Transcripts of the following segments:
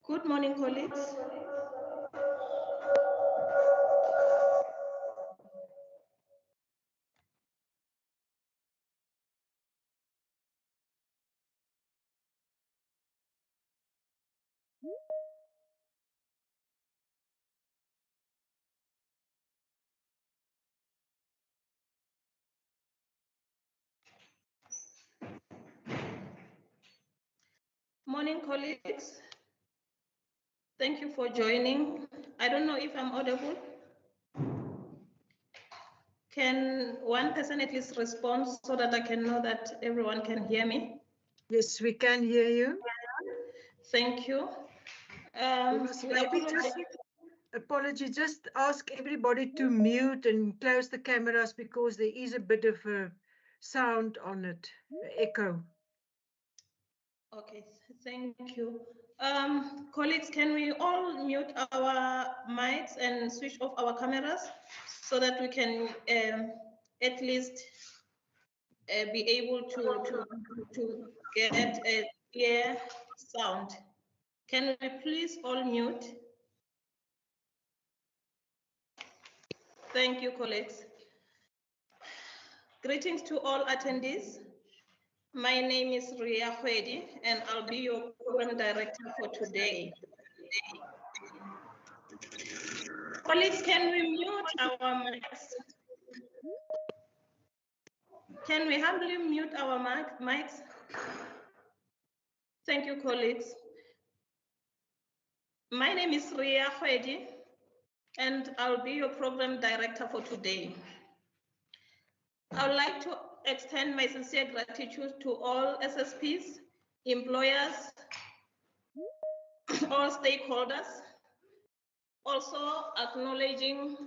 Good morning, colleagues. Morning, colleagues. Thank you for joining. I don't know if I'm audible. Can one person at least respond so that I can know that everyone can hear me? Yes, we can hear you. Thank you. Maybe just apology, just ask everybody to mute and close the cameras because there is a bit of a sound on it, echo. Okay, thank you. Colleagues, can we all mute our mics and switch off our cameras so that we can at least be able to get a clear sound? Can we please all mute? Thank you, colleagues. Greetings to all attendees. My name is Ria Hwedi, and I'll be your program director for today. Colleagues, can we mute our mics? Can we humbly mute our mics? Thank you, colleagues. My name is Ria Hwedi, and I'll be your program director for today. I would like to extend my sincere gratitude to all SSPs, employers, all stakeholders, also acknowledging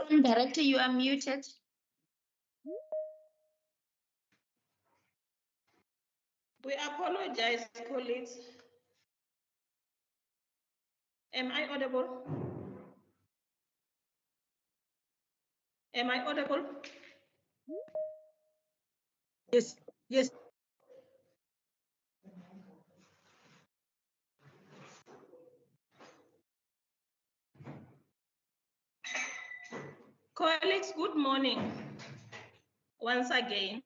Director, you are muted. We apologize, colleagues. Am I audible? Am I audible? Yes, yes. Colleagues, good morning. Once again,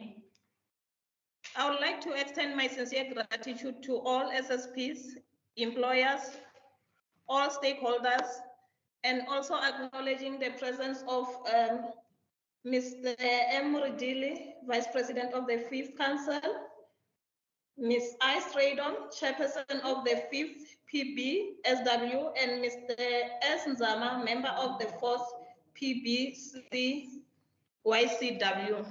I would like to extend my sincere gratitude to all SSPs, employers, all stakeholders, and also acknowledging the presence of Mr. Emory Dili, Vice President of the Fifth Council, Ms. Ice Raydon, Chairperson of the Fifth PB SW, and Mr. S. Nzama, member of the 4th PBC YCW.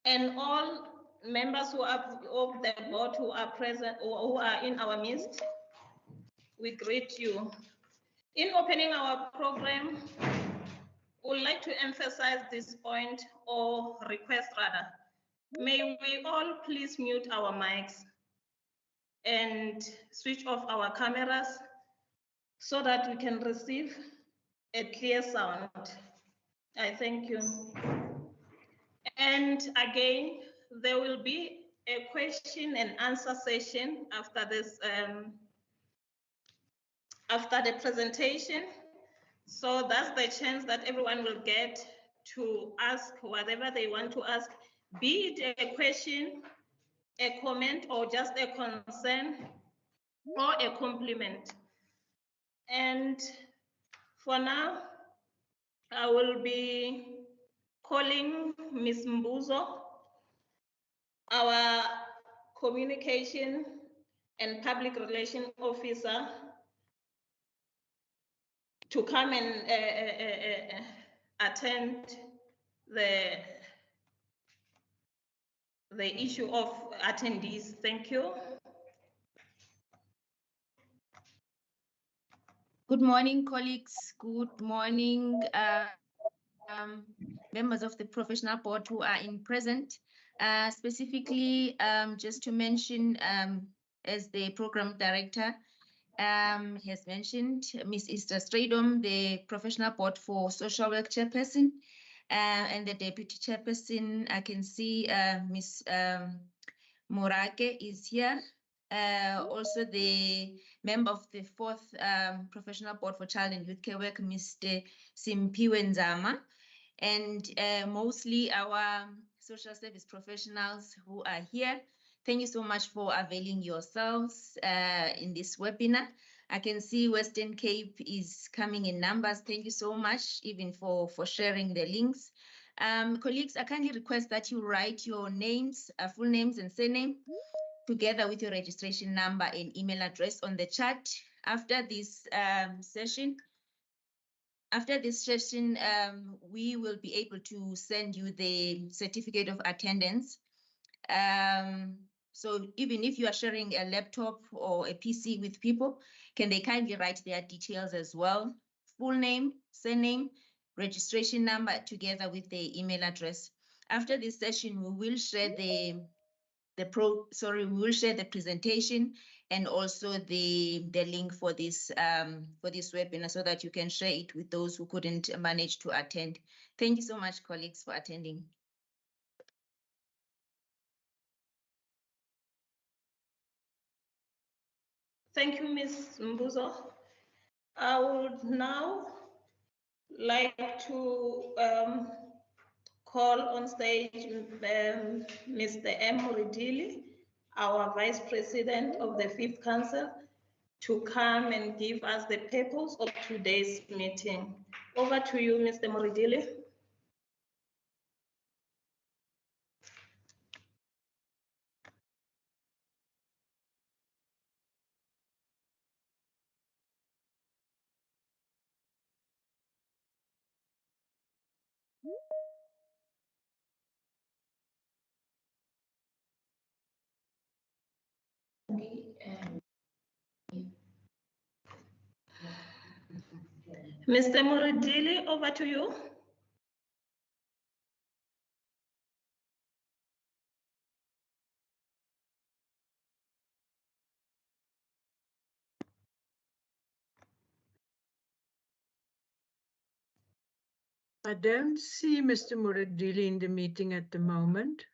And all members who are of the board who are present or who are in our midst, we greet you. In opening our program, we would like to emphasize this point, or request rather. May we all please mute our mics and switch off our cameras so that we can receive a clear sound. I thank you. And again, there will be a question and answer session after this, after the presentation. So that's the chance that everyone will get to ask whatever they want to ask, be it a question, a comment, or just a concern or a compliment. And for now, I will be calling Ms. Mbuzo, our communication and public relation officer, to come and attend the issue of attendees. Thank you. Good morning, colleagues. Good morning, members of the professional board who are in present. Specifically, just to mention, as the program director has mentioned, Ms. Esther Stradom, the professional board for social work chairperson, and the deputy chairperson, I can see Ms. Morake is here. Also the member of the 4th professional board for child and youth care work, Mr. Simpiwe Nzama, and mostly our social service professionals who are here. Thank you so much for availing yourselves in this webinar. I can see Western Cape is coming in numbers. Thank you so much, even for sharing the links. Colleagues, I kindly request that you write your names, full names and surname, together with your registration number and email address on the chat. After this session, we will be able to send you the certificate of attendance. So even if you are sharing a laptop or a PC with people, can they kindly write their details as well? Full name, surname, registration number, together with the email address. After this session, we will share we will share the presentation and also the link for this webinar so that you can share it with those who couldn't manage to attend. Thank you so much, colleagues, for attending. Thank you, Ms. Mbuzo. I would now like to call on stage Mr. M. Muridili, our Vice President of the 5th Council, to come and give us the purpose of today's meeting. Over to you, Mr. Muridili. Mr. Muridili, over to you. I don't see Mr. Muridili in the meeting at the moment.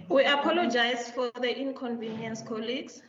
We apologize for the inconvenience, colleagues.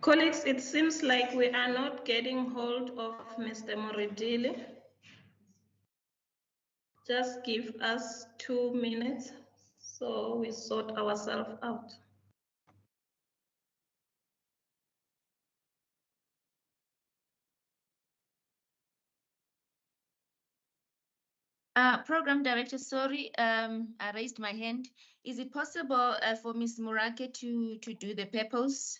Colleagues, it seems like we are not getting hold of Mr. Moridili. Just give us 2 minutes so we sort ourselves out. Program Director, sorry, I raised my hand. Is it possible for Ms. Murake to do the purpose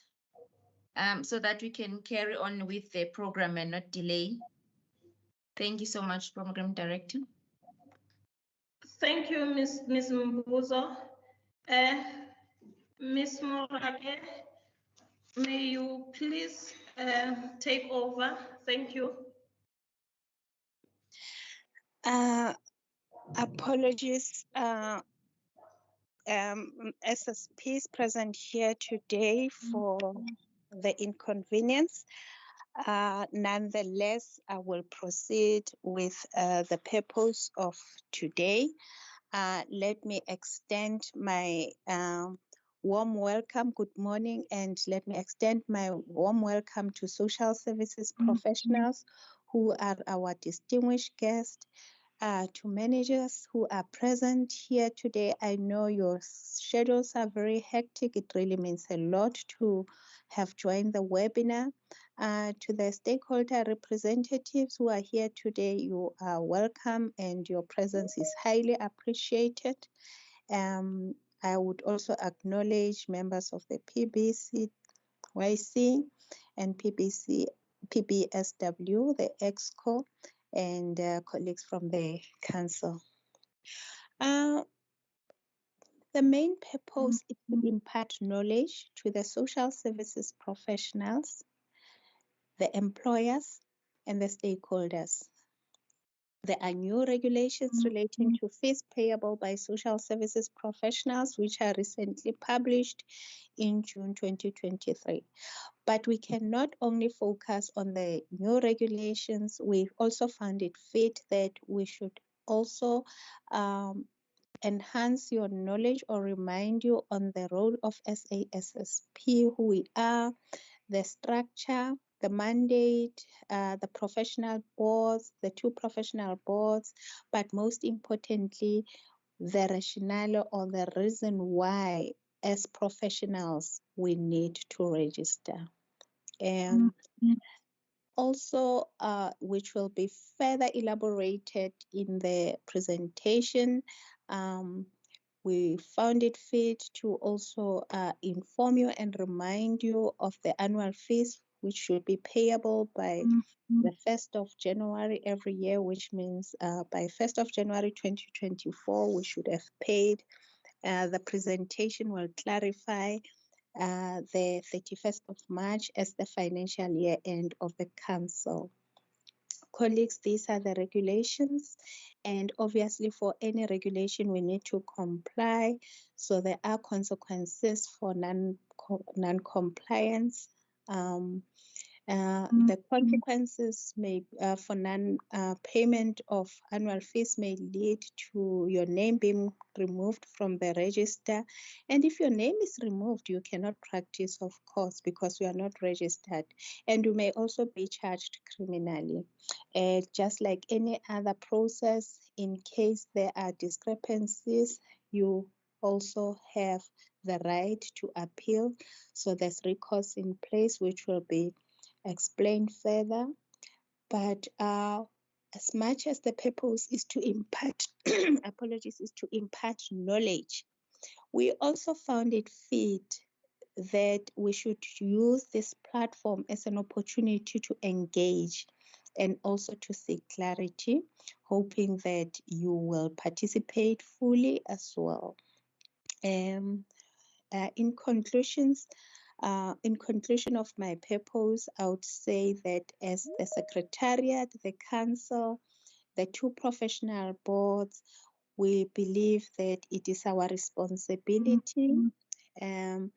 so that we can carry on with the program and not delay? Thank you so much, Program Director. Thank you, Ms. Mbuzo. Ms. Murake, may you please take over? Thank you. Apologies. SSP is present here today for the inconvenience. Nonetheless, I will proceed with the purpose of today. Let me extend my warm welcome. Good morning, and let me extend my warm welcome to social services professionals who are our distinguished guests. To managers who are present here today, I know your schedules are very hectic. It really means a lot to have joined the webinar. To the stakeholder representatives who are here today, you are welcome and your presence is highly appreciated. I would also acknowledge members of the PBCYC and PBSW, the EXCO, and colleagues from the council. The main purpose is to impart knowledge to the social services professionals, the employers, and the stakeholders. There are new regulations relating to fees payable by social services professionals, which are recently published in June 2023. But we cannot only focus on the new regulations. We also found it fit that we should also enhance your knowledge or remind you on the role of SACSSP, who we are, the structure, the mandate, the professional boards, the 2 professional boards, but most importantly, the rationale or the reason why as professionals we need to register. And also, which will be further elaborated in the presentation, we found it fit to also inform you and remind you of the annual fees, which should be payable by the 1st of January every year, which means by 1st of January 2024, we should have paid. The presentation will clarify the 31st of March as the financial year end of the council. Colleagues, these are the regulations, and obviously for any regulation we need to comply. So there are consequences for non-compliance. The consequences may for non-payment of annual fees may lead to your name being removed from the register. And if your name is removed, you cannot practice, of course, because you are not registered. And you may also be charged criminally. Just like any other process, in case there are discrepancies, you also have the right to appeal. So there's recourse in place, which will be explain further, but as much as the purpose is to impart, apologies, is to impart knowledge, we also found it fit that we should use this platform as an opportunity to engage and also to seek clarity, hoping that you will participate fully as well. In conclusion of my purpose, I would say that as the Secretariat, the Council, the two professional boards, we believe that it is our responsibility and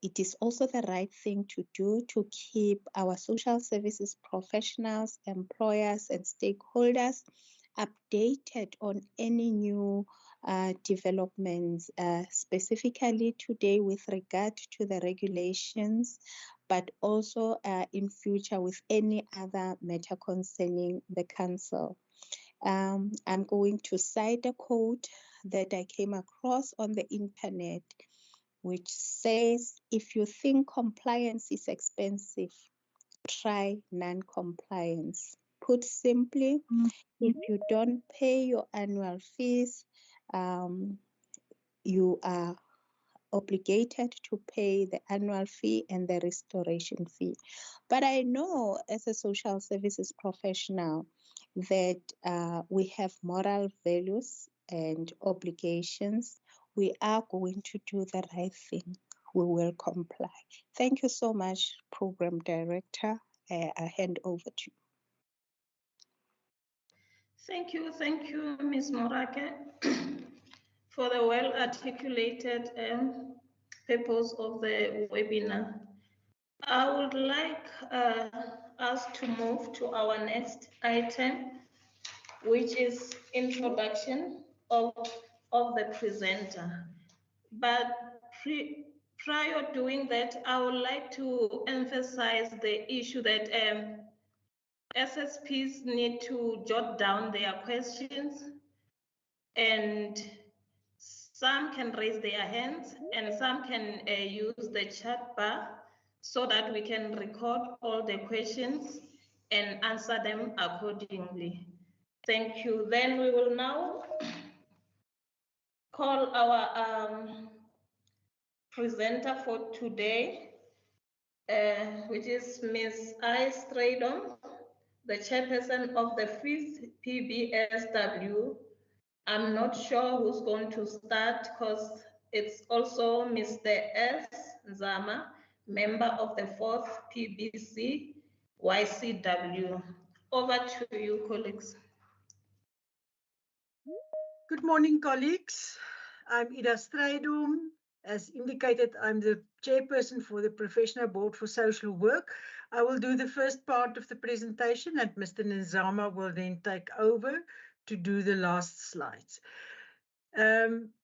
it is also the right thing to do to keep our social services professionals, employers, and stakeholders updated on any new developments, specifically today with regard to the regulations, but also in future with any other matter concerning the Council. I'm going to cite a quote that I came across on the internet, which says, if you think compliance is expensive, try non-compliance. Put simply, if you don't pay your annual fees, you are obligated to pay the annual fee and the restoration fee. But I know as a social services professional that we have moral values and obligations. We are going to do the right thing. We will comply. Thank you so much, Program Director. I hand over to you. Thank you, Ms. Morake, for the well-articulated purpose of the webinar. I would like us to move to our next item, which is introduction of the presenter. But prior doing that, I would like to emphasize the issue that SSPs need to jot down their questions, and some can raise their hands and some can use the chat bar so that we can record all the questions and answer them accordingly. Thank you. Then we will now call our presenter for today, which is Ms. I. Stradom, the chairperson of the 5th PBSW. I'm not sure who's going to start because it's also Mr. S. Zama, member of the 4th PBC YCW. Over to you, colleagues. Good morning, colleagues. I'm Ida Strydom. As indicated, I'm the chairperson for the Professional Board for Social Work. I will do the first part of the presentation and Mr. Nzama will then take over to do the last slides.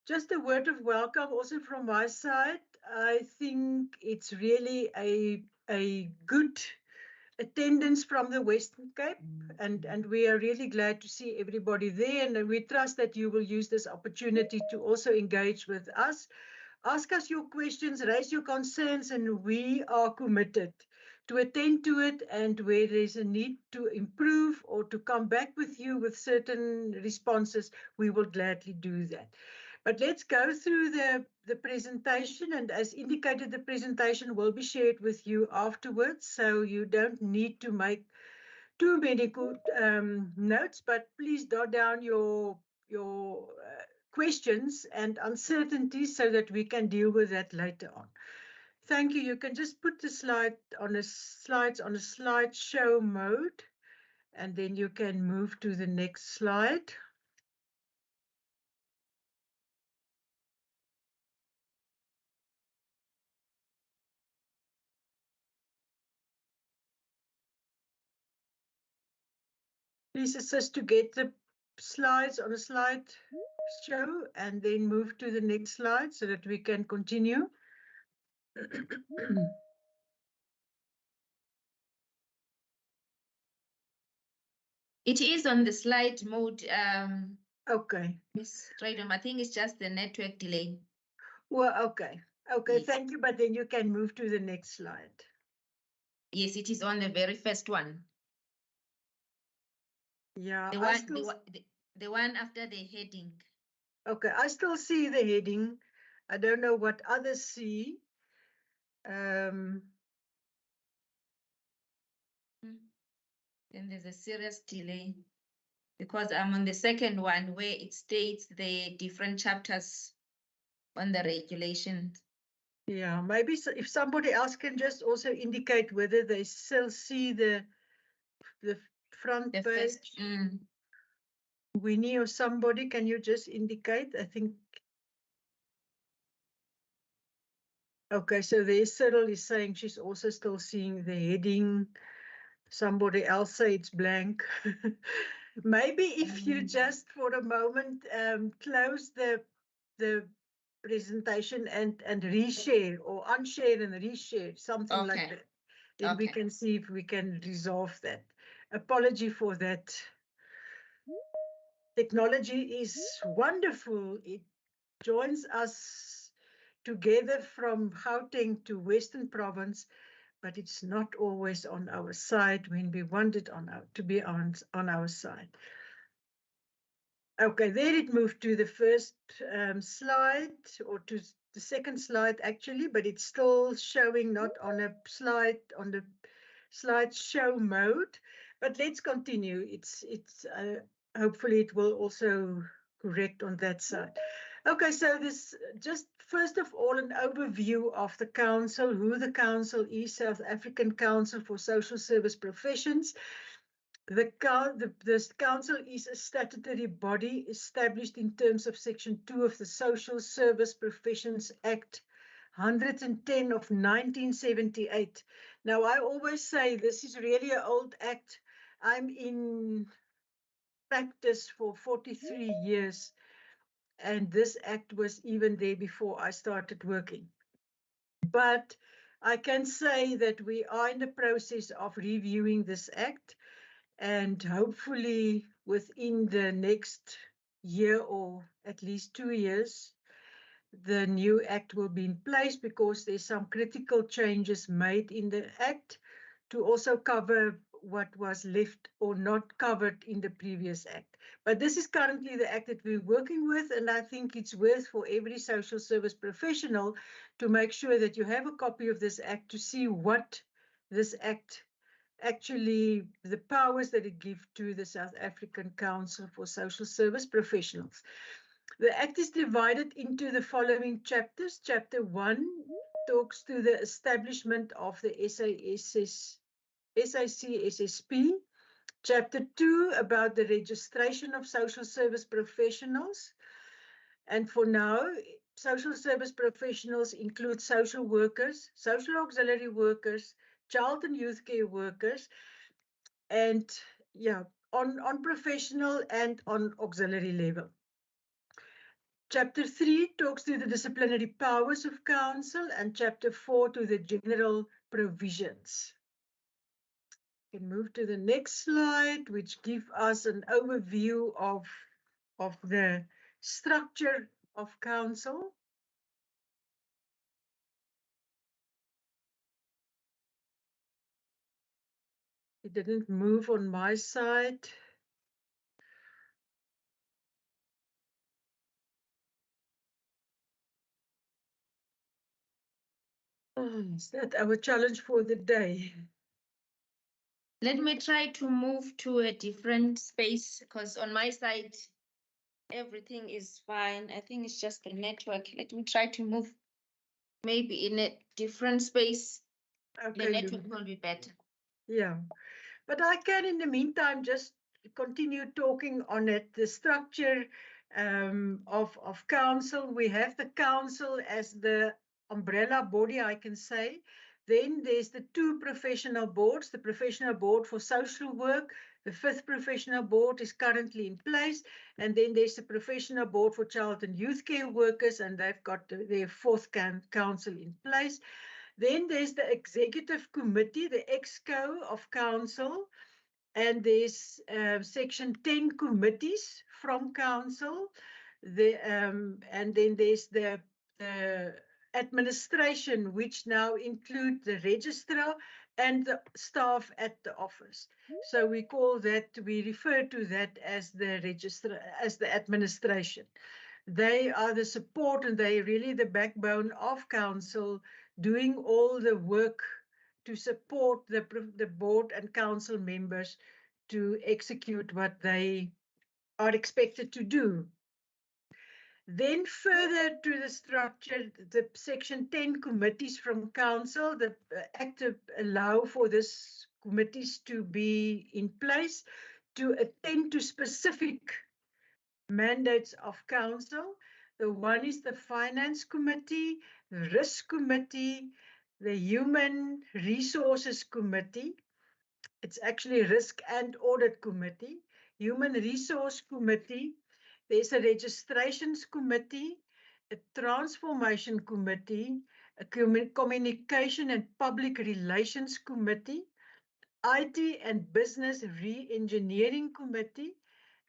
Just a word of welcome also from my side. I think it's really a good attendance from the Western Cape, and we are really glad to see everybody there, and we trust that you will use this opportunity to also engage with us. Ask us your questions, raise your concerns, and we are committed to attend to it, and where there's a need to improve or to come back with you with certain responses, we will gladly do that. But let's go through the presentation, and as indicated, the presentation will be shared with you afterwards, so you don't need to make too many good notes, but please jot down your questions and uncertainties so that we can deal with that later on. Thank you. You can just put the slides on a slideshow mode. And then you can move to the next slide. Please assist to get the slides on a slide show and then move to the next slide so that we can continue. It is on the slide mode. Okay. Miss Radom, I think it's just the network delay. Well, okay. Okay, Yes. thank you. But then you can move to the next slide. Yes, it is on the very first one. Yeah, The one after the heading. Okay, I still see the heading. I don't know what others see. Then there's a serious delay because I'm on the second one where it states the different chapters on the regulations. Yeah, maybe if somebody else can just also indicate whether they still see the front The page. first, Winnie or somebody, can you just indicate? I think. Okay, so there's Cyril is saying she's also still seeing the heading. Somebody else say it's blank. Maybe if you just for a moment close the presentation and reshare or unshare and reshare, something like that. Then we can see if we can resolve that. Apology for that. Technology is wonderful. It joins us together from Gauteng to Western Province, but it's not always on our side when we want it to be on our side. Okay, there it moved to the first slide, or to the second slide actually, but it's still showing not on a slide, on the slideshow mode. But let's continue. It's hopefully it will also correct on that side. Okay, so this just first of all an overview of the council, who the council is, South African Council for Social Service Professions. This council is a statutory body established in terms of Section 2 of the Social Service Professions Act 110 of 1978. Now, I always say this is really an old act. I'm in practice for 43 years, and this act was even there before I started working. But I can say that we are in the process of reviewing this act, and hopefully within the next year or at least 2 years, the new act will be in place, because there's some critical changes made in the act to also cover what was left or not covered in the previous act. But this is currently the act that we're working with, and I think it's worth for every social service professional to make sure that you have a copy of this act to see what this act actually, the powers that it gives to the South African Council for Social Service Professionals. The Act is divided into the following chapters. Chapter 1 talks to the establishment of the SACSSP. Chapter 2 about the registration of social service professionals. And for now, social service professionals include social workers, social auxiliary workers, child and youth care workers, and yeah, on professional and on auxiliary level. Chapter 3 talks to the disciplinary powers of council, and chapter 4 to the general provisions. We can move to the next slide, which gives us an overview of the structure of council. It didn't move on my side. Is that our challenge for the day? Let me try to move to a different space, because on my side, everything is fine. I think it's just the network. Let me try to move maybe in a different space. Okay, the network will be better. Yeah. But I can, in the meantime, just continue talking on it. The structure of council. We have the council as the umbrella body, I can say. Then there's the two professional boards, the professional board for social work. The 5th professional board is currently in place. And then there's the professional board for child and youth care workers, and they've got their 4th council in place. Then there's the executive committee, the EXCO of council, and there's section 10 committees from council. And then there's the administration, which now include the registrar and the staff at the office. So we refer to that as the registrar, as the administration. They are the support, and they really the backbone of council, doing all the work to support the board and council members to execute what they are expected to do. Then further to the structure, the section 10 committees from council, the act allow for this committees to be in place to attend to specific mandates of council. The one is the finance committee, the risk committee, the human resources committee. It's actually risk and audit committee, human resource committee. There's a registrations committee, a transformation committee, a communication and public relations committee, IT and business re-engineering committee,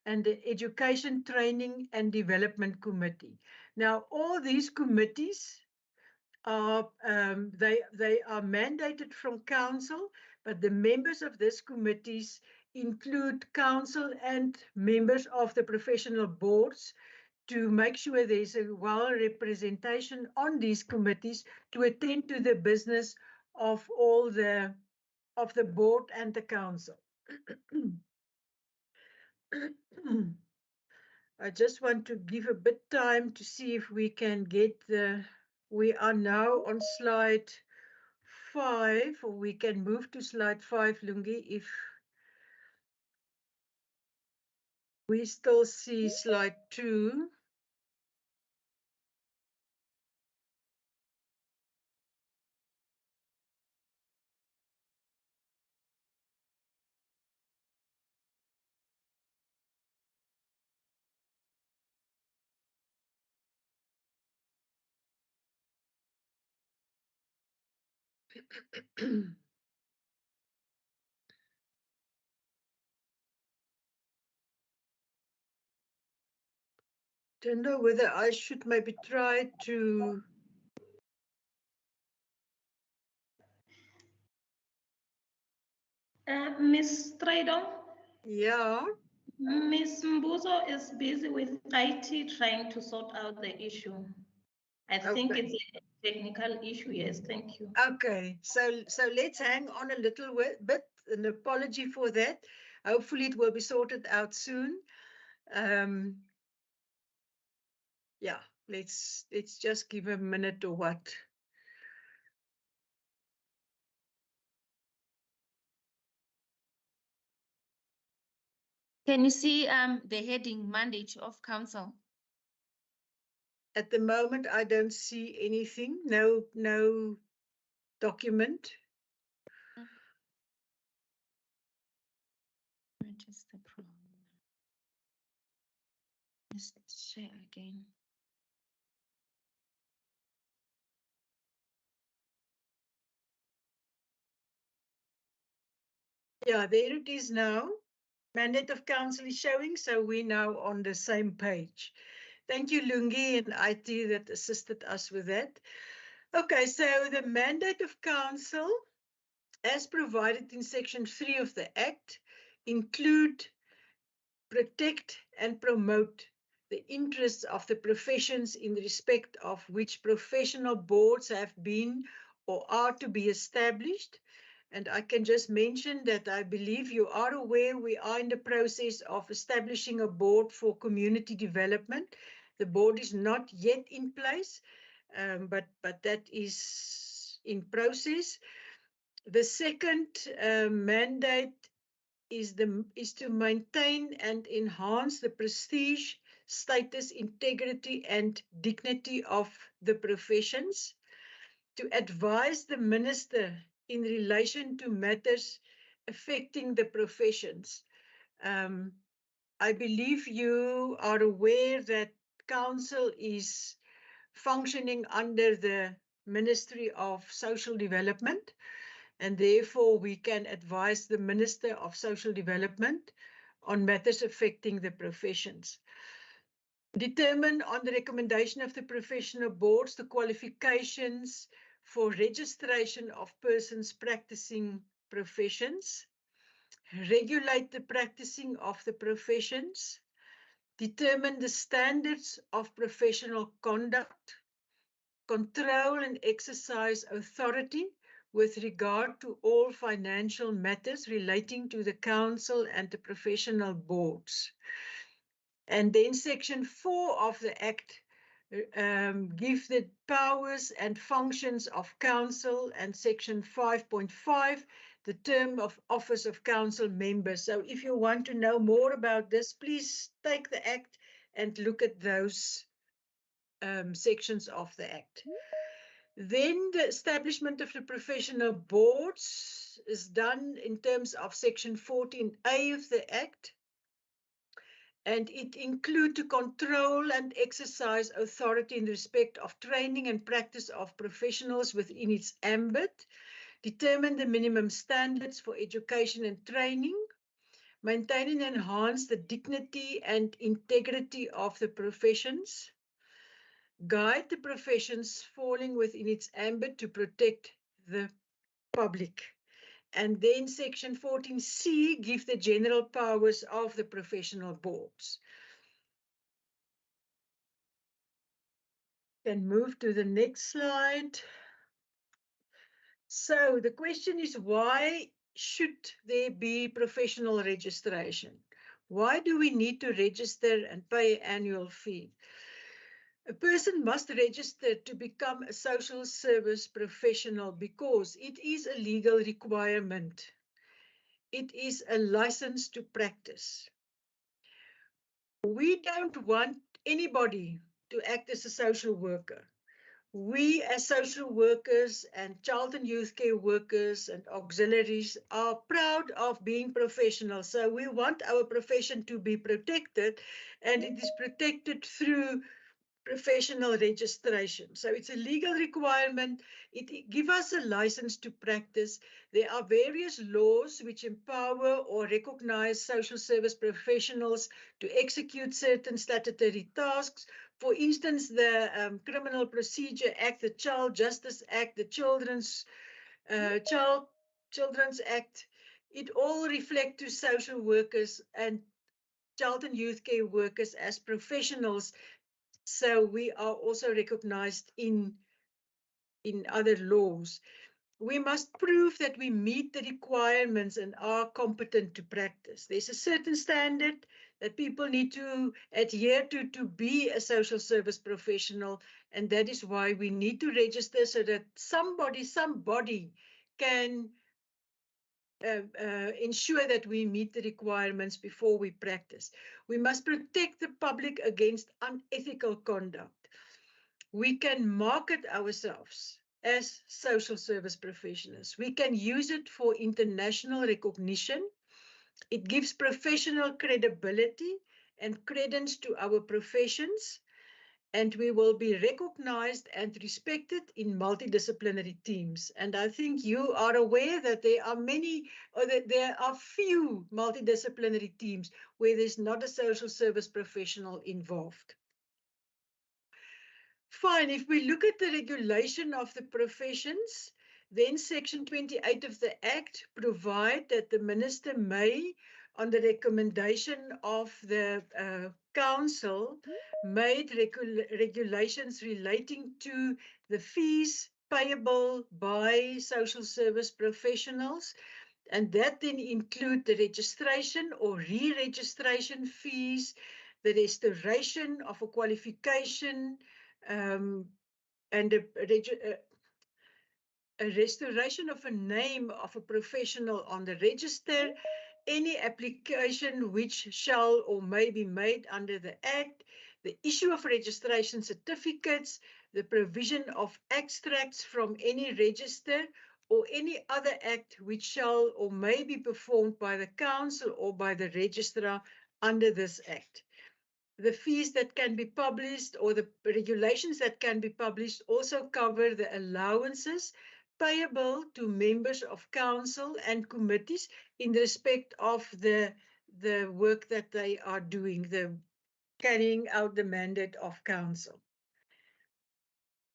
and the Education, Training and Development Committee. Now, all these committees are they are mandated from council, but the members of these committees include council and members of the professional boards to make sure there's a well representation on these committees to attend to the business of all the board and the council. I just want to give a bit time to see if we can get we are now on slide 5, or we can move to slide 5, Lungi, if we still see slide 2. Don't know whether I should maybe try to. Ms. Stradom? Yeah. Ms. Mbuzo is busy with IT trying to sort out the issue. I think it's a technical issue. Yes, thank you. Okay, so let's hang on a little bit. An apology for that. Hopefully it will be sorted out soon. Yeah, let's just give a minute or what. Can you see the heading mandate of council? At the moment, I don't see anything. No document. What is the problem? Let's share again. Yeah, there it is now. Mandate of council is showing, so we're now on the same page. Thank you, Lungi and IT that assisted us with that. Okay, so the mandate of council, as provided in section 3 of the Act, include protect and promote the interests of the professions in respect of which professional boards have been or are to be established. And I can just mention that I believe you are aware we are in the process of establishing a board for community development. The board is not yet in place, but that is in process. The second mandate is to maintain and enhance the prestige, status, integrity, and dignity of the professions, to advise the minister in relation to matters affecting the professions. I believe you are aware that council is functioning under the Ministry of Social Development, and therefore we can advise the Minister of Social Development on matters affecting the professions. Determine on the recommendation of the professional boards the qualifications for registration of persons practicing professions. Regulate the practicing of the professions. Determine the standards of professional conduct. Control and exercise authority with regard to all financial matters relating to the council and the professional boards. And then Section 4 of the Act give the powers and functions of council, and Section 5.5, the term of office of council members. So if you want to know more about this, please take the Act and look at those sections of the Act. Then the establishment of the professional boards is done in terms of Section 14A of the Act, and it includes to control and exercise authority in respect of training and practice of professionals within its ambit, determine the minimum standards for education and training, maintain and enhance the dignity and integrity of the professions, guide the professions falling within its ambit to protect the public. And then Section 14C gives the general powers of the professional boards. Can move to the next slide. So the question is, why should there be professional registration? Why do we need to register and pay an annual fee? A person must register to become a social service professional because it is a legal requirement. It is a license to practice. We don't want anybody to act as a social worker. We as social workers and child and youth care workers and auxiliaries are proud of being professionals. So we want our profession to be protected, and it is protected through professional registration. So it's a legal requirement. It gives us a license to practice. There are various laws which empower or recognize social service professionals to execute certain statutory tasks. For instance, the Criminal Procedure Act, the Child Justice Act, the Children's Act, it all reflect to social workers and child and youth care workers as professionals. So we are also recognized in other laws. We must prove that we meet the requirements and are competent to practice. There's a certain standard that people need to adhere to be a social service professional, and that is why we need to register so that somebody can ensure that we meet the requirements before we practice. We must protect the public against unethical conduct. We can market ourselves as social service professionals. We can use it for international recognition. It gives professional credibility and credence to our professions, and we will be recognized and respected in multidisciplinary teams. And I think you are aware that there are few multidisciplinary teams where there's not a social service professional involved. Fine, if we look at the regulation of the professions, then Section 28 of the Act provide that the minister may, on the recommendation of the council, made regulations relating to the fees payable by social service professionals, and that then include the registration or re-registration fees, the restoration of a qualification, and a restoration of a name of a professional on the register, any application which shall or may be made under the Act, the issue of registration certificates, the provision of extracts from any register or any other act which shall or may be performed by the Council or by the Registrar under this Act. The fees that can be published or the regulations that can be published also cover the allowances payable to members of council and committees in respect of the work that they are doing, the carrying out the mandate of council.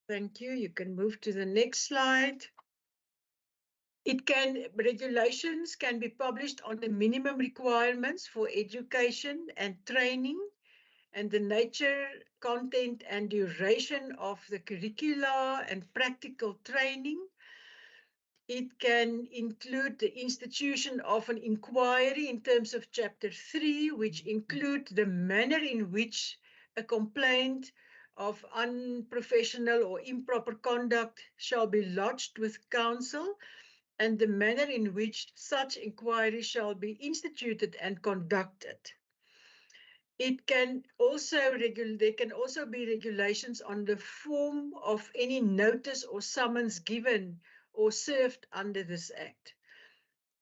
Thank you. You can move to the next slide. Regulations can be published on the minimum requirements for education and training, and the nature, content, and duration of the curricula and practical training. It can include the institution of an inquiry in terms of Chapter 3, which include the manner in which a complaint of unprofessional or improper conduct shall be lodged with council, and the manner in which such inquiry shall be instituted and conducted. It can also there can also be regulations on the form of any notice or summons given or served under this Act,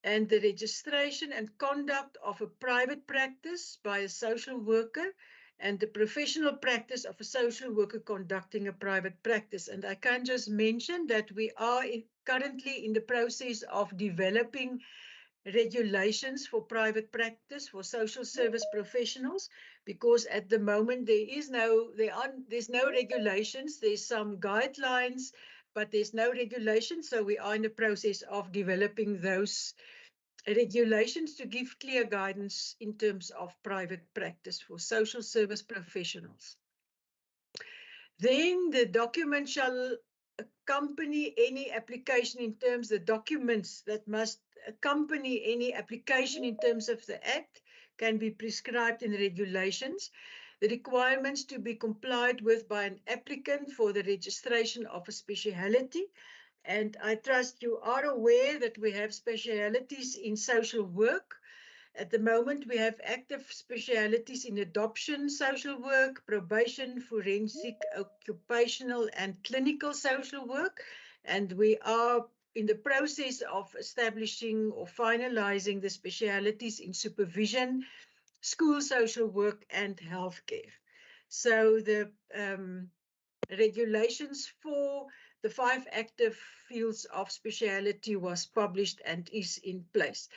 and the registration and conduct of a private practice by a social worker, and the professional practice of a social worker conducting a private practice. And I can just mention that we are currently in the process of developing regulations for private practice for social service professionals, because at the moment there's no regulations. There's some guidelines, but there's no regulations. So we are in the process of developing those regulations to give clear guidance in terms of private practice for social service professionals. Then the document shall accompany any application in terms of the documents that must accompany any application in terms of the Act can be prescribed in regulations. The requirements to be complied with by an applicant for the registration of a speciality. And I trust you are aware that we have specialities in social work. At the moment, we have active specialities in adoption, social work, probation, forensic, occupational, and clinical social work. And we are in the process of establishing or finalizing the specialities in supervision, school social work, and healthcare. So the regulations for the 5 active fields of speciality was published and is in place.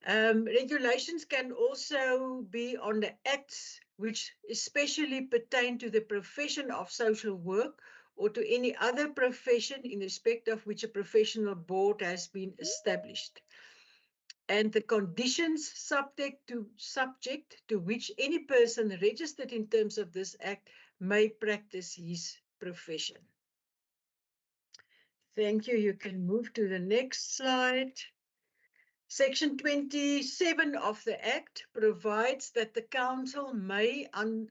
Regulations can also be on the acts which especially pertain to the profession of social work or to any other profession in respect of which a professional board has been established, and the conditions subject to which any person registered in terms of this Act may practice his profession. Thank you. You can move to the next slide. Section 27 of the Act provides that the Council may,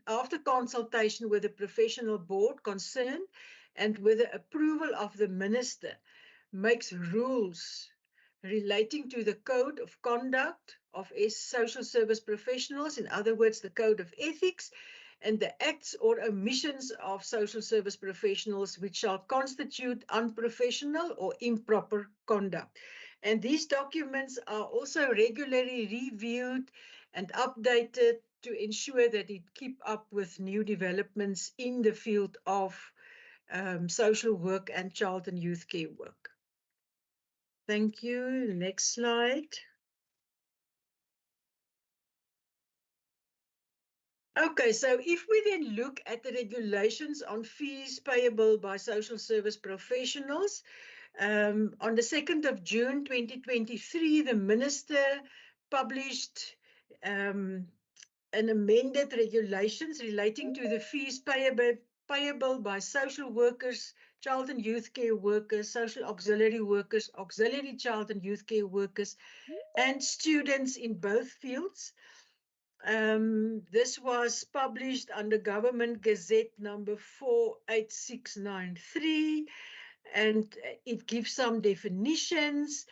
after consultation with the professional board concerned and with the approval of the Minister, makes rules relating to the Code of Conduct of social service professionals, in other words, the Code of Ethics, and the acts or omissions of social service professionals which shall constitute unprofessional or improper conduct. And these documents are also regularly reviewed and updated to ensure that it keep up with new developments in the field of social work and child and youth care work. Thank you. Next slide. Okay, so if we then look at the regulations on fees payable by social service professionals, on the 2nd of June 2023, the Minister published an amended regulations relating to the fees payable by social workers, child and youth care workers, social auxiliary workers, auxiliary child and youth care workers, and students in both fields. This was published under Government Gazette number 48693, and it gives some definitions.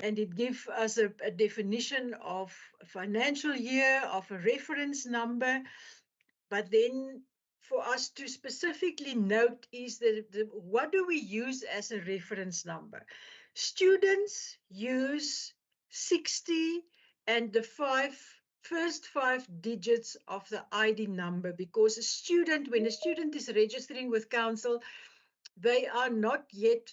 and it gives us a definition of a financial year, of a reference number. But then for us to specifically note is what do we use as a reference number? Students use 60 and the first five digits of the ID number, because when a student is registering with council, they are not yet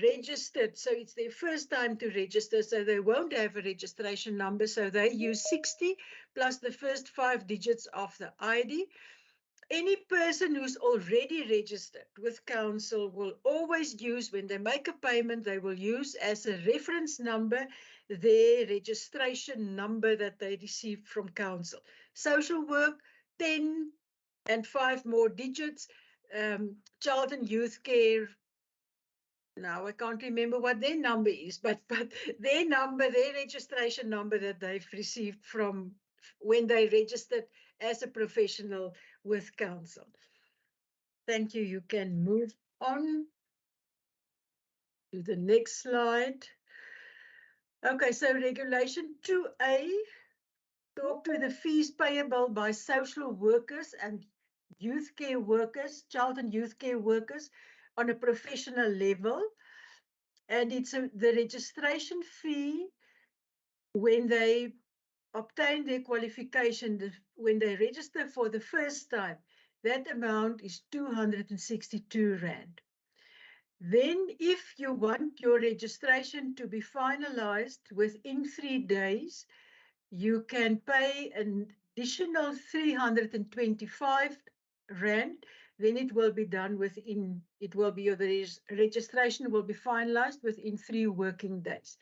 registered. So it's their first time to register, so they won't have a registration number. So they use 60 plus the first five digits of the ID. Any person who's already registered with council will always use, when they make a payment, they will use as a reference number their registration number that they received from council. Social work, 10 and 5 more digits. Child and youth care, now I can't remember what their number is, but their number, their registration number that they've received from when they registered as a professional with council. Thank you. You can move on to the next slide. Okay, so regulation 2A talk to the fees payable by social workers and youth care workers, child and youth care workers on a professional level. And it's the registration fee when they obtain their qualification, when they register for the first time, that amount is 262 Rand. Then if you want your registration to be finalized within 3 days, you can pay an additional 325 Rand. Then it will be done within, the registration will be finalized within 3 working days.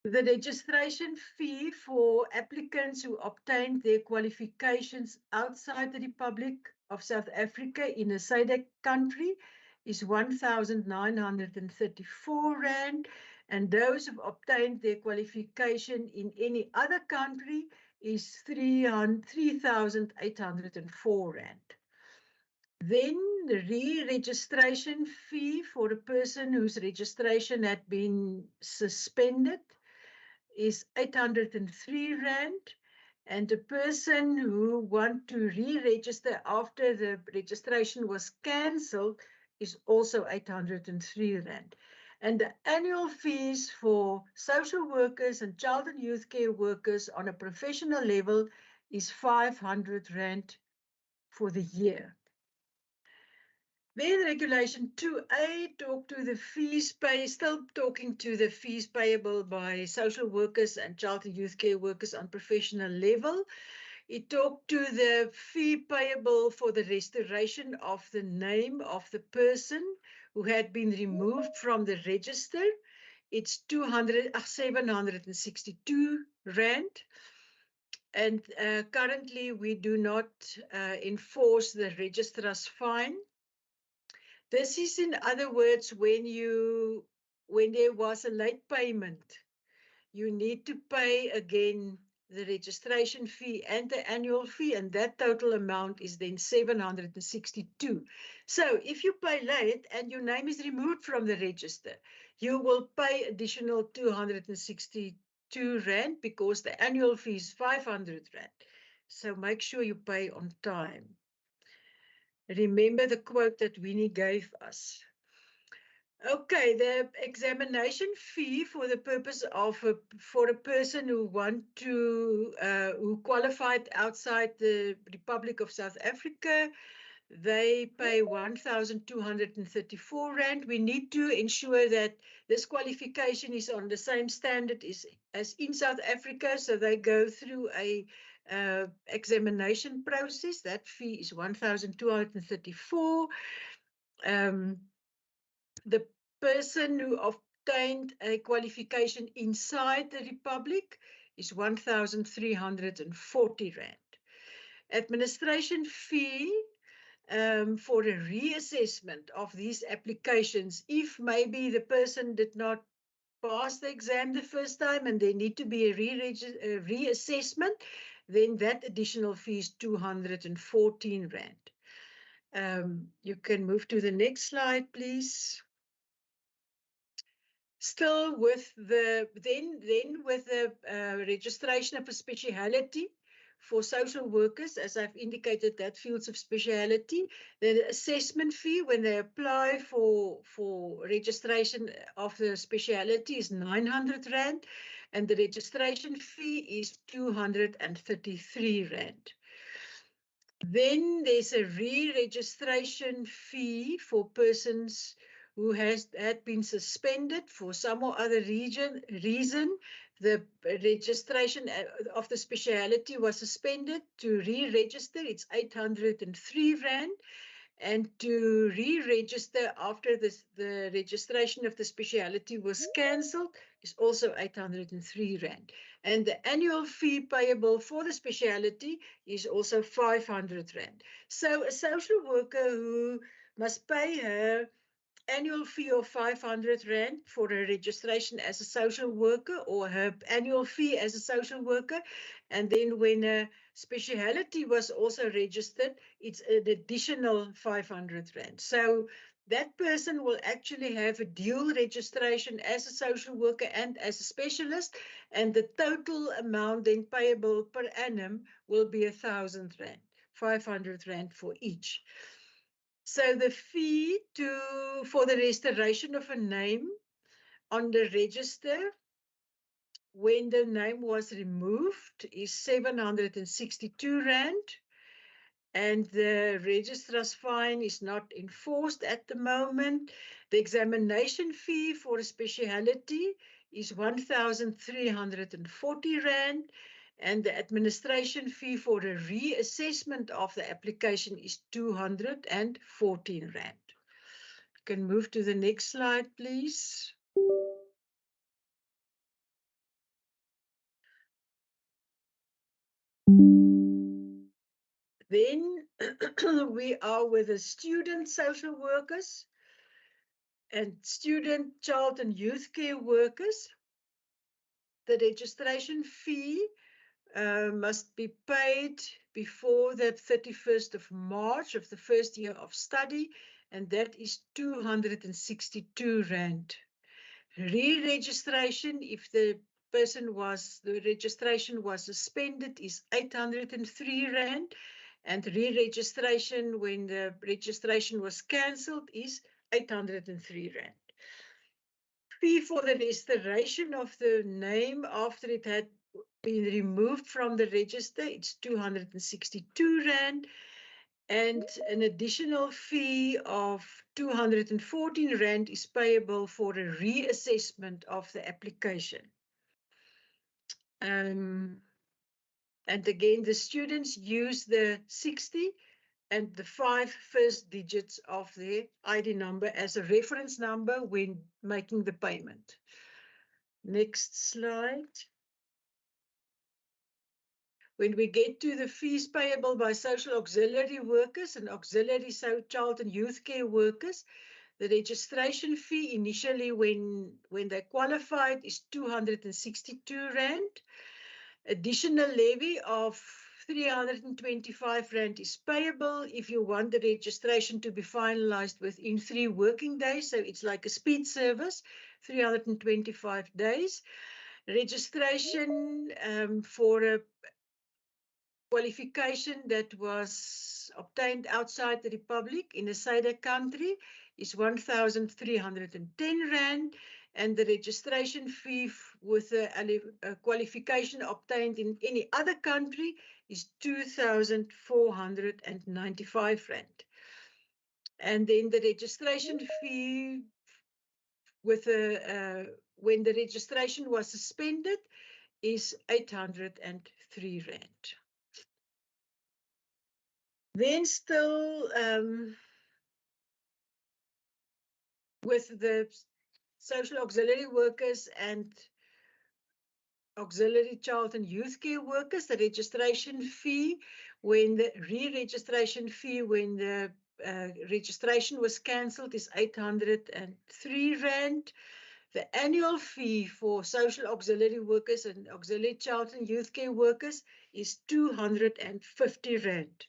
The registration fee for applicants who obtained their qualifications outside the Republic of South Africa in a SADC country is 1,934 Rand, and those who obtained their qualification in any other country is 3,804 Rand. Then the re-registration fee for a person whose registration had been suspended is 803 Rand, and a person who want to re-register after the registration was cancelled is also 803 Rand. And the annual fees for social workers and child and youth care workers on a professional level is 500 Rand for the year. Then regulation 2A talk to the fees still talking to the fees payable by social workers and child and youth care workers on professional level. It talked to the fee payable for the restoration of the name of the person who had been removed from the register. It's 762 Rand. And currently we do not enforce the registrar's fine. This is, in other words, when there was a late payment, you need to pay again the registration fee and the annual fee, and that total amount is then 762. So if you pay late and your name is removed from the register, you will pay additional 262 Rand because the annual fee is 500 Rand. So make sure you pay on time. Remember the quote that Winnie gave us. Okay, the examination fee for the purpose of for a person who who qualified outside the Republic of South Africa, they pay 1,234 Rand. We need to ensure that this qualification is on the same standard as in South Africa, so they go through a examination process. That fee is 1,234. The person who obtained a qualification inside the Republic is 1,340 Rand. Administration fee for a reassessment of these applications, if maybe the person did not pass the exam the first time and there need to be a reassessment, then that additional fee is 214 Rand. You can move to the next slide, please. Still with the registration of a speciality for social workers, as I've indicated, that fields of speciality, the assessment fee when they apply for registration of the speciality is 900 Rand, and the registration fee is 233 Rand. Then there's a re-registration fee for persons who had been suspended for some or other reason. The registration of the speciality was suspended. To re-register, it's 803 Rand. And to re-register after the registration of the speciality was cancelled is also 803 Rand. And the annual fee payable for the speciality is also 500 Rand. So a social worker who must pay her annual fee of 500 Rand for a registration as a social worker, or her annual fee as a social worker. And then when a speciality was also registered, it's an additional 500 Rand. So that person will actually have a dual registration as a social worker and as a specialist, and the total amount then payable per annum will be 1,000 Rand, 500 Rand for each. So the fee for the restoration of a name on the register when the name was removed is 762 Rand. And the registrar's fine is not enforced at the moment. The examination fee for a speciality is 1,340 Rand. And the administration fee for a reassessment of the application is 214 Rand. You can move to the next slide, please. Then we are with the student social workers and student, child and youth care workers. The registration fee must be paid before the 31st of March of the first year of study, and that is 262 Rand. Re-registration, if the registration was suspended, is 803 Rand, and re-registration when the registration was cancelled is 803 Rand. Fee for the restoration of the name after it had been removed from the register, it's 262 Rand, and an additional fee of 214 Rand is payable for a reassessment of the application. And again, the students use the 60 and the 5 first digits of their ID number as a reference number when making the payment. Next slide. When we get to the fees payable by social auxiliary workers and auxiliary child and youth care workers, the registration fee initially when they qualified is 262 Rand. Additional levy of 325 Rand is payable if you want the registration to be finalized within 3 working days. So it's like a speed service, 325 days. Registration for a qualification that was obtained outside the Republic in a SADC country is 1,310 Rand, and the registration fee with a qualification obtained in any other country is 2,495 Rand. And then the registration fee with when the registration was suspended is 803 Rand. Then still with the social auxiliary workers and auxiliary child and youth care workers, the registration fee when the re-registration fee when the registration was cancelled is 803 Rand. The annual fee for social auxiliary workers and auxiliary child and youth care workers is 250 Rand.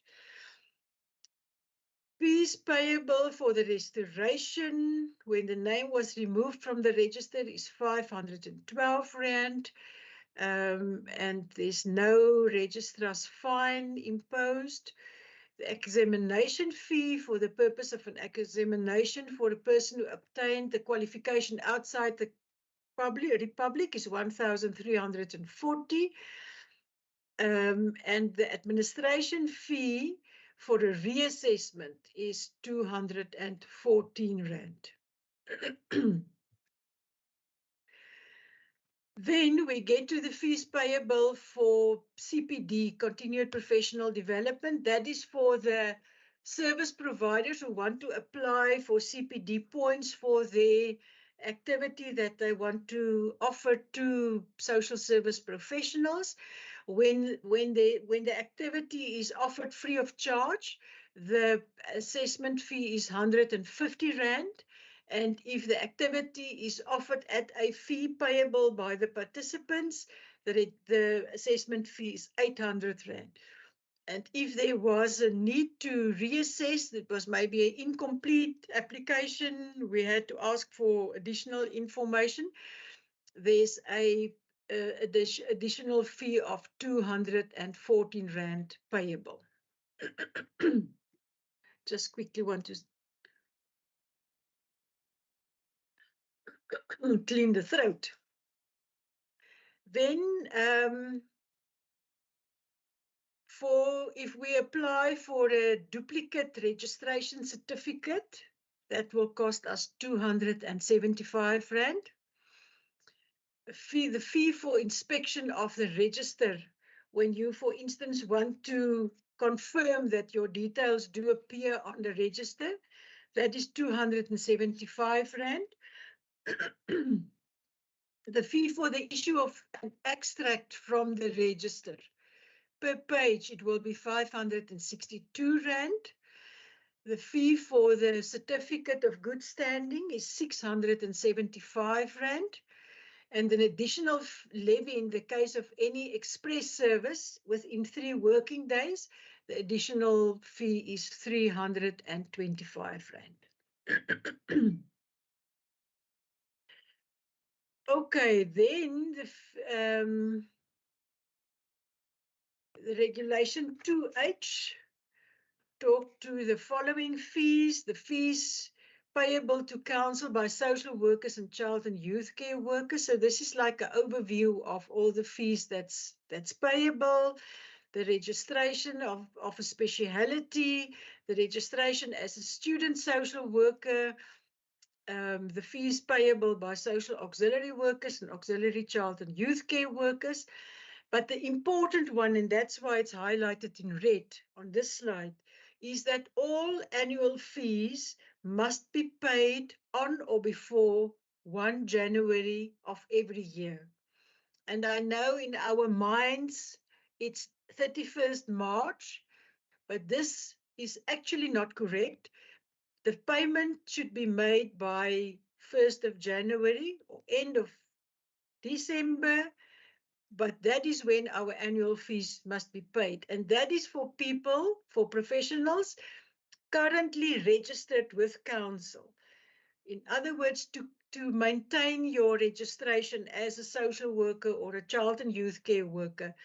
Fees payable for the restoration when the name was removed from the register is 512 Rand. And there's no registrar's fine imposed. The examination fee for the purpose of an examination for a person who obtained the qualification outside the Republic is 1,340. And the administration fee for a reassessment is 214 Rand. Then we get to the fees payable for CPD, Continued Professional Development. That is for the service providers who want to apply for CPD points for their activity that they want to offer to social service professionals. When the activity is offered free of charge, the assessment fee is 150 Rand. And if the activity is offered at a fee payable by the participants, the assessment fee is 800 Rand. And if there was a need to reassess, it was maybe an incomplete application, we had to ask for additional information, there's a additional fee of 214 Rand payable. Just quickly want to clean the throat. Then if we apply for a duplicate registration certificate, that will cost us 275 Rand. The fee for inspection of the register, when you, for instance, want to confirm that your details do appear on the register, that is 275 Rand. The fee for the issue of an extract from the register, per page, it will be 562 Rand. The fee for the certificate of good standing is 675 Rand. And an additional levy in the case of any express service within 3 working days, the additional fee is 325 Rand. Okay, then the regulation 2H talk to the following fees. The fees payable to council by social workers and child and youth care workers. So this is like an overview of all the fees that's payable. The registration of a speciality, the registration as a student social worker, the fees payable by social auxiliary workers and auxiliary child and youth care workers. But the important one, and that's why it's highlighted in red on this slide, is that all annual fees must be paid on or before 1 January of every year. And I know in our minds it's 31st March, but this is actually not correct. The payment should be made by 1st of January or end of December, but that is when our annual fees must be paid. And that is for people, for professionals currently registered with council. In other words, to maintain your registration as a social worker or a child and youth care worker,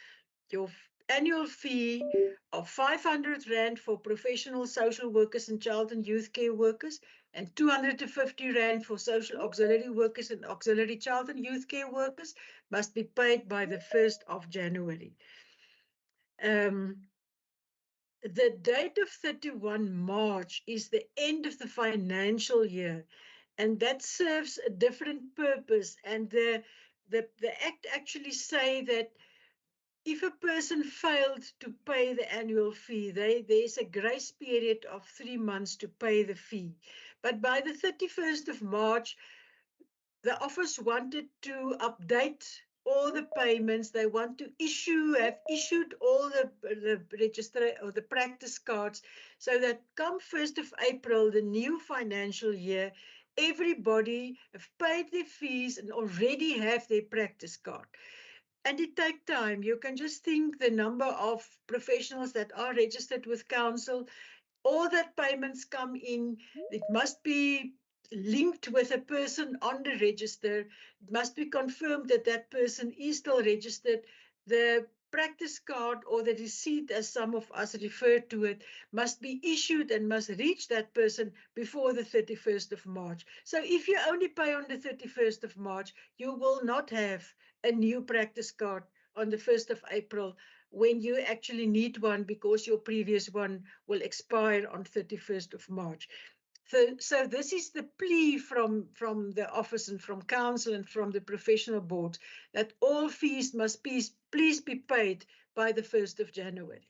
your annual fee of 500 Rand for professional social workers and child and youth care workers, and 250 Rand for social auxiliary workers and auxiliary child and youth care workers must be paid by the 1st of January. The date of 31 March is the end of the financial year, and that serves a different purpose. And the Act actually say that if a person failed to pay the annual fee, there's a grace period of 3 months to pay the fee. But by the 31st of March, the office wanted to update all the payments. They want to have issued all the register or the practice cards, so that come 1st of April, the new financial year, everybody have paid their fees and already have their practice card. And it takes time. You can just think the number of professionals that are registered with council. all that payments come in, it must be linked with a person on the register. It must be confirmed that that person is still registered. The practice card or the receipt, as some of us refer to it, must be issued and must reach that person before the 31st of March. So if you only pay on the 31st of March, you will not have a new practice card on the 1st of April when you actually need one, because your previous one will expire on 31st of March. So this is the plea from the office and from council and from the professional board, that all fees must please be paid by the 1st of January.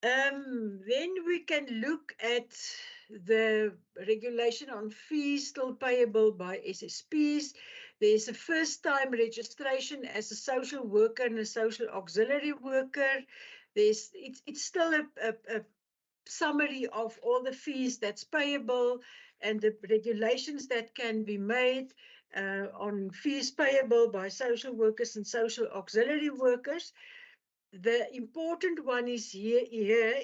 Then we can look at the regulation on fees still payable by SSPs. There's a first-time registration as a social worker and a social auxiliary worker. It's still a summary of all the fees that's payable and the regulations that can be made on fees payable by social workers and social auxiliary workers. The important one is here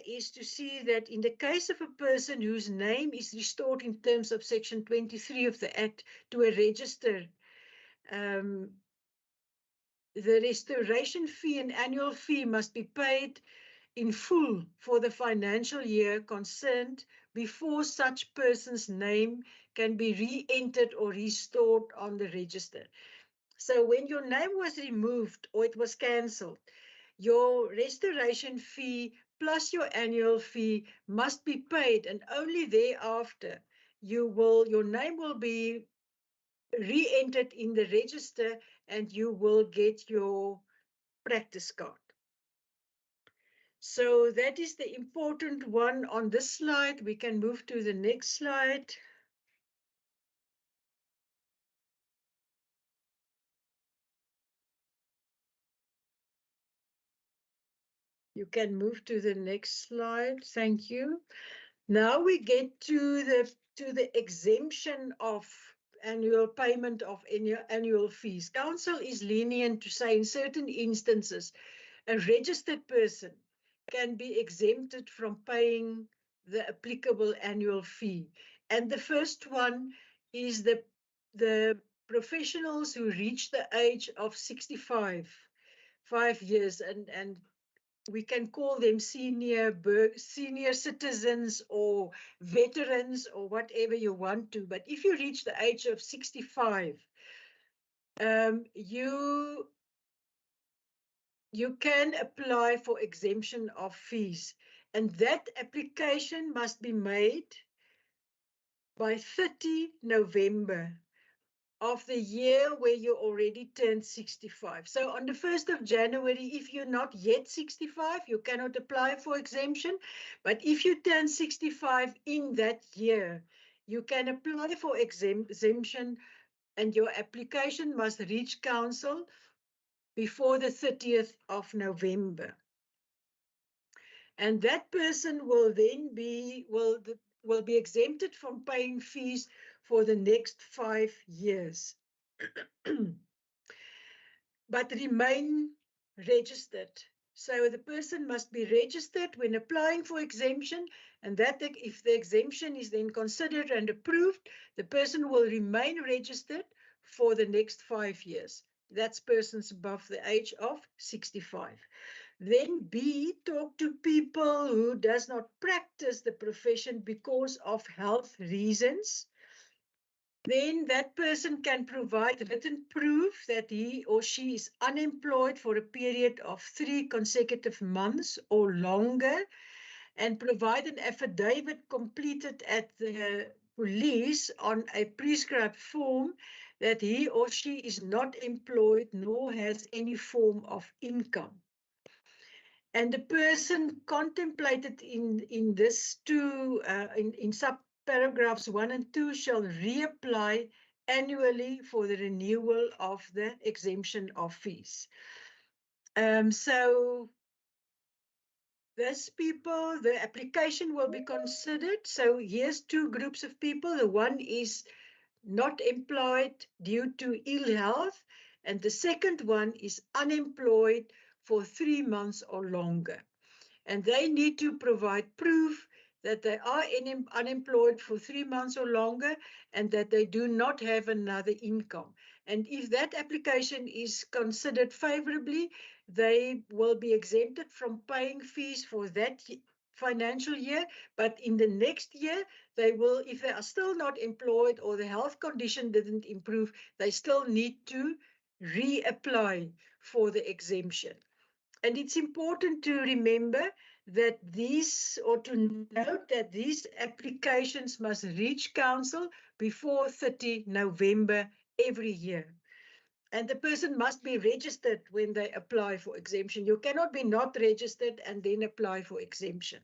is to see that in the case of a person whose name is restored in terms of Section 23 of the Act to a register, the restoration fee and annual fee must be paid in full for the financial year concerned before such person's name can be re-entered or restored on the register. So when your name was removed or it was cancelled, your restoration fee plus your annual fee must be paid, and only thereafter your name will be re-entered in the register and you will get your practice card. So that is the important one on this slide. We can move to the next slide. You can move to the next slide. Thank you. Now we get to the exemption of annual payment of annual fees. Council is lenient to say in certain instances, a registered person can be exempted from paying the applicable annual fee. And the first one is the professionals who reach the age of 65, 5 years, and we can call them senior citizens or veterans or whatever you want to. But if you reach the age of 65, you can apply for exemption of fees, and that application must be made by 30 November of the year where you already turned 65. So on the 1st of January, if you're not yet 65, you cannot apply for exemption. But if you turn 65 in that year, you can apply for exemption, and your application must reach council before the 30th of November. And that person will then be exempted from paying fees for the next 5 years, but remain registered. So the person must be registered when applying for exemption, and that if the exemption is then considered and approved, the person will remain registered for the next 5 years. That's persons above the age of 65. Then B, talk to people who does not practice the profession because of health reasons. Then that person can provide written proof that he or she is unemployed for a period of 3 consecutive months or longer, and provide an affidavit completed at the police on a prescribed form that he or she is not employed nor has any form of income. And the person contemplated in this two, in subparagraphs 1 and 2 shall reapply annually for the renewal of the exemption of fees. So these people, the application will be considered. So here's 2 groups of people. The one is not employed due to ill health, and the second one is unemployed for 3 months or longer. and they need to provide proof that they are unemployed for 3 months or longer and that they do not have another income. And if that application is considered favorably, they will be exempted from paying fees for that financial year, but in the next year, they will, if they are still not employed or the health condition didn't improve, they still need to reapply for the exemption. And it's important to remember that these, or to note that these applications must reach council before 30 November every year. And the person must be registered when they apply for exemption. You cannot be not registered and then apply for exemption.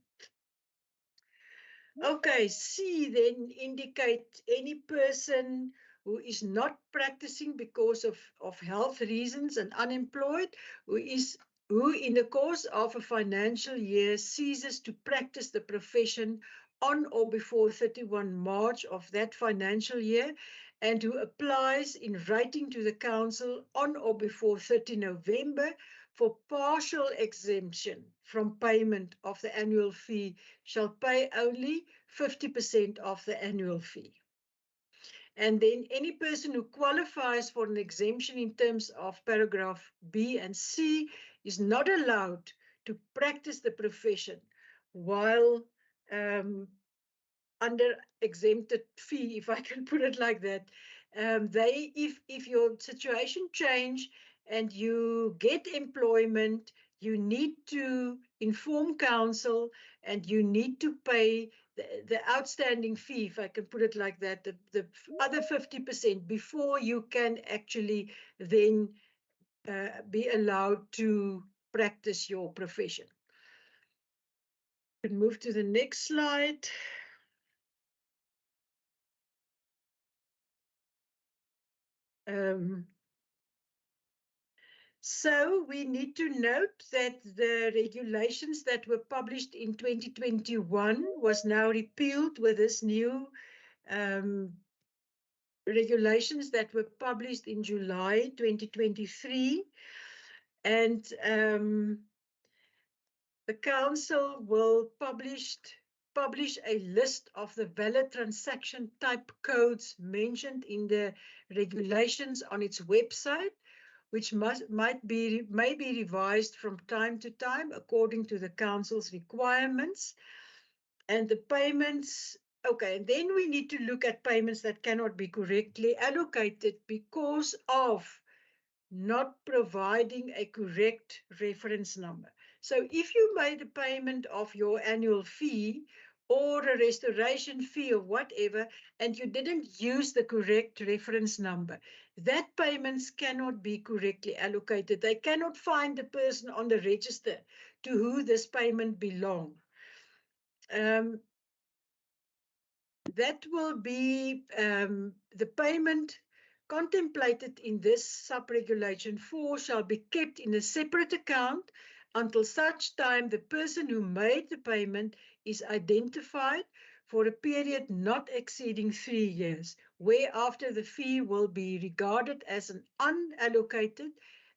Okay, C then indicate any person who is not practicing because of health reasons and unemployed, who in the course of a financial year ceases to practice the profession on or before 31 March of that financial year, and who applies in writing to the council on or before 30 November for partial exemption from payment of the annual fee shall pay only 50% of the annual fee. And then any person who qualifies for an exemption in terms of paragraph B and C is not allowed to practice the profession while under exempted fee, if I can put it like that. If your situation change and you get employment, you need to inform council and you need to pay the outstanding fee, if I can put it like that, the other 50% before you can actually then be allowed to practice your profession. We can move to the next slide. So we need to note that the regulations that were published in 2021 was now repealed with this new regulations that were published in July 2023. And the council will publish a list of the valid transaction type codes mentioned in the regulations on its website, which may be revised from time to time according to the council's requirements. And the payments, okay, and then we need to look at payments that cannot be correctly allocated because of not providing a correct reference number. So if you made a payment of your annual fee or a restoration fee or whatever, and you didn't use the correct reference number, that payments cannot be correctly allocated. They cannot find the person on the register to who this payment belongs. That will be the payment contemplated in this sub-regulation 4 shall be kept in a separate account until such time the person who made the payment is identified for a period not exceeding 3 years, whereafter the fee will be regarded as an unallocated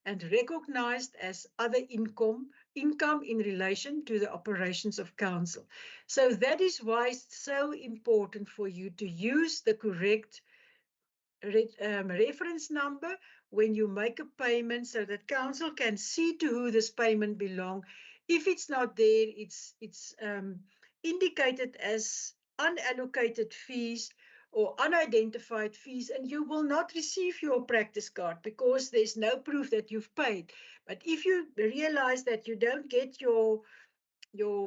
and recognized as other income in relation to the operations of council. So that is why it's so important for you to use the correct reference number when you make a payment so that council can see to who this payment belongs. If it's not there, it's indicated as unallocated fees or unidentified fees, and you will not receive your practice card because there's no proof that you've paid. But if you realize that you don't get your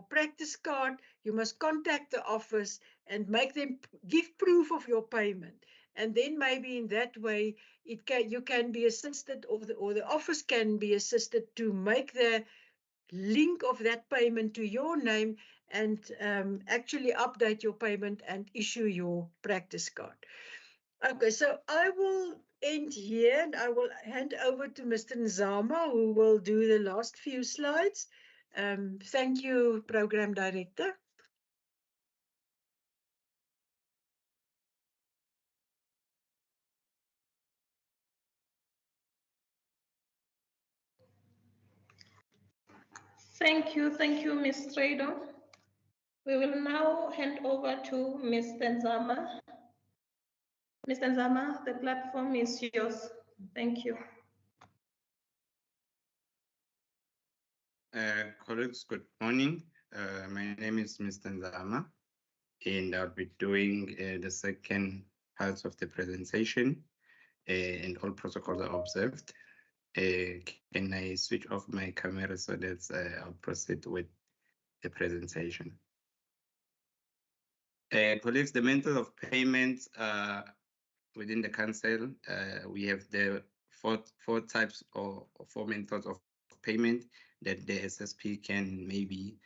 practice card, you must contact the office and make them give proof of your payment. And then maybe in that way, you can be assisted, or the office can be assisted to make the link of that payment to your name and actually update your payment and issue your practice card. Okay, so I will end here and I will hand over to Mr. Nzama, who will do the last few slides. Thank you, Program Director. Thank you, Ms. Trado. We will now hand over to Ms. Tenzama. Ms. Tenzama, the platform is yours. Thank you. Colleagues, good morning. My name is Mr. Nzama, and I'll be doing the second part of the presentation, and all protocols are observed. Can I switch off my camera so that I'll proceed with the presentation? Colleagues, the method of payment within the council, we have the four types or four methods of payment that the SSP can maybe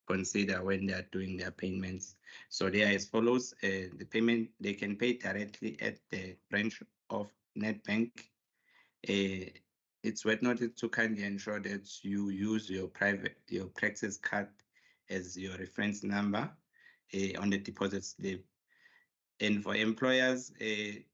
consider when they are doing their payments. So they are as follows. The payment, they can pay directly at the branch of NetBank. It's worth noting to kindly ensure that you use your practice card as your reference number on the deposit slip. And for employers,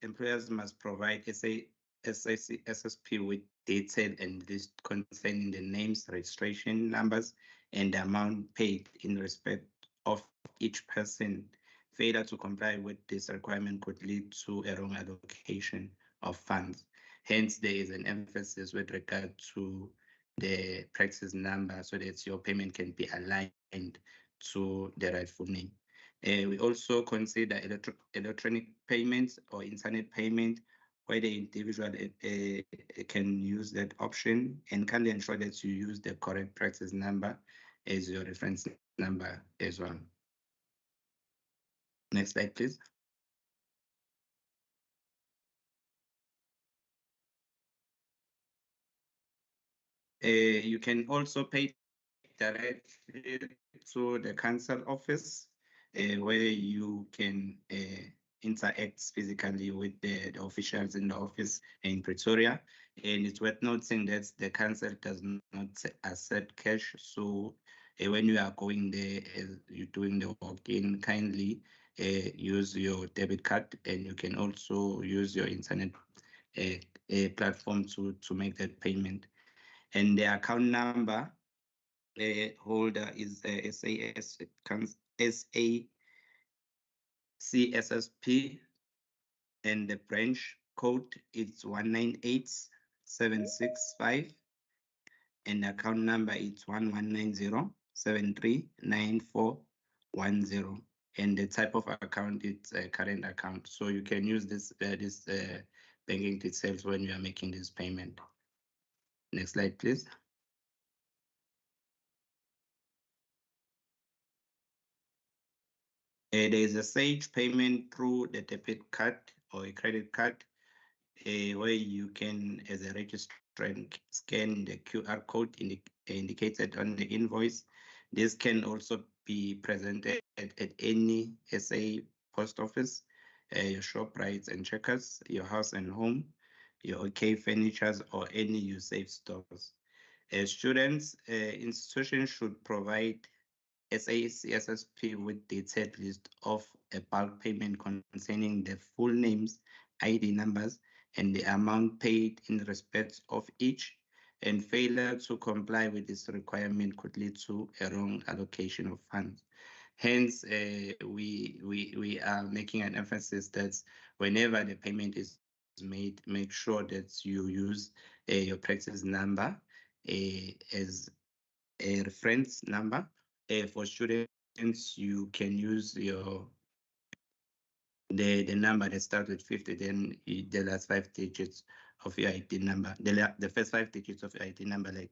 employers must provide SACSSP with detail and list concerning the names, registration numbers, and the amount paid in respect of each person. Failure to comply with this requirement could lead to a wrong allocation of funds. Hence, there is an emphasis with regard to the practice number so that your payment can be aligned to the rightful name. We also consider electronic payments or internet payment, where the individual can use that option, and kindly ensure that you use the correct practice number as your reference number as well. Next slide, please. You can also pay directly to the council office, where you can interact physically with the officials in the office in Pretoria. And it's worth noting that the council does not accept cash. So when you are going there, you're doing the walk-in, kindly use your debit card, and you can also use your internet platform to make that payment. And the account number holder is SACSSP, and the branch code is 198765, and the account number is 1190739410, and the type of account is a current account. So you can use this banking details when you are making this payment. Next slide, please. There is a Sage payment through the debit card or a credit card, where you can, as a registrant, scan the QR code indicated on the invoice. This can also be presented at any SA post office, your ShopRites and Checkers, your House and Home, your OK Furnitures, or any USAfe stores. As students, institutions should provide SACSSP with detailed list of a bulk payment containing the full names, ID numbers, and the amount paid in respect of each, and failure to comply with this requirement could lead to a wrong allocation of funds. Hence, we are making an emphasis that whenever the payment is made, make sure that you use your practice number as a reference number. For students, you can use the number that starts with 50, then the last 5 digits of your ID number, the first 5 digits of your ID number, like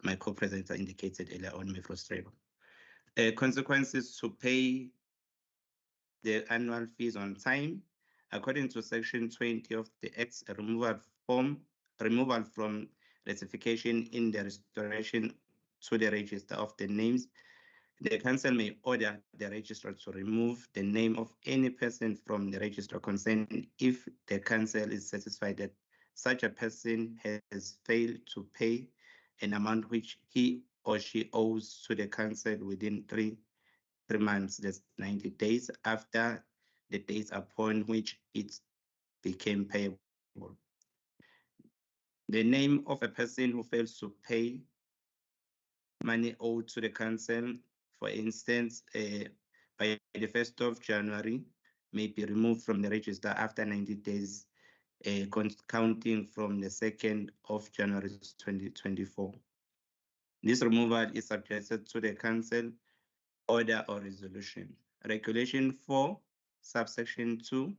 my co-presenter indicated earlier on, my frustrated. Consequences to pay the annual fees on time. According to Section 20 of the Act's removal from ratification in the restoration to the register of the names, the council may order the registrar to remove the name of any person from the register concerned if the council is satisfied that such a person has failed to pay an amount which he or she owes to the council within 3 months, that's 90 days, after the days upon which it became payable. The name of a person who fails to pay money owed to the council. For instance, by the 1st of January, may be removed from the register after 90 days, counting from the 2nd of January 2024. This removal is subjected to the council order or resolution. Regulation 4, subsection 2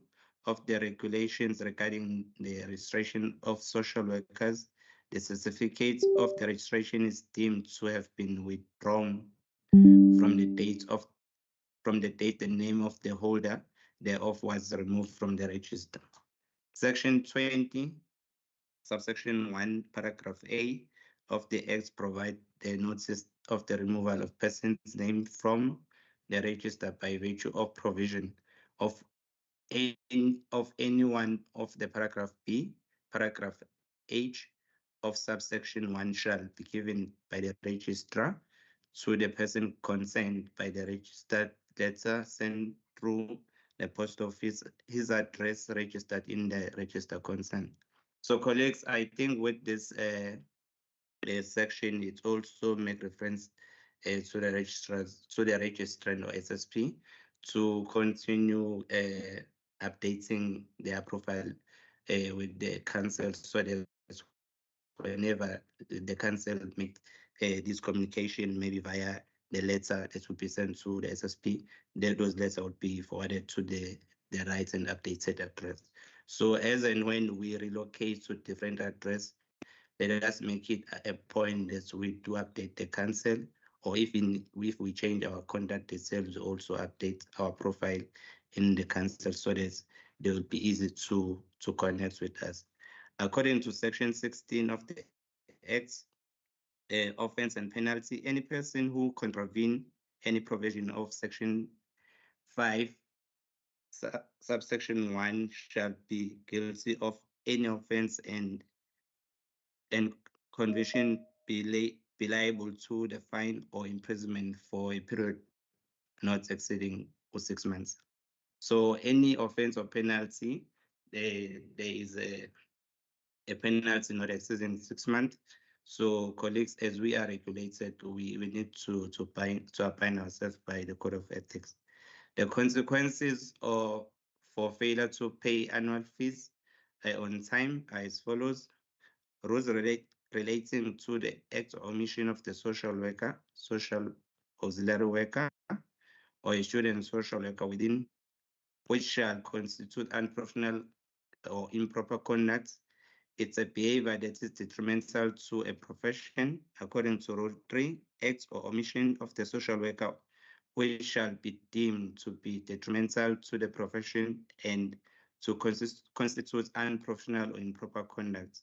of the regulations regarding the registration of social workers, the certificate of the registration is deemed to have been withdrawn from the date the name of the holder thereof was removed from the register. Section 20, subsection 1, paragraph A of the Act provide the notice of the removal of persons named from the register by virtue of provision of any one of the paragraph B, paragraph H of subsection 1 shall be given by the registrar to the person concerned by the registered letter sent through the post office, his address registered in the register concerned. So colleagues, I think with this section, it also make reference to the registrars, to the registrant or SSP to continue updating their profile with the council, so that whenever the council make this communication, maybe via the letter that will be sent to the SSP, those letters would be forwarded to the right and updated address. So as and when we relocate to different address, let us make it a point that we do update the council, or even if we change our contact details, also update our profile in the council so that they will be easy to connect with us. According to section 16 of the Act, offense and penalty, any person who contravene any provision of section 5, subsection 1 shall be guilty of any offense and conviction be liable to the fine or imprisonment for a period not exceeding 6 months. So any offense or penalty, there is a penalty not exceeding 6 months. So colleagues, as we are regulated, we need to abide ourselves by the Code of Ethics. The consequences for failure to pay annual fees on time are as follows. Rules relating to the act or omission of the social worker, social auxiliary worker, or a student social worker within which shall constitute unprofessional or improper conduct. It's a behavior that is detrimental to a profession according to Rule 3, act or omission of the social worker which shall be deemed to be detrimental to the profession and to constitute unprofessional or improper conduct.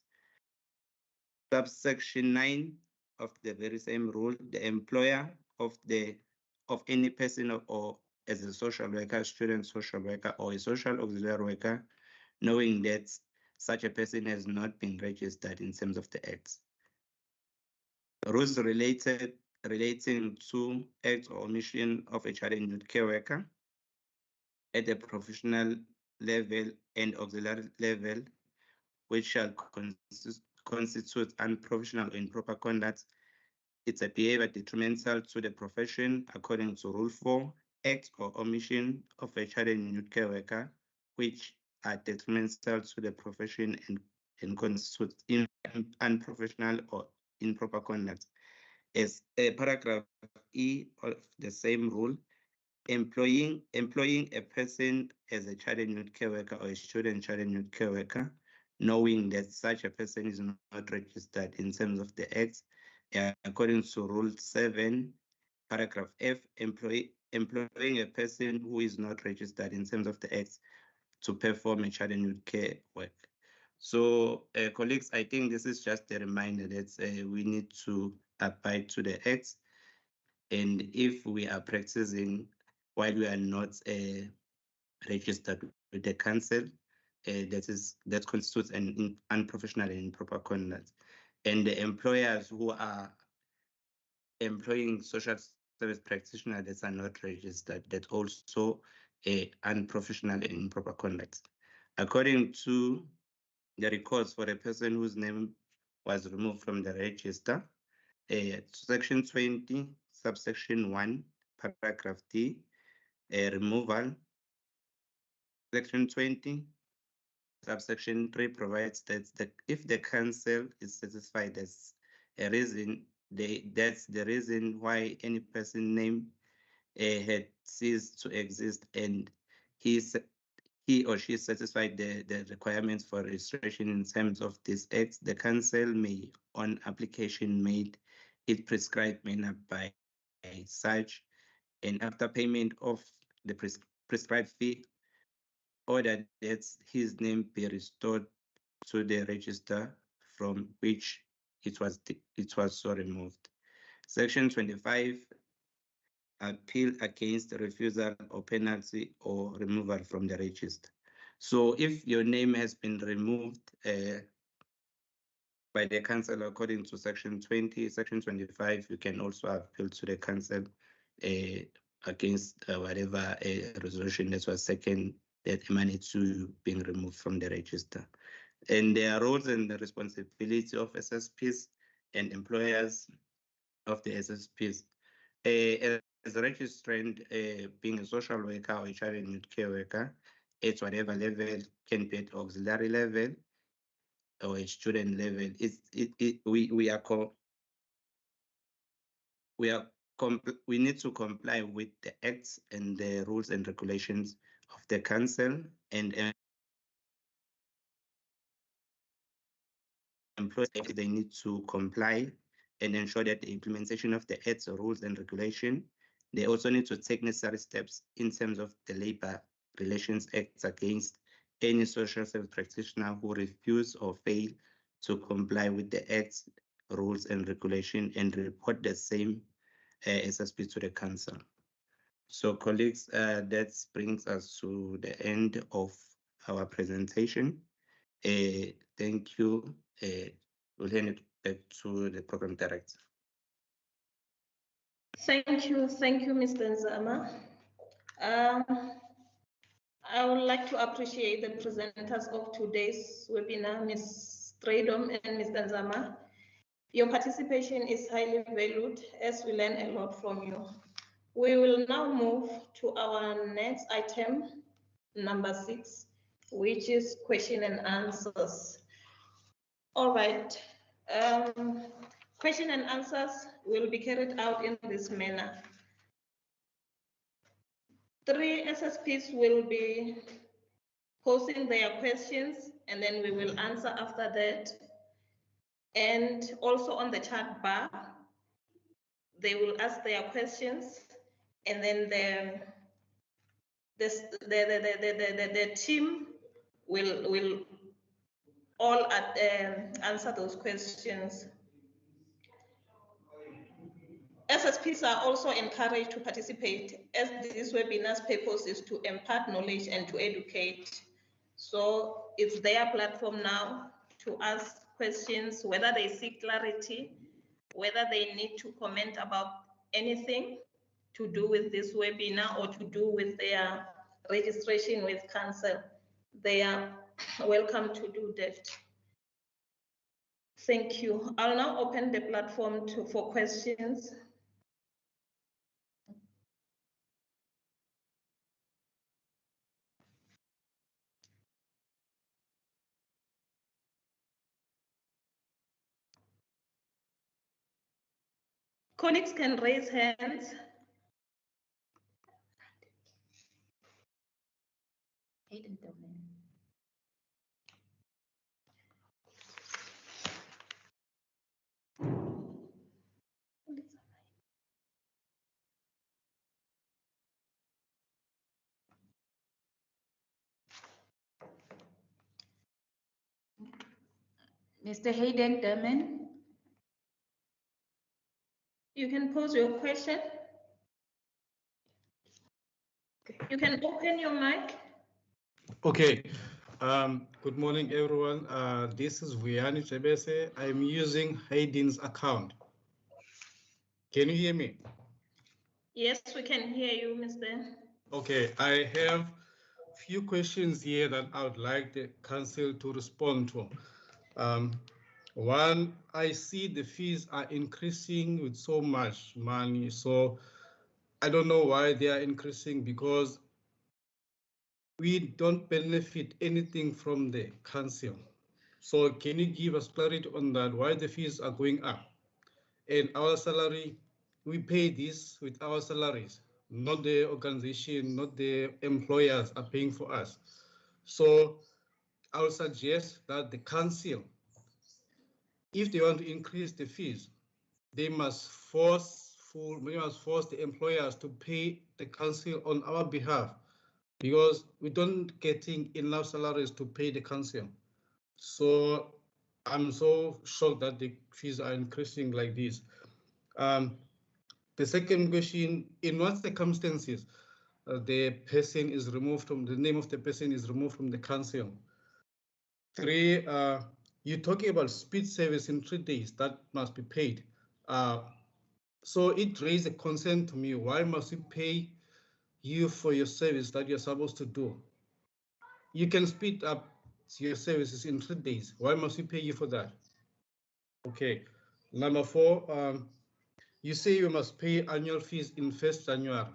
Subsection 9 of the very same rule, the employer of any person or as a social worker, student social worker, or a social auxiliary worker, knowing that such a person has not been registered in terms of the Act. Rules relating to act or omission of a child and youth care worker at the professional level and auxiliary level, which shall constitute unprofessional or improper conduct. It's a behavior detrimental to the profession according to Rule 4, act or omission of a child and youth care worker, which are detrimental to the profession and constitute unprofessional or improper conduct. As a paragraph E of the same rule, employing a person as a child and youth care worker or a student child and youth care worker, knowing that such a person is not registered in terms of the Act, according to Rule 7, paragraph F, employing a person who is not registered in terms of the Act to perform a child and youth care work. So, colleagues, I think this is just a reminder that we need to abide to the Act, and if we are practicing while we are not registered with the council, that constitutes an unprofessional and improper conduct. And the employers who are employing social service practitioners that are not registered, that also unprofessional and improper conduct. According to the records for a person whose name was removed from the register, Section 20, subsection 1, paragraph D, removal. Section 20, subsection 3 provides that if the council is satisfied that's a reason, that's the reason why any person name had ceased to exist and he or she satisfied the requirements for registration in terms of this act, the council may, on application made, it prescribed manner by such, and after payment of the prescribed fee, order that his name be restored to the register from which it was so removed. Section 25, appeal against refusal or penalty or removal from the register. So if your name has been removed by the council according to section 20, section 25, you can also appeal to the council against whatever resolution that was second that emanates to being removed from the register. And there are roles and the responsibility of SSPs and employers of the SSPs. As a registrant, being a social worker or HIV and youth care worker, at whatever level, can be at auxiliary level or a student level, we need to comply with the acts and the rules and regulations of the council, and employers, they need to comply and ensure that the implementation of the acts, rules and regulation. They also need to take necessary steps in terms of the Labor Relations Acts against any social service practitioner who refuse or fail to comply with the acts, rules and regulation and report the same SSP to the council. So colleagues, that brings us to the end of our presentation. Thank you. We'll hand it back to the program director. Thank you, Mr. Nzama. I would like to appreciate the presenters of today's webinar, Ms. Stradom and Mr. Nzama. Your participation is highly valued as we learn a lot from you. We will now move to our next item, number 6, which is question and answers. All right. Question and answers will be carried out in this manner. 3 SSPs will be posing their questions and then we will answer after that. And also on the chat bar, they will ask their questions and then the team will all answer those questions. SSPs are also encouraged to participate as this webinar's purpose is to impart knowledge and to educate. So it's their platform now to ask questions, whether they seek clarity, whether they need to comment about anything to do with this webinar or to do with their registration with council. They are welcome to do that. Thank you. I'll now open the platform for questions. Colleagues can raise hands. Mr. Hayden Derman. You can pose your question. You can open your mic. Okay. Good morning, everyone. This is Vuyani Chebese. I'm using Hayden's account. Can you hear me? Yes, we can hear you, Mr. Okay, I have a few questions here that I would like the council to respond to. One, I see the fees are increasing with so much money. So I don't know why they are increasing, because we don't benefit anything from the council. So can you give us clarity on that, why the fees are going up? And our salary, we pay this with our salaries, not the organization, not the employers are paying for us. So I would suggest that the council, if they want to increase the fees, they must force the employers to pay the council on our behalf, because we don't getting enough salaries to pay the council. So I'm so shocked that the fees are increasing like this. The second question, in what circumstances the person is removed from, the name of the person is removed from the council? Three, you're talking about speed service in 3 days that must be paid. So it raised a concern to me. Why must we pay you for your service that you're supposed to do? You can speed up your services in 3 days. Why must we pay you for that? Okay. Number four, you say you must pay annual fees in 1st January.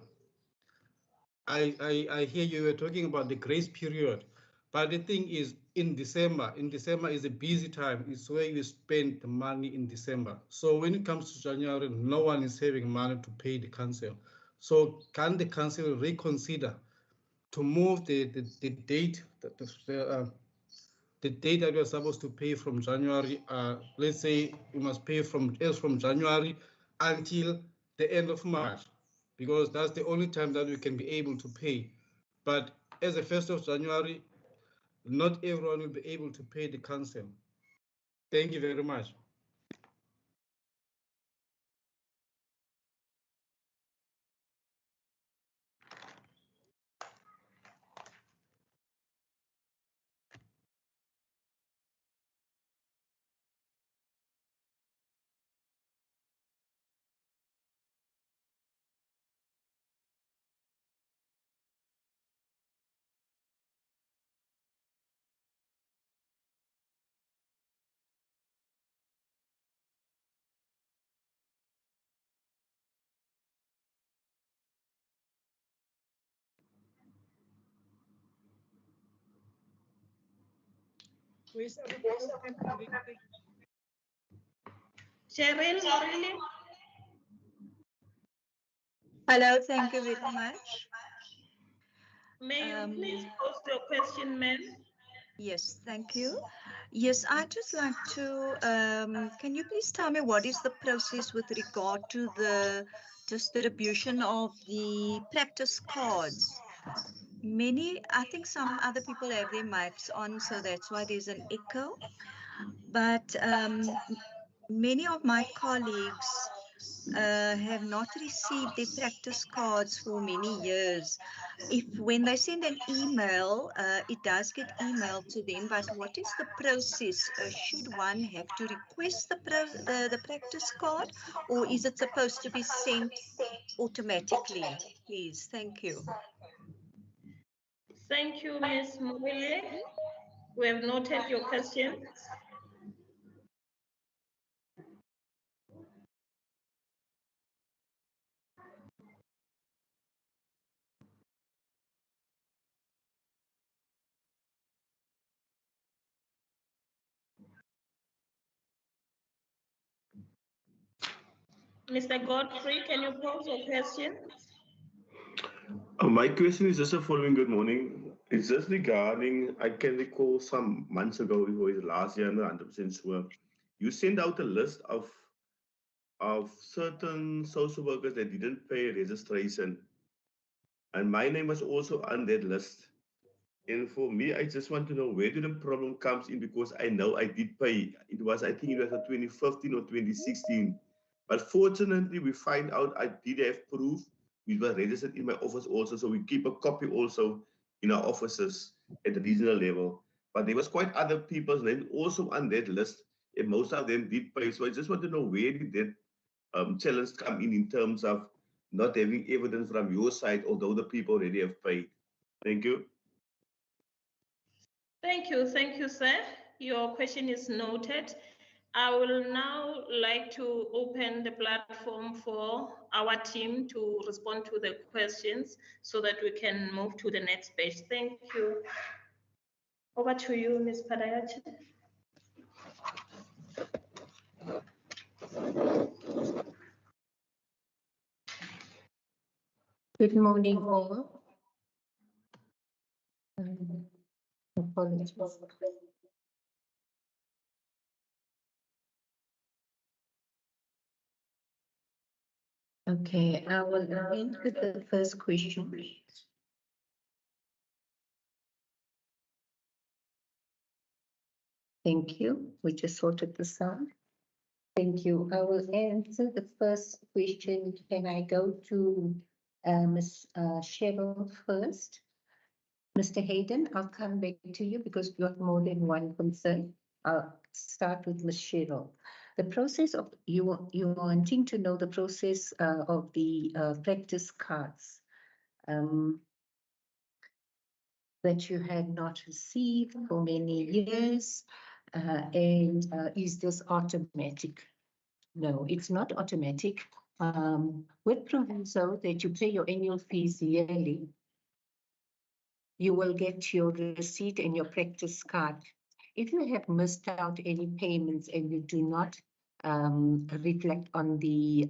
I hear you were talking about the grace period, but the thing is, in December is a busy time. It's where you spend the money in December. So when it comes to January, no one is having money to pay the council. So can the council reconsider to move the date, the date that you're supposed to pay from January? Let's say you must pay from January until the end of March, because that's the only time that we can be able to pay. But as the 1st of January, not everyone will be able to pay the council. Thank you very much. Where's our program director? Cheryl Morley. Hello, thank you very much. May you please pose your question, ma'am? Yes, thank you. Yes, I'd just like to, can you please tell me what is the process with regard to the distribution of the practice cards? I think some other people have their mics on, so that's why there's an echo. But many of my colleagues have not received their practice cards for many years. When they send an email, it does get emailed to them, but what is the process? Should one have to request the practice card, or is it supposed to be sent automatically? Please, thank you. Thank you, Ms. Mwile. We have noted your question. Mr. Godfrey, can you pose your question? My question is just the following. Good morning. It's just regarding, I can recall some months ago, it was last year, I'm not 100% sure. You sent out a list of certain social workers that didn't pay registration. And my name was also on that list. And for me, I just want to know where the problem comes in, because I know I did pay. I think it was 2015 or 2016. But fortunately, we find out I did have proof, which was registered in my office also. So we keep a copy also in our offices at the regional level. But there was quite other people's names also on that list, and most of them did pay. So I just want to know where did that challenge come in terms of not having evidence from your side, although the people already have paid. Thank you. Thank you, sir. Your question is noted. I will now like to open the platform for our team to respond to the questions so that we can move to the next page. Thank you. Over to you, Ms. Padayachi. Good morning, all. Apologies. Okay, I will begin with the first question. Thank you. We just sorted this out. Thank you. I will answer the first question. Can I go to Ms. Cheryl first? Mr. Hayden, I'll come back to you because you have more than one concern. I'll start with Ms. Cheryl. The process of you wanting to know the process of the practice cards that you had not received for many years, and is this automatic? No, it's not automatic. With proviso that you pay your annual fees yearly, you will get your receipt and your practice card. If you have missed out any payments and you do not reflect on the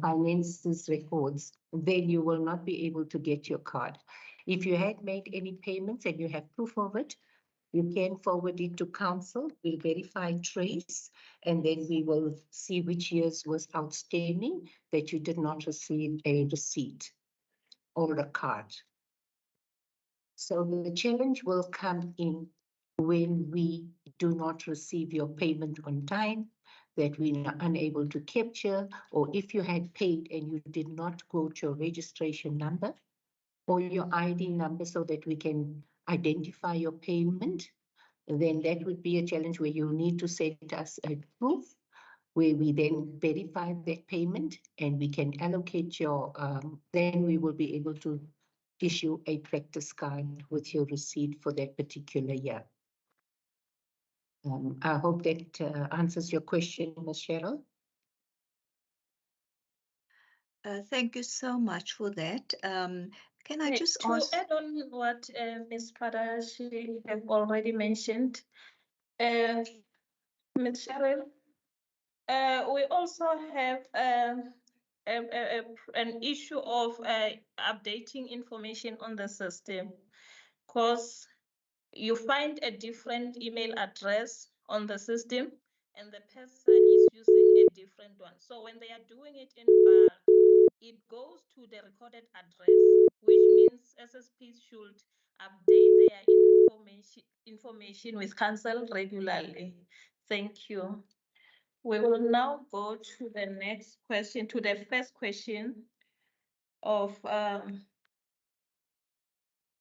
finances records, then you will not be able to get your card. If you had made any payments and you have proof of it, you can forward it to council. We'll verify trace, and then we will see which years was outstanding that you did not receive a receipt or a card. So the challenge will come in when we do not receive your payment on time, that we are unable to capture, or if you had paid and you did not quote your registration number or your ID number so that we can identify your payment, then that would be a challenge where you need to send us a proof where we then verify that payment and we can allocate your, then we will be able to issue a practice card with your receipt for that particular year. I hope that answers your question, Ms. Cheryl. Thank you so much for that. Can I just ask? To add on what Ms. Padayachi have already mentioned, Ms. Cheryl, we also have an issue of updating information on the system, because you find a different email address on the system and the person is using a different one. So when they are doing it in bulk, it goes to the recorded address, which means SSPs should update their information with council regularly. Thank you. We will now go to the next question, to the first question of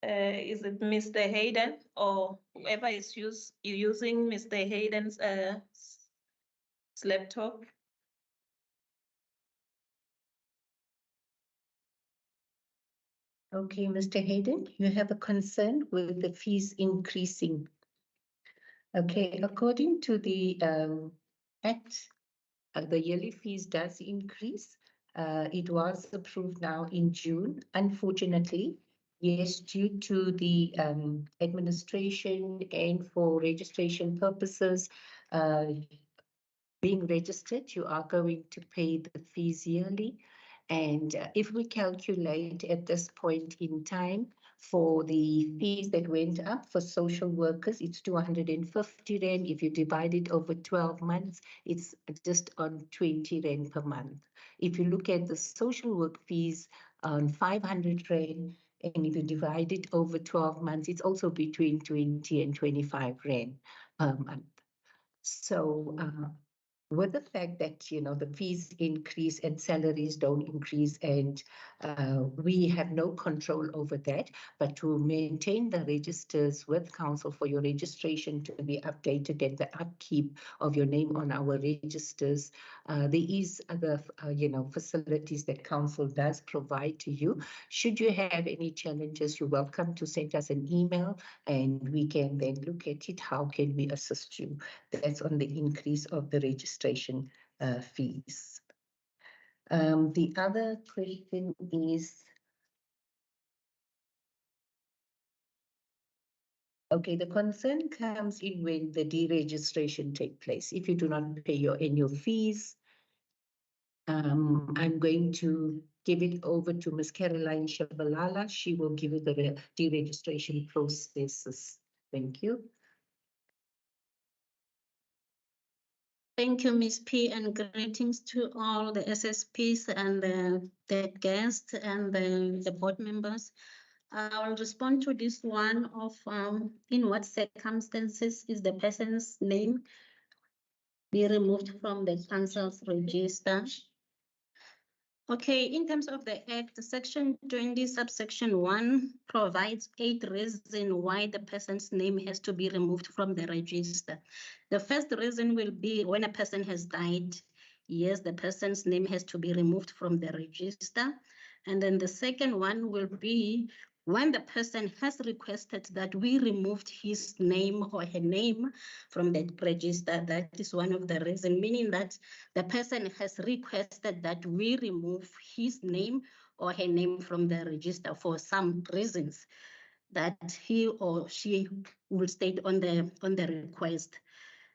is it Mr. Hayden or whoever is using Mr. Hayden's laptop? Okay, Mr. Hayden, you have a concern with the fees increasing. Okay, according to the Act, the yearly fees does increase. It was approved now in June. Unfortunately, yes, due to the administration and for registration purposes, being registered, you are going to pay the fees yearly. And if we calculate at this point in time for the fees that went up for social workers, it's 250 Rand. If you divide it over 12 months, it's just on 20 Rand per month. If you look at the social work fees on 500 Rand, and if you divide it over 12 months, it's also between 20 and 25 Rand per month. So with the fact that, you know, the fees increase and salaries don't increase, and we have no control over that, but to maintain the registers with council for your registration to be updated and the upkeep of your name on our registers, there is other, you know, facilities that council does provide to you. Should you have any challenges, you're welcome to send us an email and we can then look at it. How can we assist you? That's on the increase of the registration fees. The other question is, okay, the concern comes in when the deregistration takes place. If you do not pay your annual fees, I'm going to give it over to Ms. Caroline Shabalala. She will give you the deregistration processes. Thank you. Thank you, Ms. P, and greetings to all the SSPs and the guests and the board members. I will respond to this one of in what circumstances is the person's name be removed from the council's register. Okay, in terms of the Act, Section 20, subsection 1 provides 8 reasons why the person's name has to be removed from the register. The first reason will be when a person has died. Yes, the person's name has to be removed from the register. And then the second one will be when the person has requested that we removed his name or her name from the register. That is one of the reasons, meaning that the person has requested that we remove his name or her name from the register for some reasons that he or she will state on the request.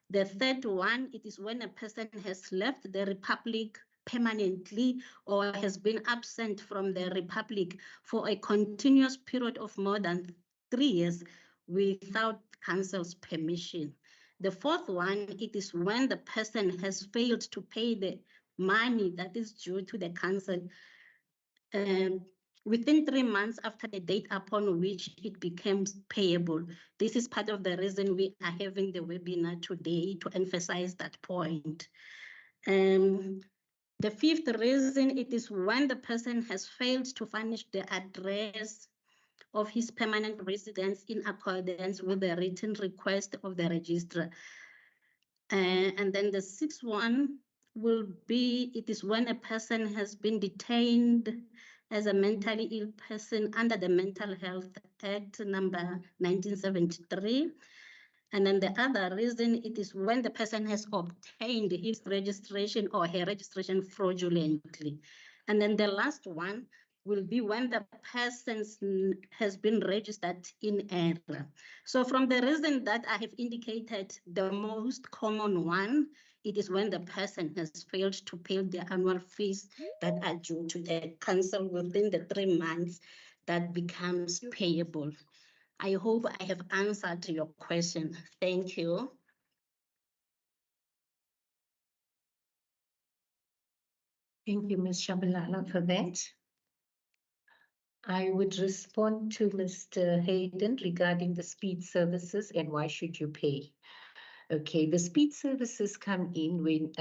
The third one, it is when a person has left the Republic permanently or has been absent from the Republic for a continuous period of more than 3 years without council's permission. The fourth one, it is when the person has failed to pay the money that is due to the council within 3 months after the date upon which it becomes payable. This is part of the reason we are having the webinar today, to emphasize that point. The fifth reason, it is when the person has failed to furnish the address of his permanent residence in accordance with the written request of the registrar. And then the sixth one will be, it is when a person has been detained as a mentally ill person under the Mental Health Act number 1973. And then the other reason, it is when the person has obtained his registration or her registration fraudulently. And then the last one will be when the person has been registered in error. So from the reason that I have indicated, the most common one, it is when the person has failed to pay the annual fees that are due to the council within the 3 months that becomes payable. I hope I have answered your question. Thank you. Thank you, Ms. Shabalala, for that. I would respond to Mr. Hayden regarding the speed services and why should you pay. Okay, the speed services come in when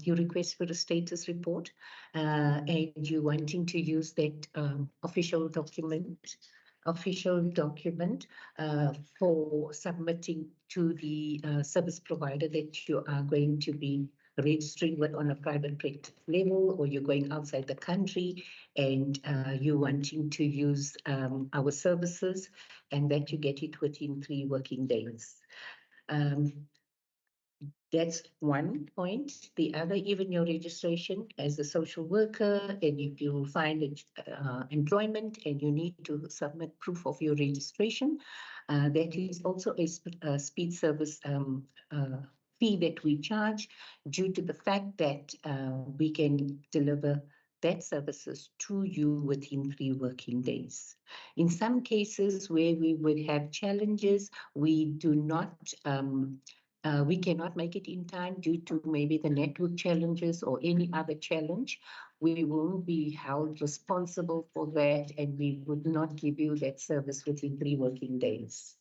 you request for a status report and you're wanting to use that official document for submitting to the service provider that you are going to be registering with on a private practice level, or you're going outside the country and you're wanting to use our services, and that you get it within 3 working days. That's one point. The other, even your registration as a social worker, and if you find employment and you need to submit proof of your registration, that is also a speed service fee that we charge due to the fact that we can deliver that services to you within 3 working days. In some cases where we would have challenges, we do not we cannot make it in time due to maybe the network challenges or any other challenge. We won't be held responsible for that, and we would not give you that service within 3 working days.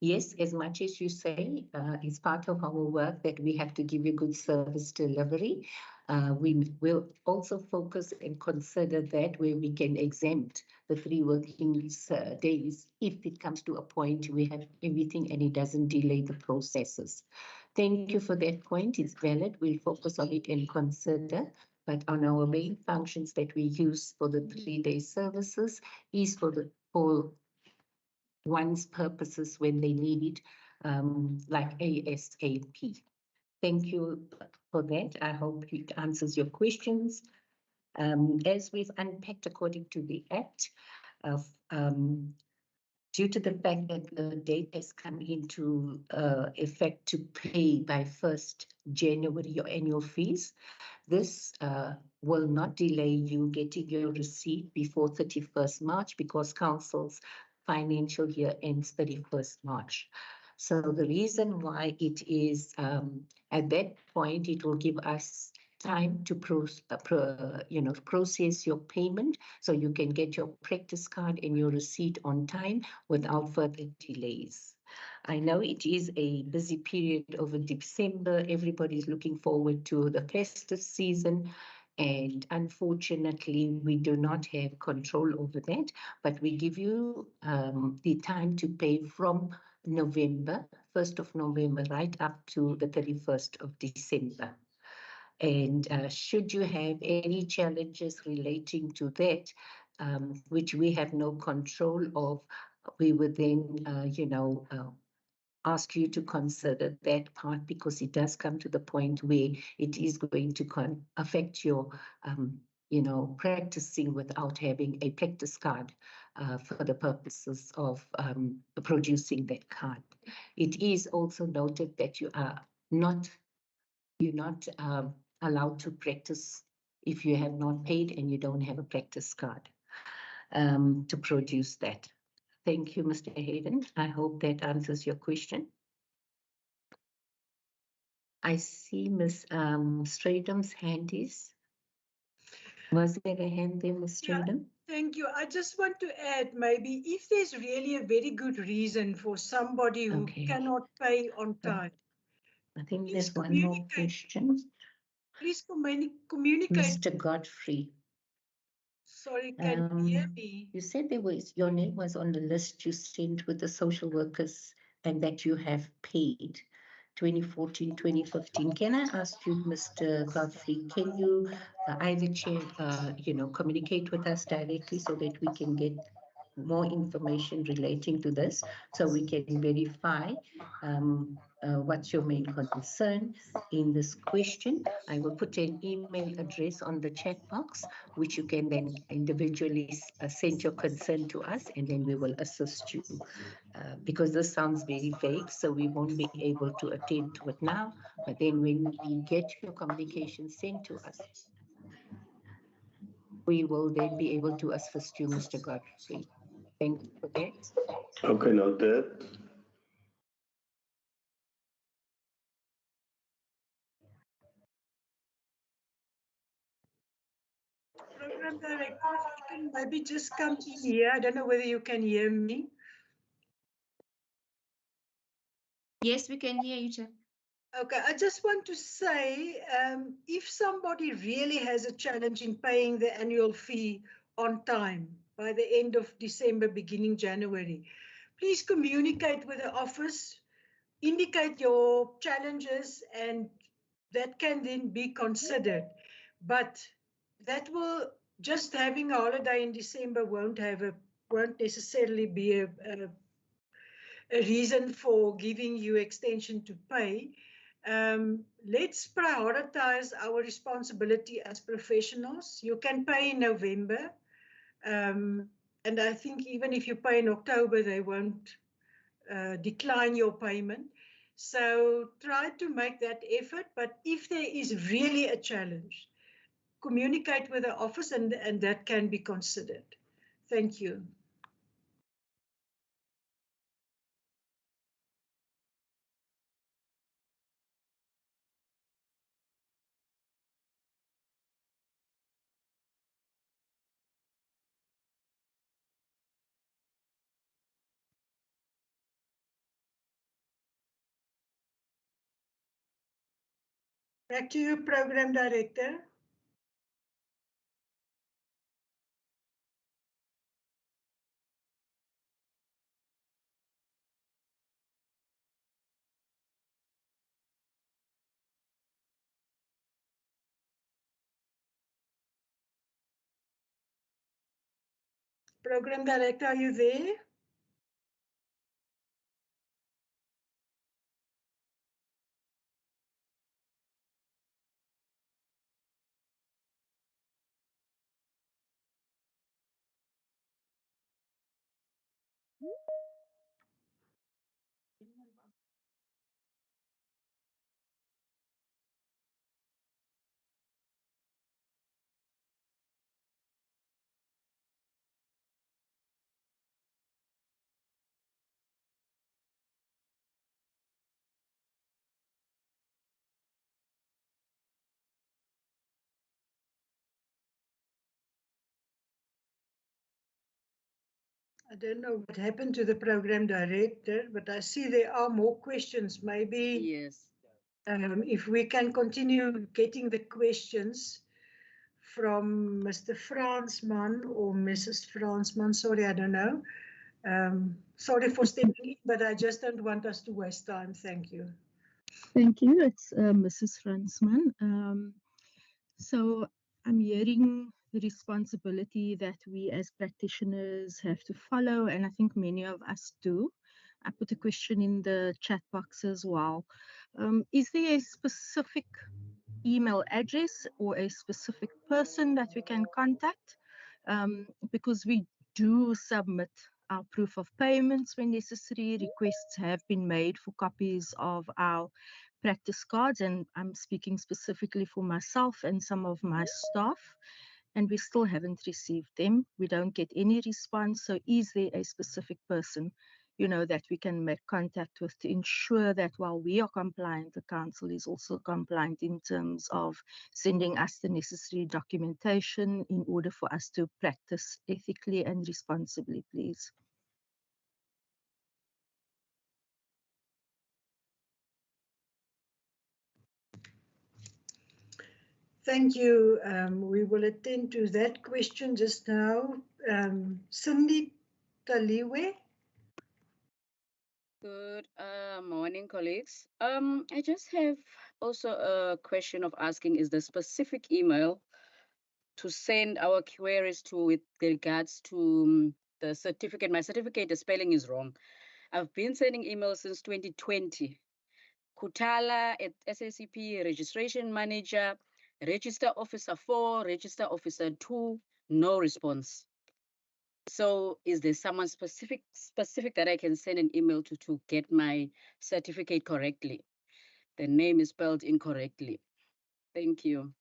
Yes, as much as you say, it's part of our work that we have to give you good service delivery. We will also focus and consider that where we can exempt the 3 working days if it comes to a point we have everything and it doesn't delay the processes. Thank you for that point. It's valid. We'll focus on it and consider. But on our main functions that we use for the 3-day services is for one's purposes when they need it, like ASAP. Thank you for that. I hope it answers your questions. As we've unpacked according to the Act, due to the fact that the date has come into effect to pay by 1st January your annual fees, this will not delay you getting your receipt before 31st March because Council's financial year ends 31st March. So the reason why it is at that point, it will give us time to process your payment so you can get your practice card and your receipt on time without further delays. I know it is a busy period over December. Everybody's looking forward to the festive season. And unfortunately, we do not have control over that, but we give you the time to pay from November, 1st of November, right up to the 31st of December. And should you have any challenges relating to that, which we have no control of, we would then, ask you to consider that part because it does come to the point where it is going to affect your, practicing without having a practice card for the purposes of producing that card. It is also noted that you're not allowed to practice if you have not paid and you don't have a practice card to produce that. Thank you, Mr. Hayden. I hope that answers your question. I see Ms. Stradum's hand is. Was there a hand there, Ms. Stradum? Thank you. I just want to add, maybe if there's really a very good reason for somebody who cannot pay on time. I think there's one more question. Please communicate. Mr. Godfrey. Sorry, can you hear me? You said your name was on the list you sent with the social workers and that you have paid 2014, 2015. Can I ask you, Mr. Godfrey, can you either communicate with us directly so that we can get more information relating to this so we can verify what's your main concern in this question. I will put an email address on the chat box, which you can then individually send your concern to us, and then we will assist you. Because this sounds very vague, so we won't be able to attend to it now, but then when we get your communication sent to us, we will then be able to assist you, Mr. Godfrey. Thank you for that. Okay, noted. Program Director, if you can maybe just come in here. I don't know whether you can hear me. Yes, we can hear you, Chair. Okay, I just want to say, if somebody really has a challenge in paying the annual fee on time by the end of December, beginning January, please communicate with the office, indicate your challenges, and that can then be considered. But that will, just having a holiday in December won't necessarily be a reason for giving you extension to pay. Let's prioritize our responsibility as professionals. You can pay in November. And I think even if you pay in October, they won't decline your payment. So try to make that effort. But if there is really a challenge, communicate with the office and that can be considered. Thank you. Back to you, Program Director. Program Director, are you there? I don't know what happened to the Program Director, but I see there are more questions. Maybe Yes. if we can continue getting the questions from Mr. Fransman or Mrs. Fransman. Sorry, I don't know. Sorry for stepping in, but I just don't want us to waste time. Thank you. Thank you. It's Mrs. Fransman. So I'm hearing the responsibility that we as practitioners have to follow, and I think many of us do. I put a question in the chat box as well. Is there a specific email address or a specific person that we can contact? Because we do submit our proof of payments when necessary. Requests have been made for copies of our practice cards, and I'm speaking specifically for myself and some of my staff, and we still haven't received them. We don't get any response. So is there a specific person, that we can make contact with to ensure that while we are compliant, the council is also compliant in terms of sending us the necessary documentation in order for us to practice ethically and responsibly, please? Thank you. We will attend to that question just now. Cindy Taliwe. Good morning, colleagues. I just have also a question of asking, is the specific email to send our queries to with regards to the certificate? My certificate, the spelling is wrong. I've been sending emails since 2020. Kutala at SACSSP, registration manager, register officer 4, register officer 2, no response. So is there someone specific that I can send an email to get my certificate correctly? The name is spelled incorrectly. Thank you.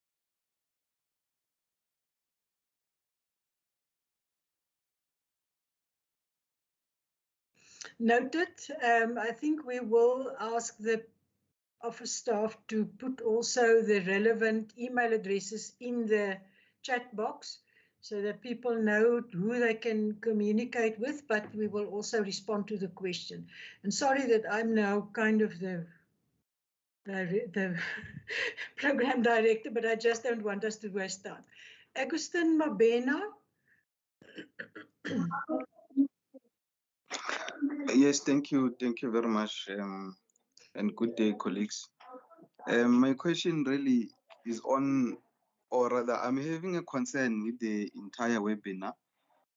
Noted. I think we will ask the office staff to put also the relevant email addresses in the chat box so that people know who they can communicate with, but we will also respond to the question. And sorry that I'm now kind of the program director, but I just don't want us to waste time. Agustin Mabena. Yes, thank you. Thank you very much. And good day, colleagues. My question really is on, or rather, I'm having a concern with the entire webinar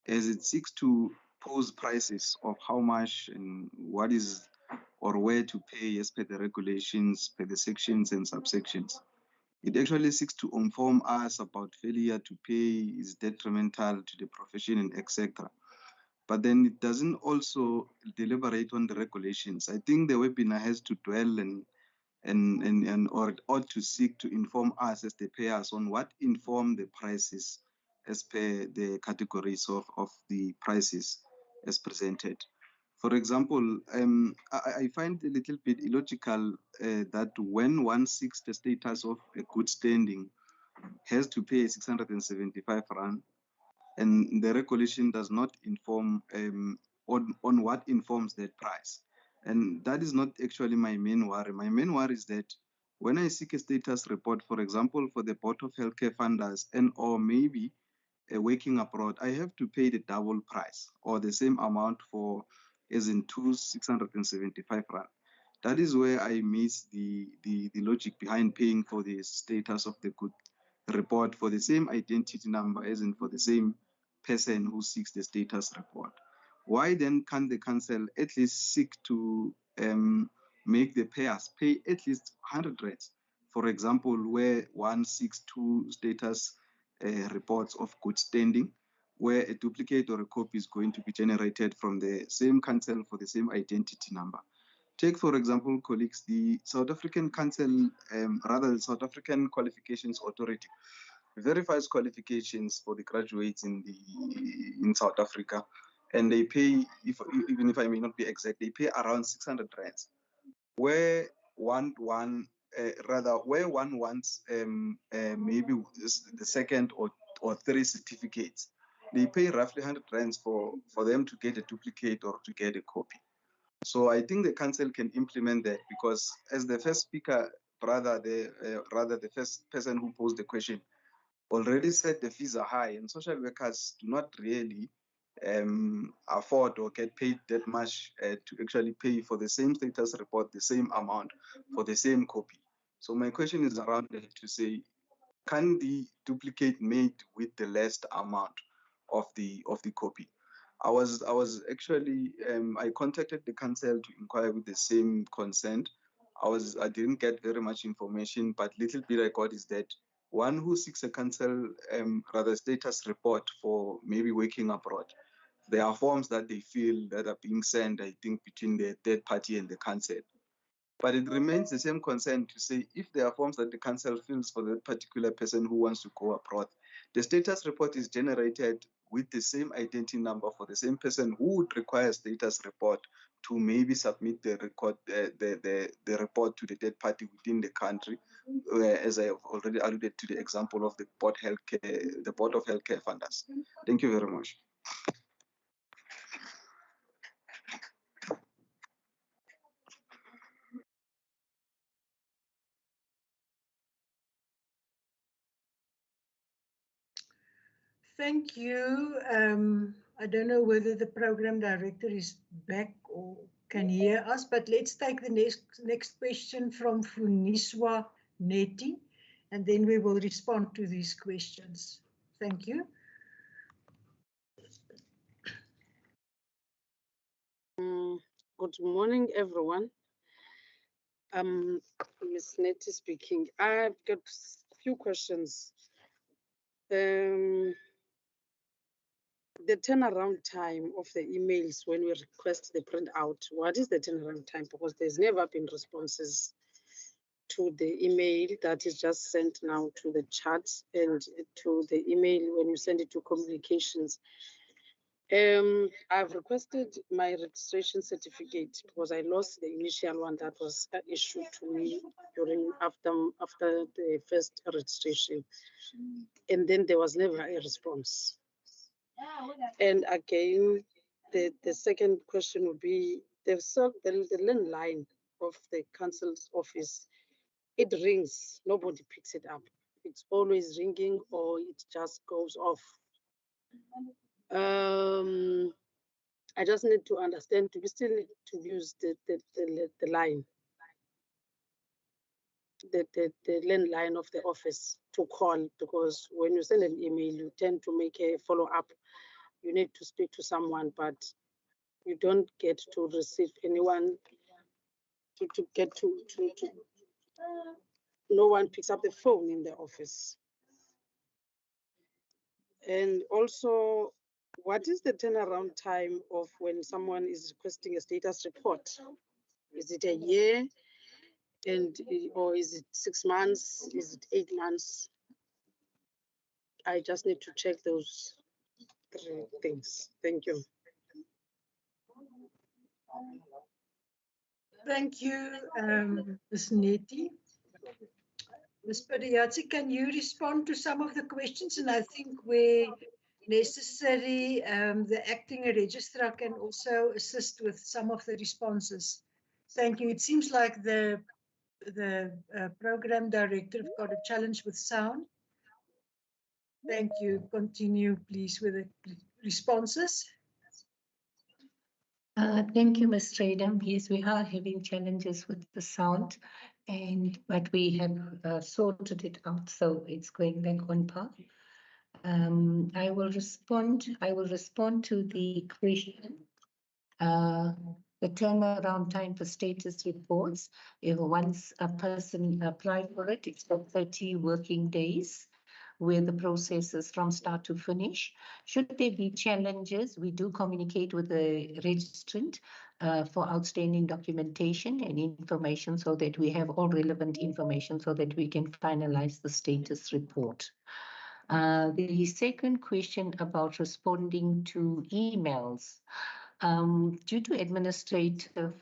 as it seeks to pose prices of how much and what is or where to pay as per the regulations, per the sections and subsections. It actually seeks to inform us about failure to pay is detrimental to the profession and etc. But then it doesn't also deliberate on the regulations. I think the webinar has to dwell or it ought to seek to inform us as the payers on what inform the prices as per the categories of the prices as presented. For example, I find a little bit illogical that when one seeks the status of a good standing has to pay 675 rand, and the regulation does not inform on what informs that price. And that is not actually my main worry. My main worry is that when I seek a status report, for example, for the Board of Healthcare Funders and or maybe working abroad, I have to pay the double price or the same amount for as in 675 rand. That is where I miss the logic behind paying for the status of the good report for the same identity number as in for the same person who seeks the status report. Why then can't the council at least seek to make the payers pay at least 100 rands? For example, where one seeks two status reports of good standing, where a duplicate or a copy is going to be generated from the same council for the same identity number. Take, for example, colleagues, the South African Council, rather the South African Qualifications Authority, verifies qualifications for the graduates in South Africa, and they pay, even if I may not be exact, they pay around 600 rands. Where one wants maybe the second or three certificates, they pay roughly 100 rands for them to get a duplicate or to get a copy. So I think the council can implement that, because as the first speaker, rather the first person who posed the question, already said the fees are high and social workers do not really afford or get paid that much to actually pay for the same status report, the same amount for the same copy. So my question is around that to say, can the duplicate made with the less amount of the copy? I was actually I contacted the council to inquire with the same consent. I didn't get very much information, but little bit I got is that one who seeks a council rather status report for maybe working abroad, there are forms that they feel that are being sent, I think, between the third party and the council. But it remains the same concern to say, if there are forms that the council fills for the particular person who wants to go abroad, the status report is generated with the same identity number for the same person who would require a status report to maybe submit the report to the third party within the country, as I have already alluded to the example of the Board of Healthcare Funders. Thank you very much. Thank you. I don't know whether the program director is back or can hear us, but let's take the next question from Funiswa Neti, and then we will respond to these questions. Thank you. Good morning, everyone. Ms. Neti speaking. I've got a few questions. The turnaround time of the emails when we request the printout, what is the turnaround time? Because there's never been responses to the email that is just sent now to the chat and to the email when you send it to communications. I've requested my registration certificate because I lost the initial one that was issued to me after the first registration, and then there was never a response. And again, the second question would be the landline of the council's office. It rings, nobody picks it up. It's always ringing or it just goes off. I just need to understand, do we still need to use the line, the landline of the office to call? Because when you send an email, you tend to make a follow-up. You need to speak to someone, but you don't get to receive anyone to get to no one picks up the phone in the office. And also, what is the turnaround time of when someone is requesting a status report? Is it a year, or is it 6 months? Is it 8 months? I just need to check those 3 things. Thank you. Thank you, Ms. Neti. Ms. Padiatsi, can you respond to some of the questions? And I think where necessary, the acting registrar can also assist with some of the responses. Thank you. It seems like the the program director have got a challenge with sound. Thank you. Continue, please, with the responses. Thank you, Ms. Tradham. Yes, we are having challenges with the sound, but we have sorted it out, so it's going back on par. I will respond to the question. The turnaround time for status reports, if once a person applied for it, it's for 30 working days, where the process is from start to finish. Should there be challenges, we do communicate with the registrant for outstanding documentation and information, so that we have all relevant information so that we can finalize the status report. The second question about responding to emails. Due to administrative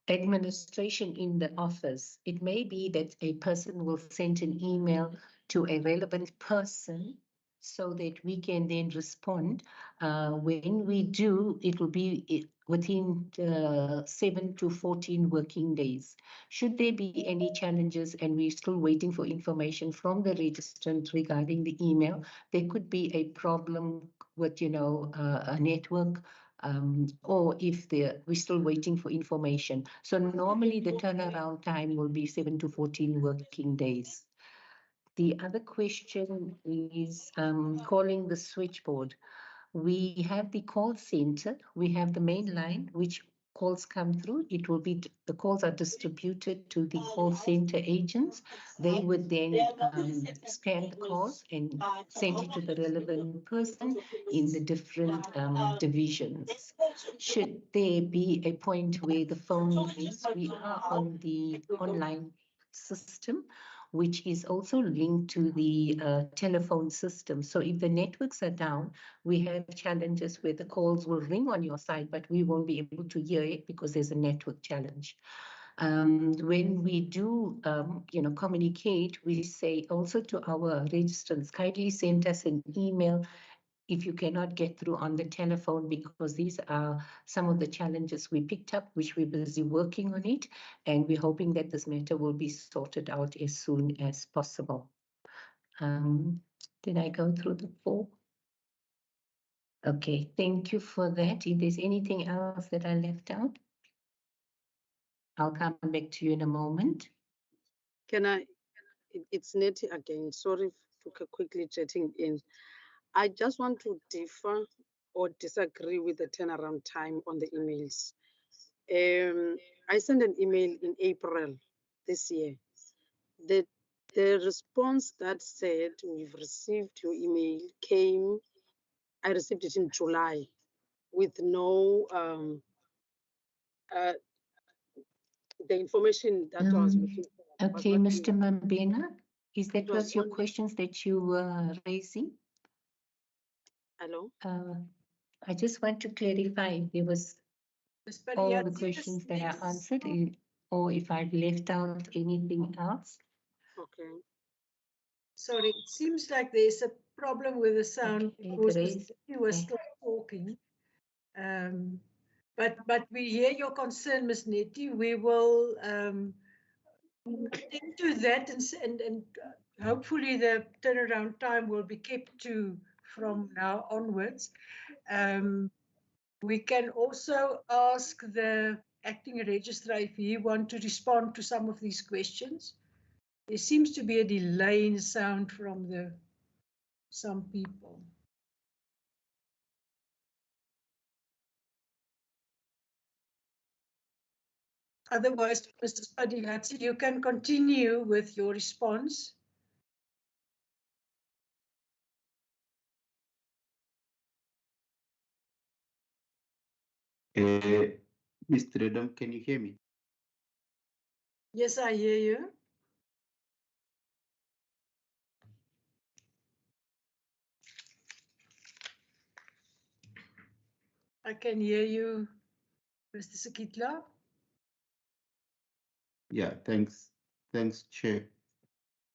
administration in the office, it may be that a person will send an email to a relevant person so that we can then respond. When we do, it will be within 7 to 14 working days. Should there be any challenges and we're still waiting for information from the registrant regarding the email, there could be a problem with, a network, or if we're still waiting for information. So normally the turnaround time will be 7 to 14 working days. The other question is calling the switchboard. We have the call center, we have the main line, which calls come through. It will be, the calls are distributed to the call center agents. They would then scan the calls and send it to the relevant person in the different divisions. Should there be a point where the phone rings, we are on the online system, which is also linked to the telephone system. So if the networks are down, we have challenges where the calls will ring on your side, but we won't be able to hear it because there's a network challenge. When we do, communicate, we say also to our registrants, kindly send us an email if you cannot get through on the telephone, because these are some of the challenges we picked up, which we're busy working on it, and we're hoping that this matter will be sorted out as soon as possible. Did I go through the 4? Okay, thank you for that. If there's anything else that I left out, I'll come back to you in a moment. It's Nettie again. Sorry for quickly jetting in. I just want to differ or disagree with the turnaround time on the emails. I sent an email in April this year. The response that said we've received your email came, I received it in July with no the information that I was looking for. Okay, Mr. Mabena, is that was your questions that you were raising? Hello? I just want to clarify if there was all the questions that I answered, or if I've left out anything else. Okay. Sorry, it seems like there's a problem with the sound because you were still talking. But we hear your concern, Ms. Nettie. We will attend to that, and hopefully the turnaround time will be kept to from now onwards. We can also ask the acting registrar if he wants to respond to some of these questions. There seems to be a delay in sound from some people. Otherwise, Mr. Spadigatsi, you can continue with your response. Mr. Redom, can you hear me? Yes, I hear you. I can hear you, Mr. Sekitla. Yeah, thanks. Thanks, Chair.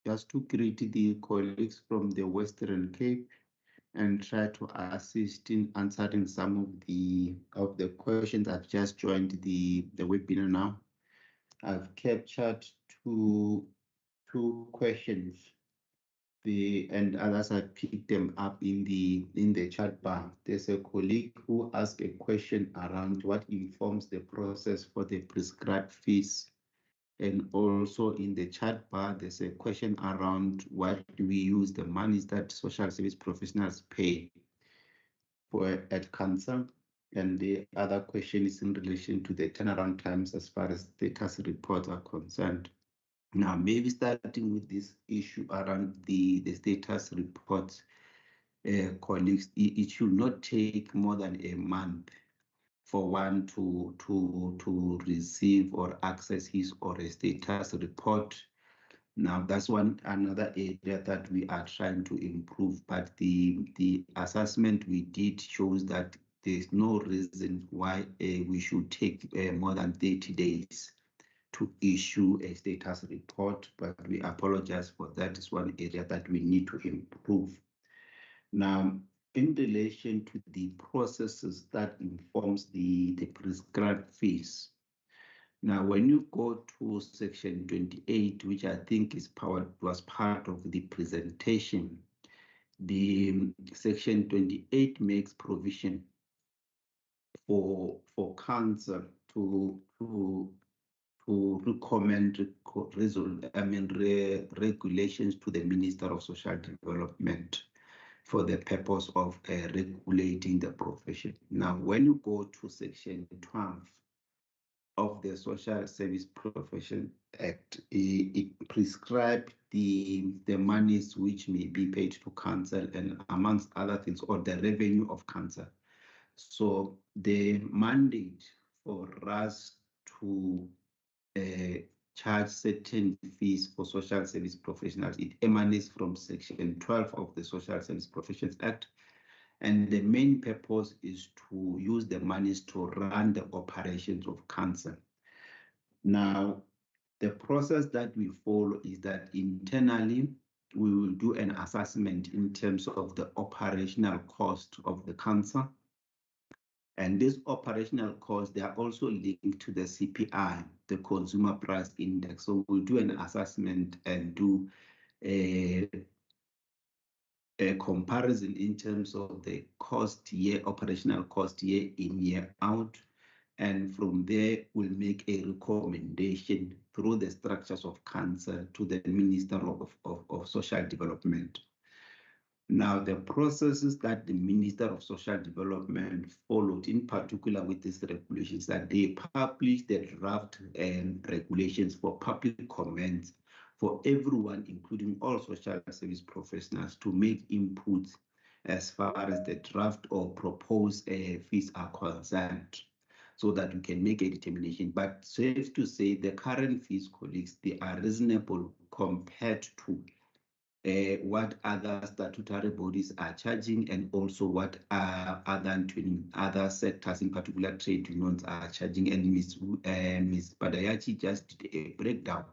Just to greet the colleagues from the Western Cape and try to assist in answering some of the questions. I've just joined the webinar now. I've captured two questions. And others I picked them up in the chat bar. There's a colleague who asked a question around what informs the process for the prescribed fees. And also in the chat bar, there's a question around what do we use the monies that social service professionals pay for at cancer. And the other question is in relation to the turnaround times as far as status reports are concerned. Now, maybe starting with this issue around the status reports, colleagues, it should not take more than a month for one to receive or access his or a status report. Now, that's another area that we are trying to improve, but the assessment we did shows that there's no reason why we should take more than 30 days to issue a status report, but we apologize for that. Is one area that we need to improve. Now, in relation to the processes that informs the prescribed fees. Now, when you go to section 28, which I think was part of the presentation, the section 28 makes provision for council to recommend regulations to the Minister of Social Development for the purpose of regulating the profession. Now, when you go to section 12 of the Social Service Profession Act, it prescribes the monies which may be paid to council and amongst other things, or the revenue of council. So the mandate for us to charge certain fees for social service professionals, it emanates from section 12 of the Social Service Professions Act. And the main purpose is to use the monies to run the operations of council. Now, the process that we follow is that internally, we will do an assessment in terms of the operational cost of the council. And this operational costs, they are also linked to the CPI, the Consumer Price Index. So we'll do an assessment and do a comparison in terms of the operational cost year in, year out. And from there, we'll make a recommendation through the structures of council to the Minister of Social Development. Now, the processes that the Minister of Social Development followed, in particular with these regulations, that they published the draft regulations for public comments for everyone, including all social service professionals, to make inputs as far as the draft or proposed fees are concerned, so that we can make a determination. But safe to say, the current fees, colleagues, they are reasonable compared to what other statutory bodies are charging, and also what other sectors, in particular trade unions, are charging. And Ms. Badayachi just did a breakdown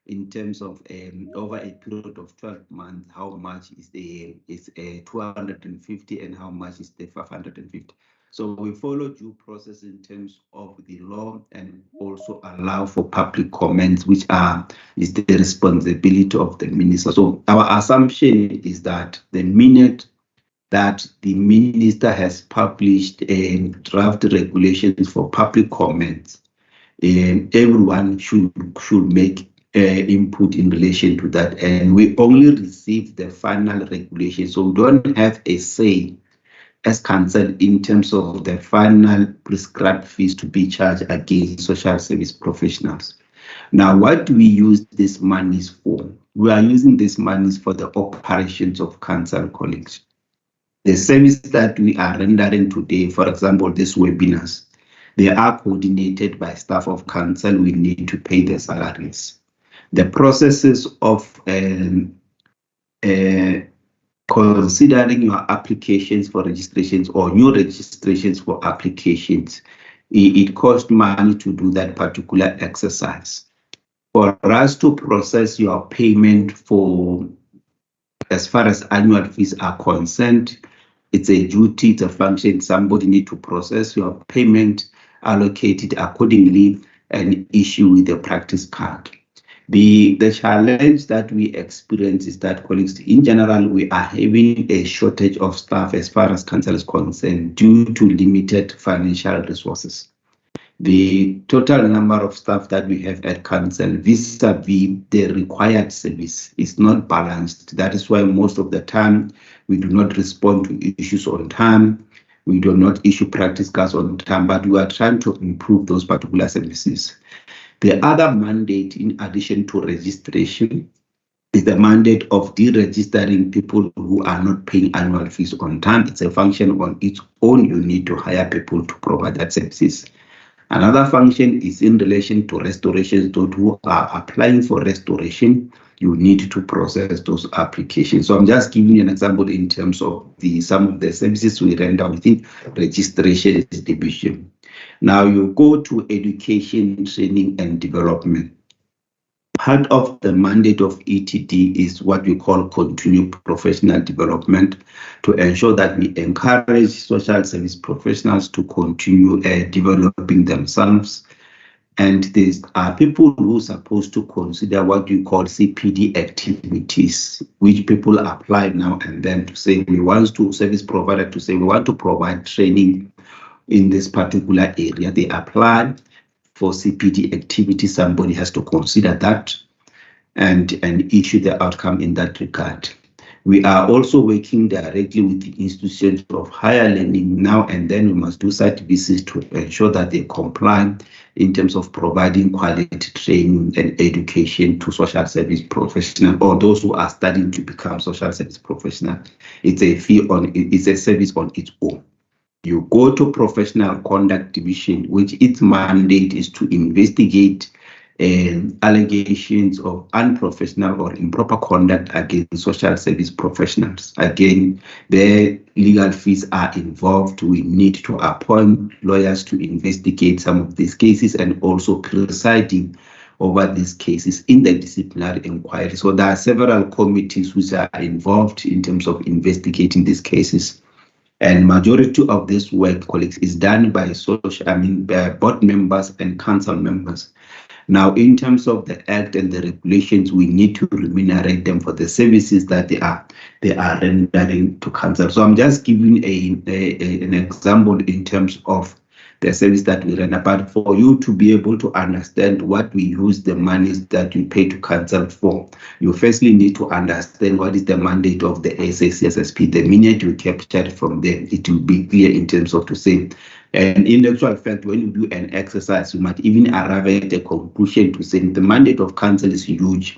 in terms of over a period of 12 months, how much is 250 and how much is the 550. So we follow due process in terms of the law, and also allow for public comments, which is the responsibility of the minister. So our assumption is that the minute that the minister has published draft regulations for public comments, everyone should make input in relation to that, and we only receive the final regulation. So we don't have a say as council in terms of the final prescribed fees to be charged against social service professionals. Now, what do we use these monies for? We are using these monies for the operations of council colleagues. The service that we are rendering today, for example, these webinars, they are coordinated by staff of council. We need to pay the salaries. The processes of considering your applications for registrations or new registrations for applications, it costs money to do that particular exercise. For us to process your payment for, as far as annual fees are concerned, it's a duty, it's a function. Somebody needs to process your payment, allocate it accordingly, an issue with the practice card. The challenge that we experience is that, colleagues, in general, we are having a shortage of staff as far as council is concerned due to limited financial resources. The total number of staff that we have at council vis-a-vis the required service is not balanced. That is why most of the time we do not respond to issues on time. We do not issue practice cards on time, but we are trying to improve those particular services. The other mandate, in addition to registration, is the mandate of deregistering people who are not paying annual fees on time. It's a function on its own. You need to hire people to provide that services. Another function is in relation to restorations. Those who are applying for restoration, you need to process those applications. So I'm just giving you an example in terms of some of the services we render within registration division. Now you go to education, training, and development. Part of the mandate of ETD is what we call continued professional development, to ensure that we encourage social service professionals to continue developing themselves. And these are people who are supposed to consider what you call CPD activities, which people apply now and then to say we want to, service provider to say we want to provide training in this particular area. They apply for CPD activity. Somebody has to consider that and issue the outcome in that regard. We are also working directly with the institutions of higher learning. Now and then we must do site visits to ensure that they comply in terms of providing quality training and education to social service professionals or those who are studying to become social service professionals. It's a service on its own. You go to professional conduct division, which its mandate is to investigate allegations of unprofessional or improper conduct against social service professionals. Again, their legal fees are involved. We need to appoint lawyers to investigate some of these cases and also presiding over these cases in the disciplinary inquiry. So there are several committees which are involved in terms of investigating these cases. And majority of this work, colleagues, is done by board members and council members. Now, in terms of the Act and the regulations, we need to remunerate them for the services that they are rendering to council. So I'm just giving an example in terms of the service that we render. But for you to be able to understand what we use the monies that you pay to council for, you firstly need to understand what is the mandate of the SACSSP. The minute you capture it from them, it will be clear in terms of to say. And in actual fact, when you do an exercise, you might even arrive at a conclusion to say the mandate of council is huge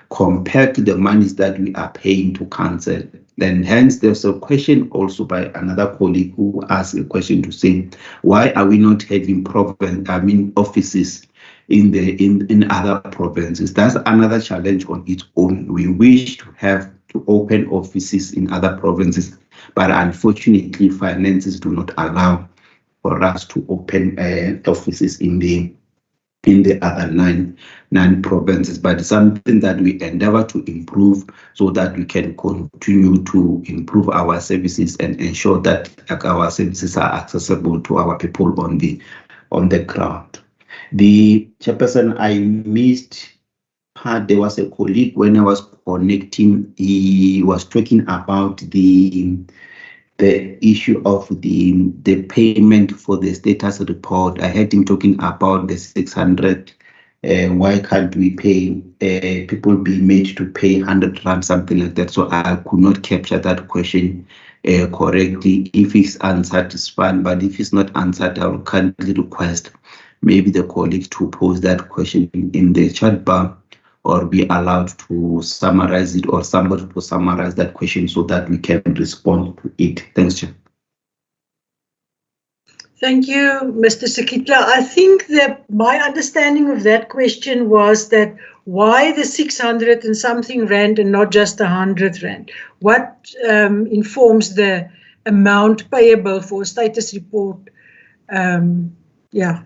compared to the monies that we are paying to council. Then hence there's a question also by another colleague who asked a question to say, why are we not having offices in other provinces? That's another challenge on its own. We wish to have to open offices in other provinces, but unfortunately finances do not allow for us to open offices in the other nine provinces, but it's something that we endeavor to improve so that we can continue to improve our services and ensure that our services are accessible to our people on the ground. The chairperson, I missed part. There was a colleague when I was connecting, he was talking about the issue of the payment for the status report. I heard him talking about the 600. Why can't we pay people be made to pay 100 rand, something like that? So I could not capture that question correctly. If it's answered, it's fine, but if it's not answered, I will kindly request maybe the colleague to pose that question in the chat bar, or be allowed to summarize it, or somebody to summarize that question so that we can respond to it. Thanks, Chair. Thank you, Mr. Sekitla. I think that my understanding of that question was that why the 600 and something rand and not just 100 rand? What informs the amount payable for a status report? Yeah.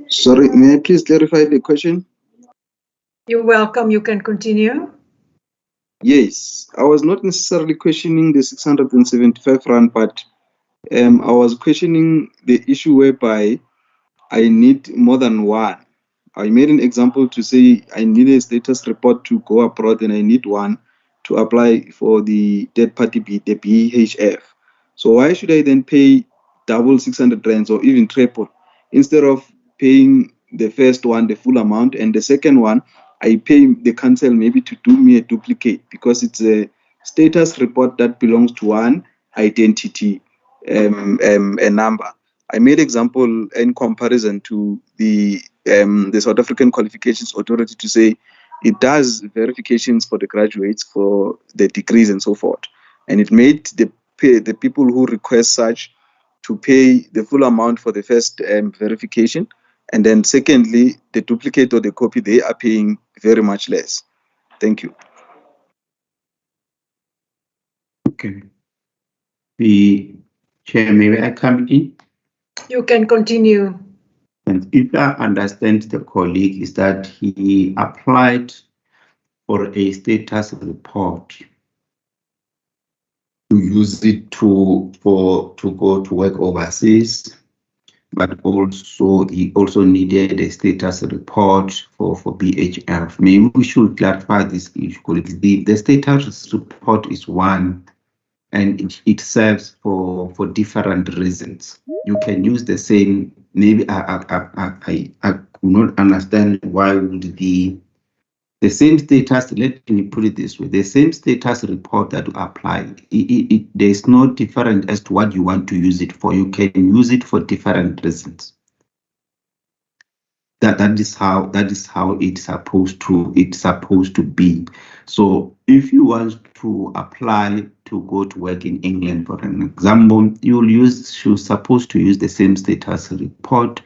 Sorry, may I please clarify the question? You're welcome. You can continue. Yes, I was not necessarily questioning the 675 rand, but I was questioning the issue whereby I need more than one. I made an example to say I need a status report to go abroad and I need one to apply for the third party the BHF. So why should I then pay double 600 rands or even triple instead of paying the first one the full amount and the second one I pay the council maybe to do me a duplicate because it's a status report that belongs to one identity a number. I made example in comparison to the South African Qualifications Authority to say it does verifications for the graduates for the degrees and so forth, and it made the people who request such to pay the full amount for the first verification, and then secondly the duplicate or the copy they are paying very much less. Thank you. Okay. The chair, may I come in? You can continue. And if I understand the colleague is that he applied for a status report to use it to go to work overseas, but also he also needed a status report for BHF. Maybe we should clarify this issue. The status report is one, and it serves for different reasons. You can use the same. Maybe I could not understand why would the same status, let me put it this way, the same status report that you apply, there's no different as to what you want to use it for. You can use it for different reasons. That is how it's supposed to be. So if you want to apply to go to work in England, for an example, you're supposed to use the same status report.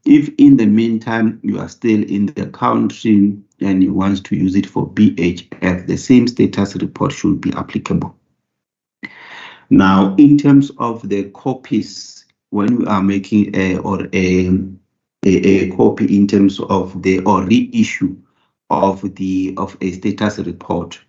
If in the meantime you are still in the country and you want to use it for BHF, the same status report should be applicable. Now, in terms of the copies, when we are making a copy in terms of the reissue of a status report,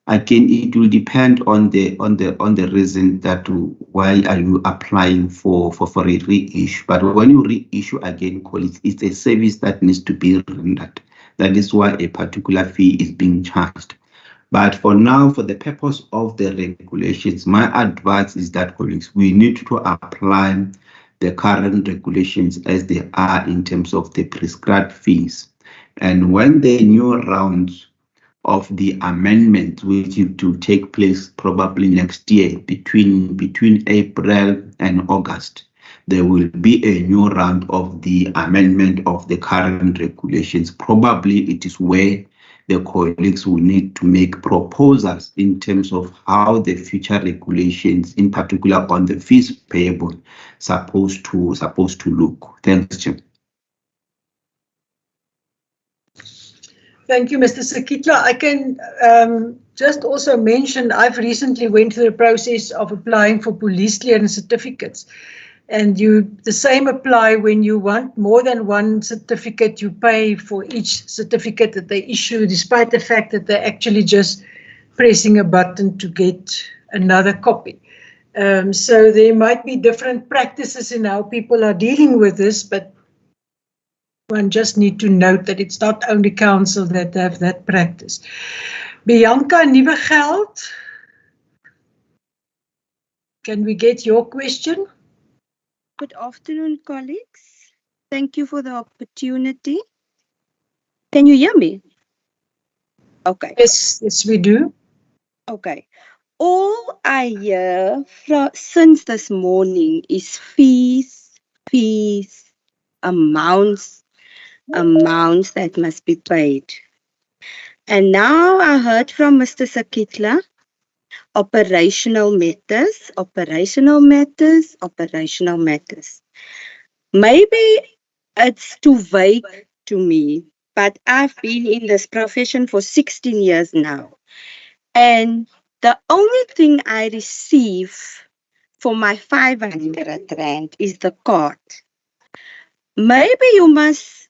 again it will depend on the reason that why are you applying for a reissue. But when you reissue again, it's a service that needs to be rendered. That is why a particular fee is being charged. But for now, for the purpose of the regulations, my advice is that, colleagues, we need to apply the current regulations as they are in terms of the prescribed fees. And when the new rounds of the amendment, which will take place probably next year, between April and August, there will be a new round of the amendment of the current regulations. Probably it is where the colleagues will need to make proposals in terms of how the future regulations, in particular on the fees payable, supposed to look. Thanks, Jim. Thank you, Mr. Sakitla. I can just also mention I've recently went through the process of applying for police clearance certificates. And the same apply when you want more than one certificate, you pay for each certificate that they issue, despite the fact that they're actually just pressing a button to get another copy. So there might be different practices in how people are dealing with this, but one just need to note that it's not only council that have that practice. Bianca Nieuwegeld, can we get your question? Good afternoon, colleagues. Thank you for the opportunity. Can you hear me? Okay. Yes, we do. Okay. All I hear since this morning is fees, amounts that must be paid. And now I heard from Mr. Sakitla, operational matters. Maybe it's too vague to me, but I've been in this profession for 16 years now. And the only thing I receive for my 500 rand is the card. Maybe you must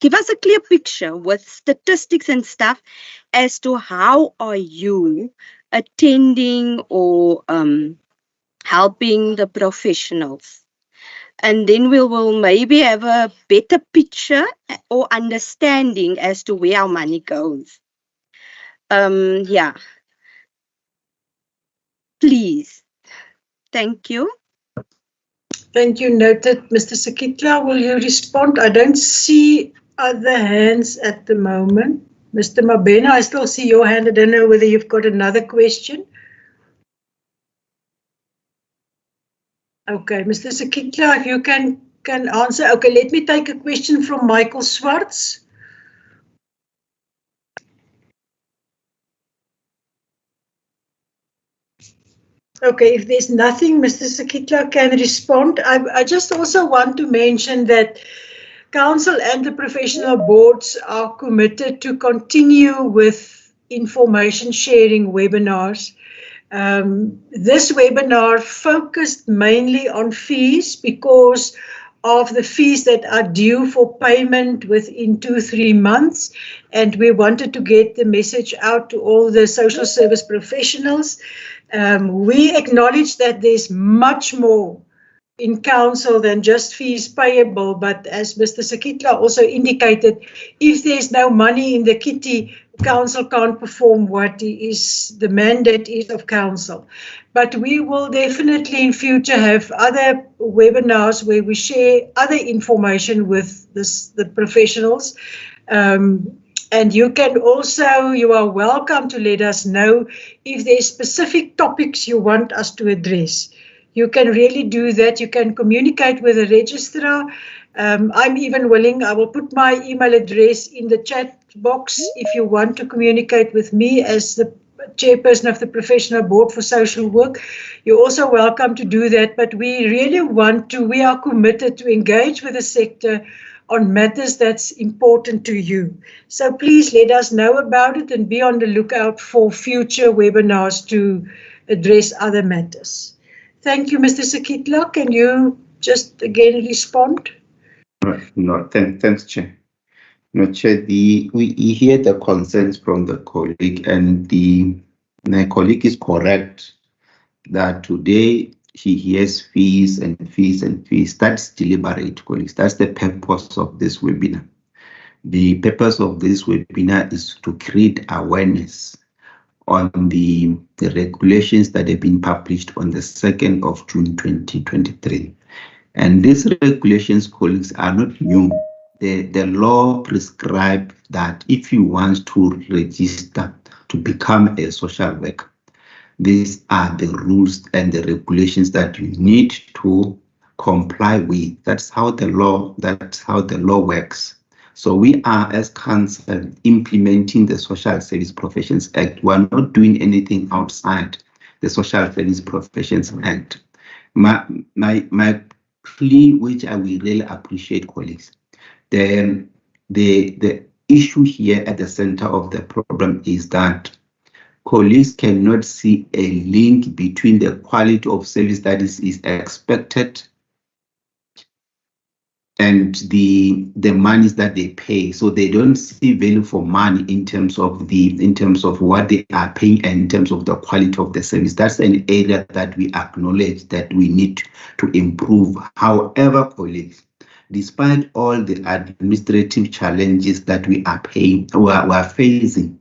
give us a clear picture with statistics and stuff as to how are you attending or helping the professionals. And then we will maybe have a better picture or understanding as to where our money goes. Yeah. Please. Thank you. Thank you. Noted. Mr. Sakitla, will you respond? I don't see other hands at the moment. Mr. Mabena, I still see your hand. I don't know whether you've got another question. Okay, Mr. Sakitla, if you can answer. Okay, let me take a question from Michael Swartz. Okay, if there's nothing Mr. Sakitla can respond, I just also want to mention that Council and the professional boards are committed to continue with information sharing webinars. This webinar focused mainly on fees because of the fees that are due for payment within 2-3 months. And we wanted to get the message out to all the social service professionals. We acknowledge that there's much more in council than just fees payable, but as Mr. Sakitla also indicated, if there's no money in the kitty, council can't perform what is the mandate is of council. But we will definitely in future have other webinars where we share other information with the professionals. And you can also, you are welcome to let us know if there's specific topics you want us to address. You can really do that. You can communicate with the registrar. I'm even willing, I will put my email address in the chat box if you want to communicate with me as the chairperson of the Professional Board for Social Work. You're also welcome to do that, but we really we are committed to engage with the sector on matters that's important to you. So please let us know about it and be on the lookout for future webinars to address other matters. Thank you, Mr. Sakitla. Can you just again respond? No, thanks, Chair. No, Chair, we hear the concerns from the colleague, and my colleague is correct that today he hears fees and fees and fees. That's deliberate, colleagues. That's the purpose of this webinar. The purpose of this webinar is to create awareness on the regulations that have been published on the 2nd of June 2023. And these regulations, colleagues, are not new. The law prescribes that if you want to register to become a social worker, these are the rules and the regulations that you need to comply with. That's how the law works. So we are, as council, implementing the Social Service Professions Act. We are not doing anything outside the Social Service Professions Act. My plea, which I will really appreciate, colleagues, the issue here at the center of the problem is that colleagues cannot see a link between the quality of service that is expected and the monies that they pay. So they don't see value for money in terms of what they are paying and in terms of the quality of the service. That's an area that we acknowledge that we need to improve. However, colleagues, despite all the administrative challenges that we are facing,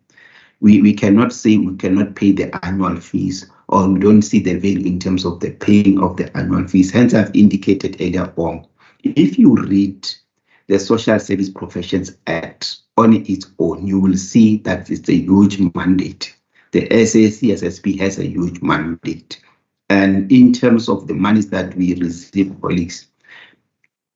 we cannot say we cannot pay the annual fees, or we don't see the value in terms of the paying of the annual fees. Hence, I've indicated earlier on, if you read the Social Service Professions Act on its own, you will see that it's a huge mandate. The SACSSP has a huge mandate. And in terms of the monies that we receive, colleagues,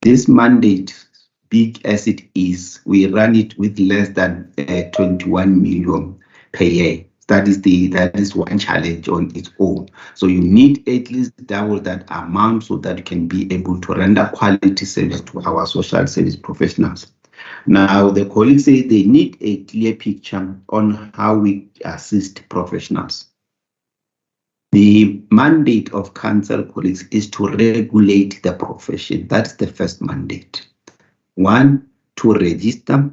this mandate, big as it is, we run it with less than 21 million per year. That is one challenge on its own. So you need at least double that amount so that you can be able to render quality service to our social service professionals. Now, the colleagues say they need a clear picture on how we assist professionals. The mandate of council, colleagues, is to regulate the profession. That's the first mandate. 1, to register,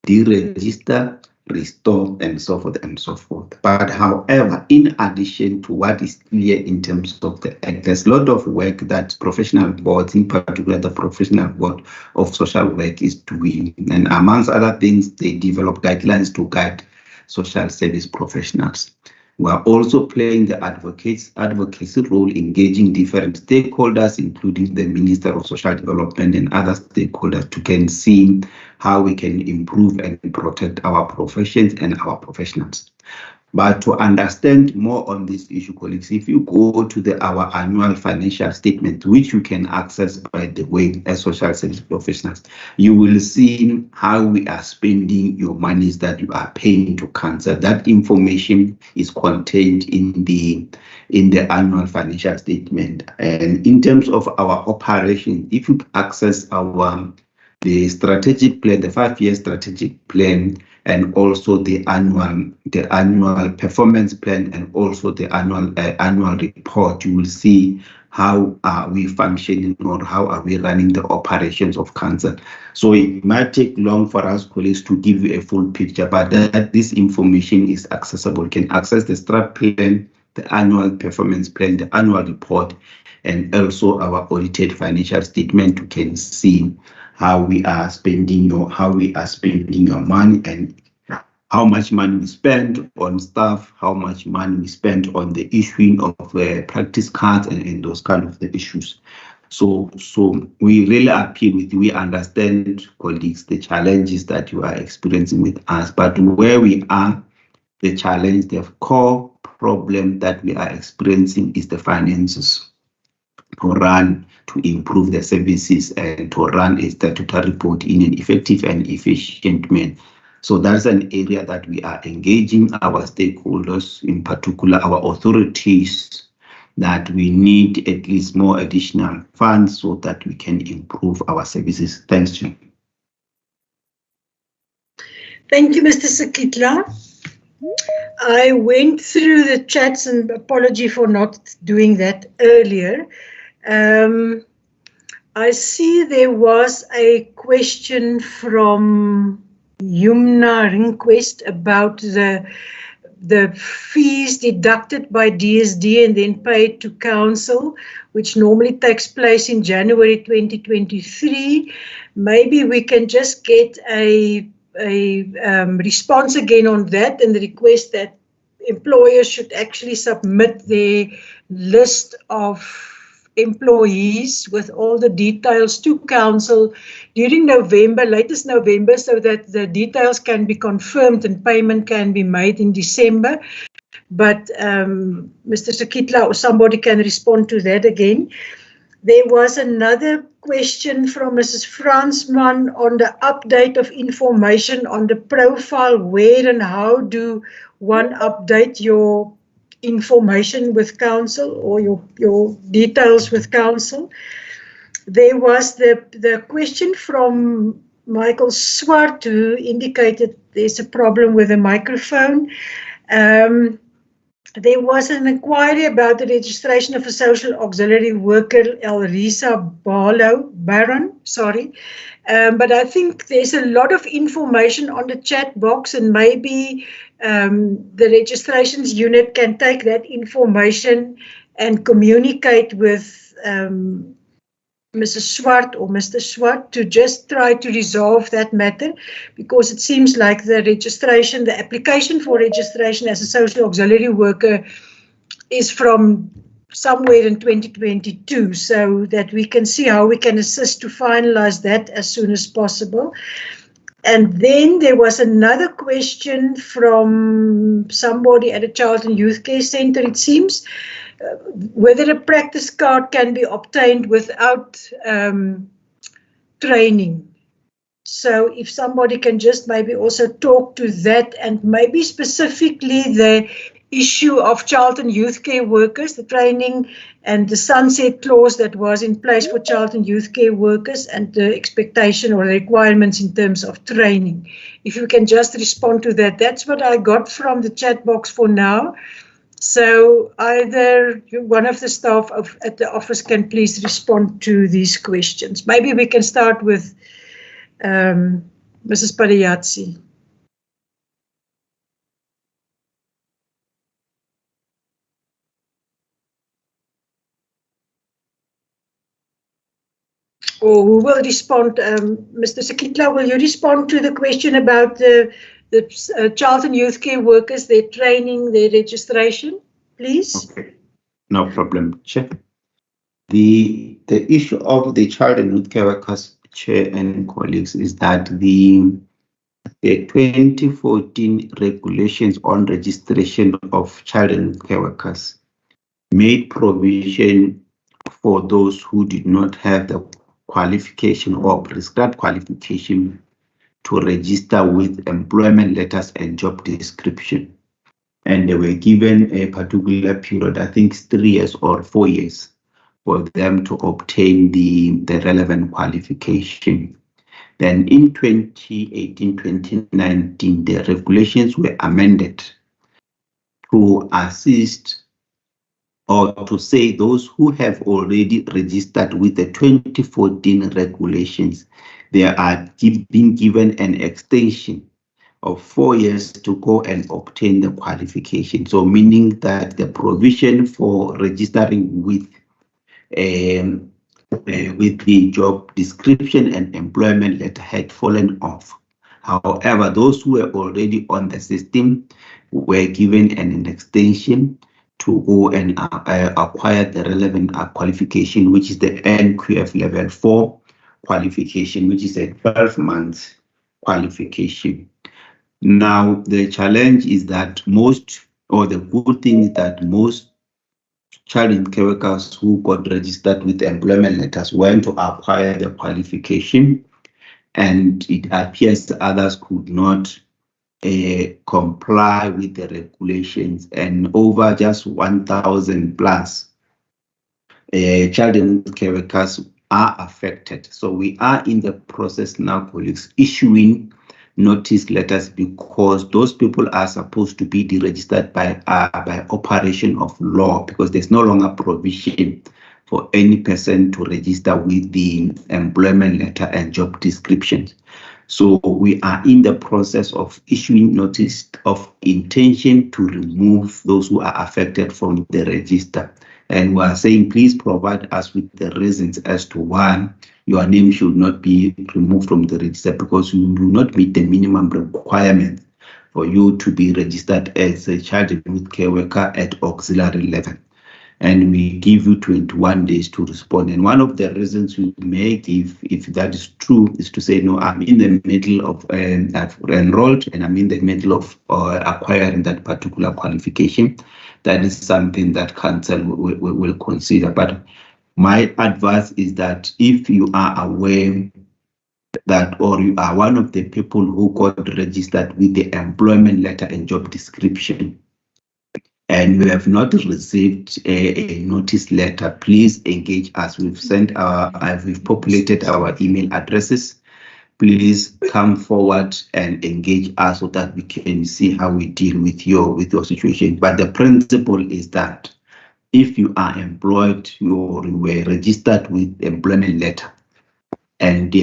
deregister, restore, and so forth and so forth. But however, in addition to what is clear in terms of the act, there's a lot of work that professional boards, in particular the Professional Board of Social Work, is doing. And amongst other things, they develop guidelines to guide social service professionals. We are also playing the advocacy role, engaging different stakeholders, including the Minister of Social Development and other stakeholders, to can see how we can improve and protect our professions and our professionals. But to understand more on this issue, colleagues, if you go to our annual financial statement, which you can access, by the way, as social service professionals, you will see how we are spending your monies that you are paying to cancer. That information is contained in the annual financial statement. And in terms of our operation, if you access the strategic plan, the 5-year strategic plan, and also the annual performance plan, and also the annual report, you will see how are we functioning, or how are we running the operations of cancer. So it might take long for us colleagues to give you a full picture, but that this information is accessible. You can access the strat plan, the annual performance plan, the annual report, and also our audited financial statement. You can see how we are spending your money, and how much money we spend on staff, how much money we spend on the issuing of practice cards, and those kind of the issues. So we really appeal with you. We understand, colleagues, the challenges that you are experiencing with us, but where we are, the challenge, the core problem that we are experiencing is the finances to improve the services and to run a statutory report in an effective and efficient manner. So that's an area that we are engaging our stakeholders, in particular our authorities, that we need at least more additional funds so that we can improve our services. Thanks, Jim. Thank you, Mr. Sakitla. I went through the chats, and apology for not doing that earlier. I see there was a question from Yumna Ringquest about the fees deducted by DSD and then paid to council, which normally takes place in January 2023. Maybe we can just get a response again on that, and the request that employers should actually submit their list of employees with all the details to council during November, latest November, so that the details can be confirmed and payment can be made in December. But Mr. Sakitla or somebody can respond to that again. There was another question from Mrs. Fransman on the update of information on the profile. Where and how do one update your information with council, or your details with council? There was the question from Michael Swart, who indicated there's a problem with the microphone. There was an inquiry about the registration of a social auxiliary worker, Elrisa Baron, sorry. But I think there's a lot of information on the chat box, and maybe the registrations unit can take that information and communicate with Mrs. Swart or Mr. Swart to just try to resolve that matter, because it seems like the registration, the application for registration as a social auxiliary worker is from somewhere in 2022, so that we can see how we can assist to finalize that as soon as possible. And then there was another question from somebody at a child and youth care center, it seems, whether a practice card can be obtained without training. So if somebody can just maybe also talk to that, and maybe specifically the issue of child and youth care workers, the training and the sunset clause that was in place for child and youth care workers, and the expectation or requirements in terms of training. If you can just respond to that. That's what I got from the chat box for now. So either one of the staff at the office can please respond to these questions. Maybe we can start with Mrs. Padiatsi. Or who will respond? Mr. Sakitla, will you respond to the question about the child and youth care workers, their training, their registration, please? Okay, no problem, Chair. The issue of the child and youth care workers, Chair and colleagues, is that the 2014 regulations on registration of child and youth care workers made provision for those who did not have the qualification or prescribed qualification to register with employment letters and job description. And they were given a particular period, I think 3 years or 4 years, for them to obtain the relevant qualification. Then in 2018-2019, the regulations were amended to assist or to say those who have already registered with the 2014 regulations, they are being given an extension of 4 years to go and obtain the qualification. So meaning that the provision for registering with the job description and employment letter had fallen off. However, those who were already on the system were given an extension to go and acquire the relevant qualification, which is the NQF level 4 qualification, which is a 12-month qualification. Now, the challenge is that the good thing is that most child and care workers who got registered with employment letters went to acquire the qualification, and it appears others could not comply with the regulations, and over just 1,000 plus child and care workers are affected. So we are in the process now, colleagues, issuing notice letters because those people are supposed to be deregistered by operation of law, because there's no longer provision for any person to register with the employment letter and job descriptions. So we are in the process of issuing notice of intention to remove those who are affected from the register. And we are saying, please provide us with the reasons as to why your name should not be removed from the register, because you do not meet the minimum requirement for you to be registered as a child and youth care worker at auxiliary level. And we give you 21 days to respond. And one of the reasons we may give, if that is true, is to say, no, I'm in the middle of, I've enrolled and I'm in the middle of acquiring that particular qualification. That is something that council will consider. But my advice is that if you are aware that, or you are one of the people who got registered with the employment letter and job description, and you have not received a notice letter, please engage us. We've populated our email addresses. Please come forward and engage us so that we can see how we deal with your situation. But the principle is that if you are employed, you were registered with employment letter and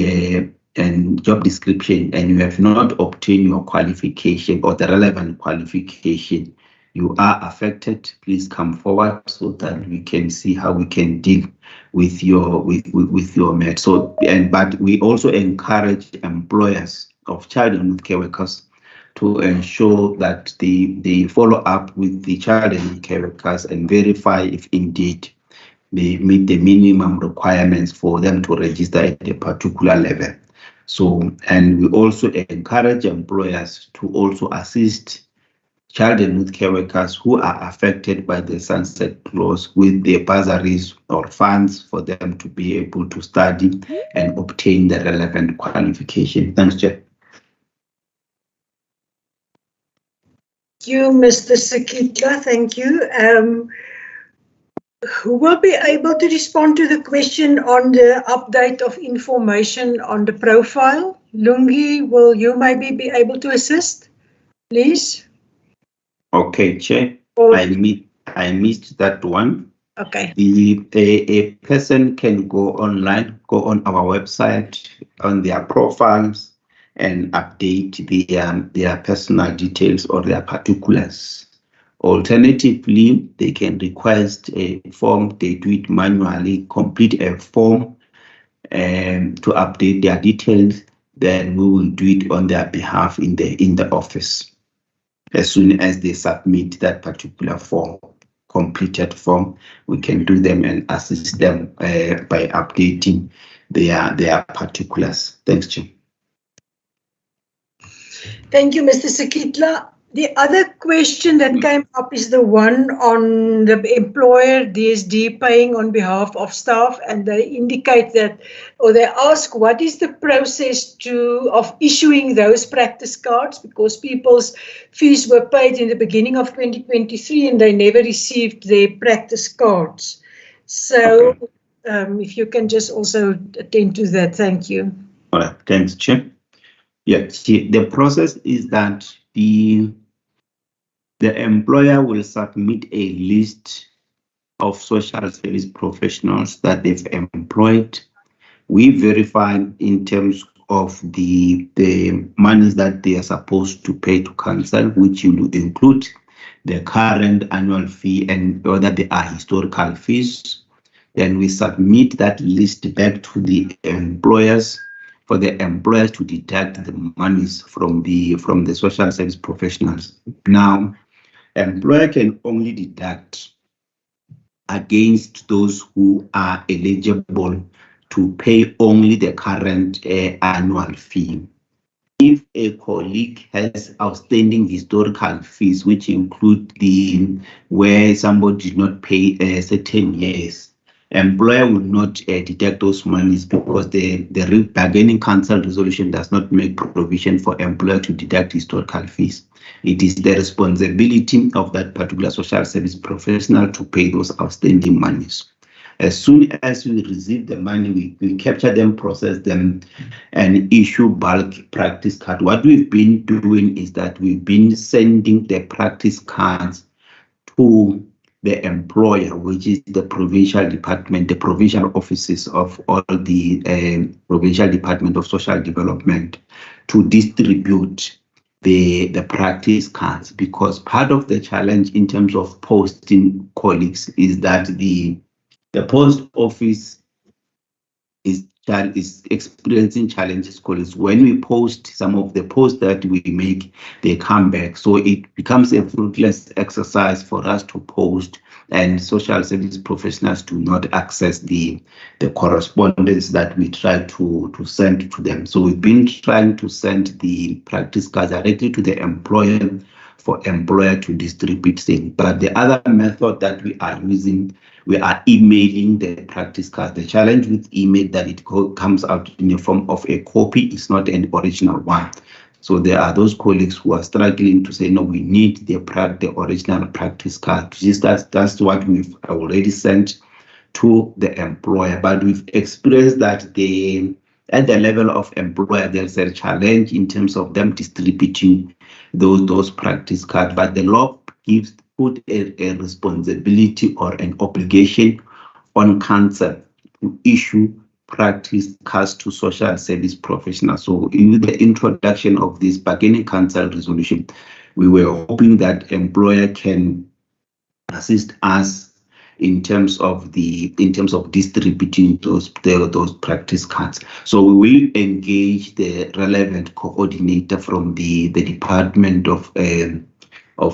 job description, and you have not obtained your qualification or the relevant qualification, you are affected. Please come forward so that we can see how we can deal with your matter. So, but we also encourage employers of child and youth care workers to ensure that they follow up with the child and youth care workers and verify if indeed they meet the minimum requirements for them to register at a particular level. So, and we also encourage employers to also assist child and youth care workers who are affected by the sunset clause with their bursaries or funds for them to be able to study and obtain the relevant qualification. Thanks, Chair. Thank you, Mr. Sakitla. Thank you. Who will be able to respond to the question on the update of information on the profile? Lungi, will you maybe be able to assist, please? Okay, Chair. I missed that one. Okay. A person can go online, go on our website, on their profiles, and update their personal details or their particulars. Alternatively, they can request a form. They do it manually, complete a form, to update their details, then we will do it on their behalf in the office as soon as they submit that particular form. Completed form, we can do them and assist them by updating their particulars. Thanks, Jim. Thank you, Mr. Sekitla. The other question that came up is the one on the employer DSD paying on behalf of staff, and they indicate that, or they ask, what is the process of issuing those practice cards, because people's fees were paid in the beginning of 2023 and they never received their practice cards. So if you can just also attend to that, thank you. All right, thanks, Chair. Yeah, the process is that the employer will submit a list of social service professionals that they've employed. We verify in terms of the monies that they are supposed to pay to council, which will include the current annual fee and whether they are historical fees. Then we submit that list back to the employers for the employers to deduct the monies from the social service professionals. Now, employer can only deduct against those who are eligible to pay only the current annual fee. If a colleague has outstanding historical fees, which include where somebody did not pay certain years, employer will not deduct those monies because the bargaining council resolution does not make provision for employer to deduct historical fees. It is the responsibility of that particular social service professional to pay those outstanding monies. As soon as we receive the money, we capture them, process them, and issue bulk practice card. What we've been doing is that we've been sending the practice cards to the employer, which is the provincial department, the provincial offices of all the provincial department of social development, to distribute the practice cards, because part of the challenge in terms of posting colleagues is that the post office is experiencing challenges, colleagues. When we post, some of the posts that we make, they come back. So it becomes a fruitless exercise for us to post, and social service professionals do not access the correspondence that we try to send to them. So we've been trying to send the practice cards directly to the employer for employer to distribute them. But the other method that we are using, we are emailing the practice cards. The challenge with email that it comes out in the form of a copy, is not an original one. So there are those colleagues who are struggling to say, no, we need the original practice card. That's what we've already sent to the employer. But we've experienced that at the level of employer, there's a challenge in terms of them distributing those practice cards. But the law put a responsibility or an obligation on council to issue practice cards to social service professionals. So in the introduction of this bargaining council resolution, we were hoping that employer can assist us in terms of distributing those practice cards. So we will engage the relevant coordinator from the Department of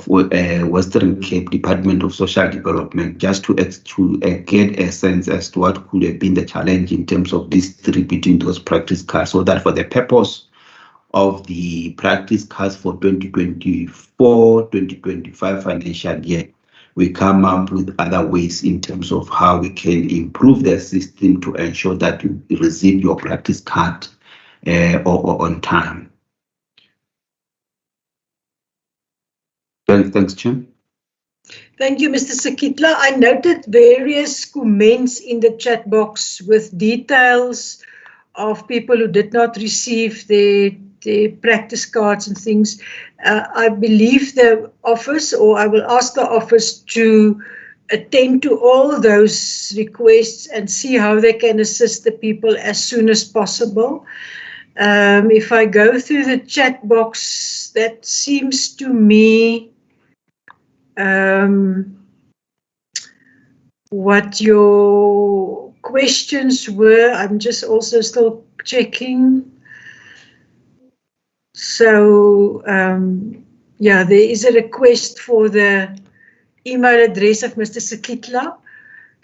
Western Cape Department of Social Development, just to get a sense as to what could have been the challenge in terms of distributing those practice cards, so that for the purpose of the practice cards for 2024-2025 financial year, we come up with other ways in terms of how we can improve the system to ensure that you receive your practice card or on time. Thanks, Chair. Thank you, Mr. Sekitla. I noted various comments in the chat box with details of people who did not receive their practice cards and things. I believe the office, or I will ask the office to attend to all those requests and see how they can assist the people as soon as possible. If I go through the chat box, that seems to me what your questions were. I'm just also still checking. So, yeah, there is a request for the email address of Mr. Sakitla.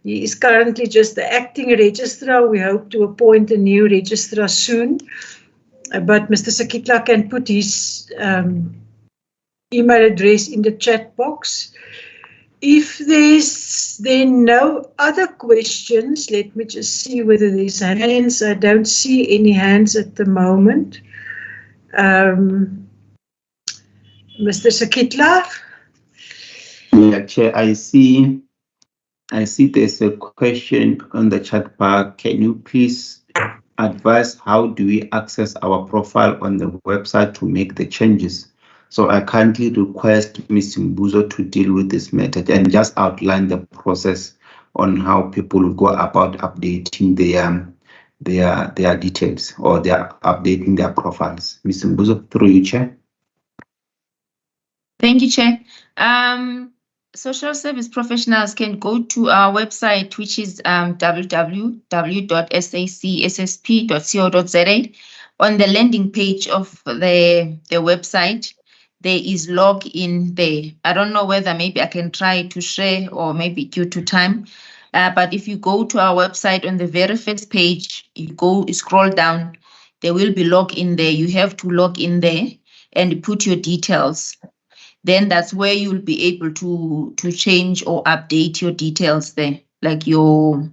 He is currently just the acting registrar. We hope to appoint a new registrar soon. But Mr. Sakitla can put his email address in the chat box. If there's then no other questions, let me just see whether there's hands. I don't see any hands at the moment. Mr. Sakitla? Yeah, Chair, I see there's a question on the chat bar. Can you please advise how do we access our profile on the website to make the changes? So I kindly request Ms. Mbuzo to deal with this matter and just outline the process on how people will go about updating their details, or they're updating their profiles. Ms. Mbuzo, through you, Chair. Thank you, Chair. Social service professionals can go to our website, which is www.sacssp.co.za. On the landing page of the website, there is login there. I don't know whether maybe I can try to share or maybe due to time. But if you go to our website on the very first page, you scroll down, there will be login there. You have to log in there and put your details. Then that's where you'll be able to change or update your details there, like your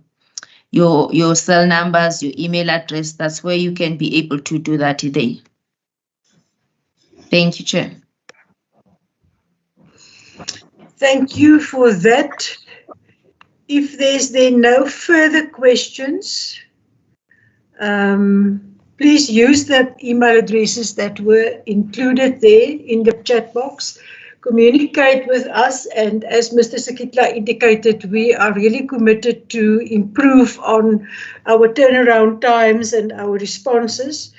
cell numbers, your email address. That's where you can be able to do that today. Thank you, Chair. Thank you for that. If there's then no further questions, please use the email addresses that were included there in the chat box. Communicate with us, and as Mr. Sakitla indicated, we are really committed to improve on our turnaround times and our responses,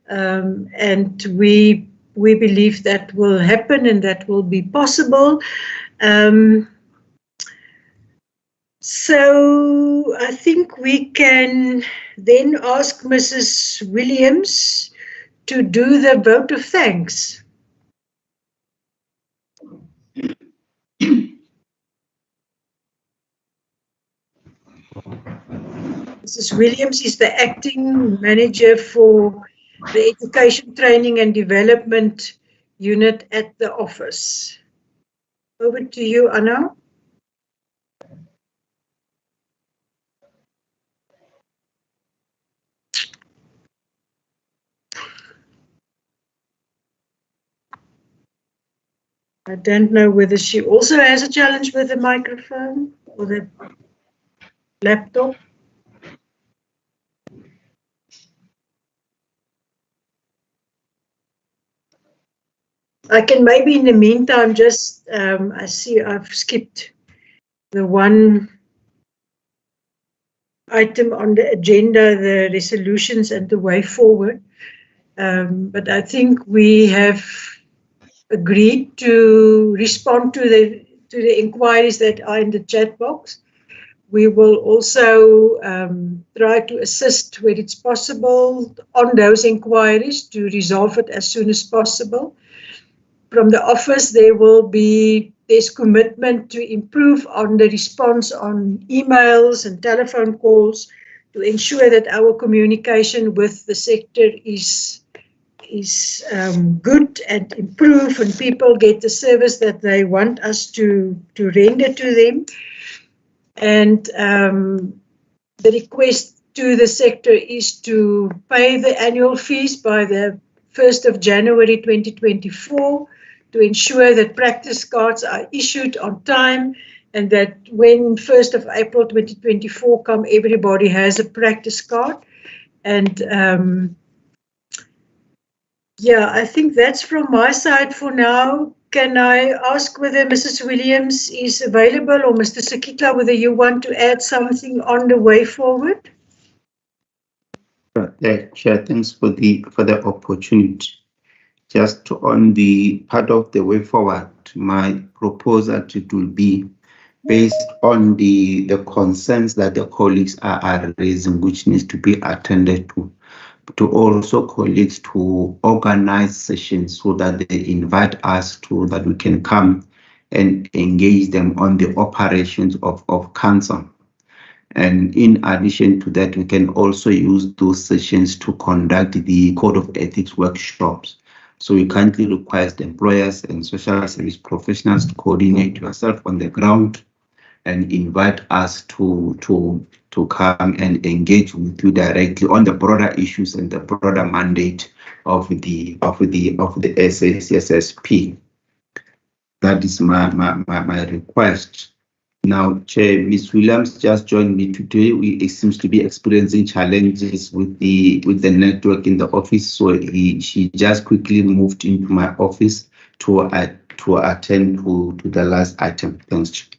and we believe that will happen and that will be possible. So I think we can then ask Mrs. Williams to do the vote of thanks. Mrs. Williams is the acting manager for the Education, Training and Development unit at the office. Over to you, Anna. I don't know whether she also has a challenge with the microphone or the laptop. I can maybe in the meantime just, I see I've skipped the one item on the agenda, the resolutions and the way forward. But I think we have agreed to respond to the inquiries that are in the chat box. We will also try to assist where it's possible on those inquiries to resolve it as soon as possible. From the office, there's commitment to improve on the response on emails and telephone calls to ensure that our communication with the sector is good and improve, and people get the service that they want us to render to them. And the request to the sector is to pay the annual fees by the 1st of January 2024 to ensure that practice cards are issued on time, and that when 1st of April 2024 come, everybody has a practice card. And yeah, I think that's from my side for now. Can I ask whether Mrs. Williams is available, or Mr. Sakitla, whether you want to add something on the way forward? Chair, thanks for the opportunity. Just on the part of the way forward, my proposal it will be based on the concerns that the colleagues are raising, which needs to be attended to also colleagues to organize sessions so that they invite us to that we can come and engage them on the operations of council. And in addition to that, we can also use those sessions to conduct the code of ethics workshops. So we kindly request employers and social service professionals to coordinate yourself on the ground and invite us to come and engage with you directly on the broader issues and the broader mandate of the SACSSP. That is my request. Now, Chair, Ms. Williams just joined me today. We seems to be experiencing challenges with the network in the office, so she just quickly moved into my office to attend to the last item. Thanks.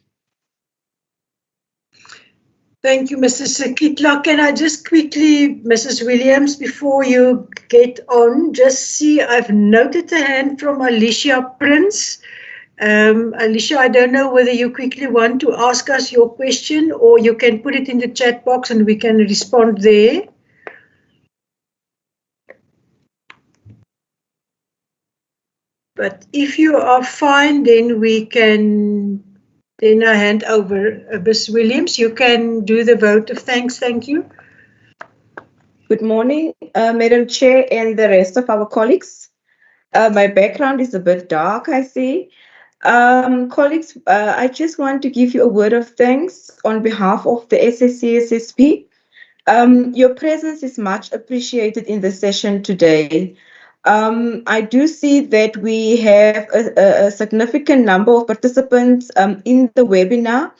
Thank you, Mrs. Kitla. Can I just quickly, Mrs. Williams, before you get on, just see I've noted a hand from Alicia Prince. Alicia, I don't know whether you quickly want to ask us your question or you can put it in the chat box and we can respond there. But if you are fine, then we can, then I hand over. Ms. Williams, you can do the vote of thanks. Thank you. Good morning, Madam Chair and the rest of our colleagues. My background is a bit dark, I see. Colleagues, I just want to give you a word of thanks on behalf of the SACSSP. Your presence is much appreciated in the session today. I do see that we have a significant number of participants in the webinar,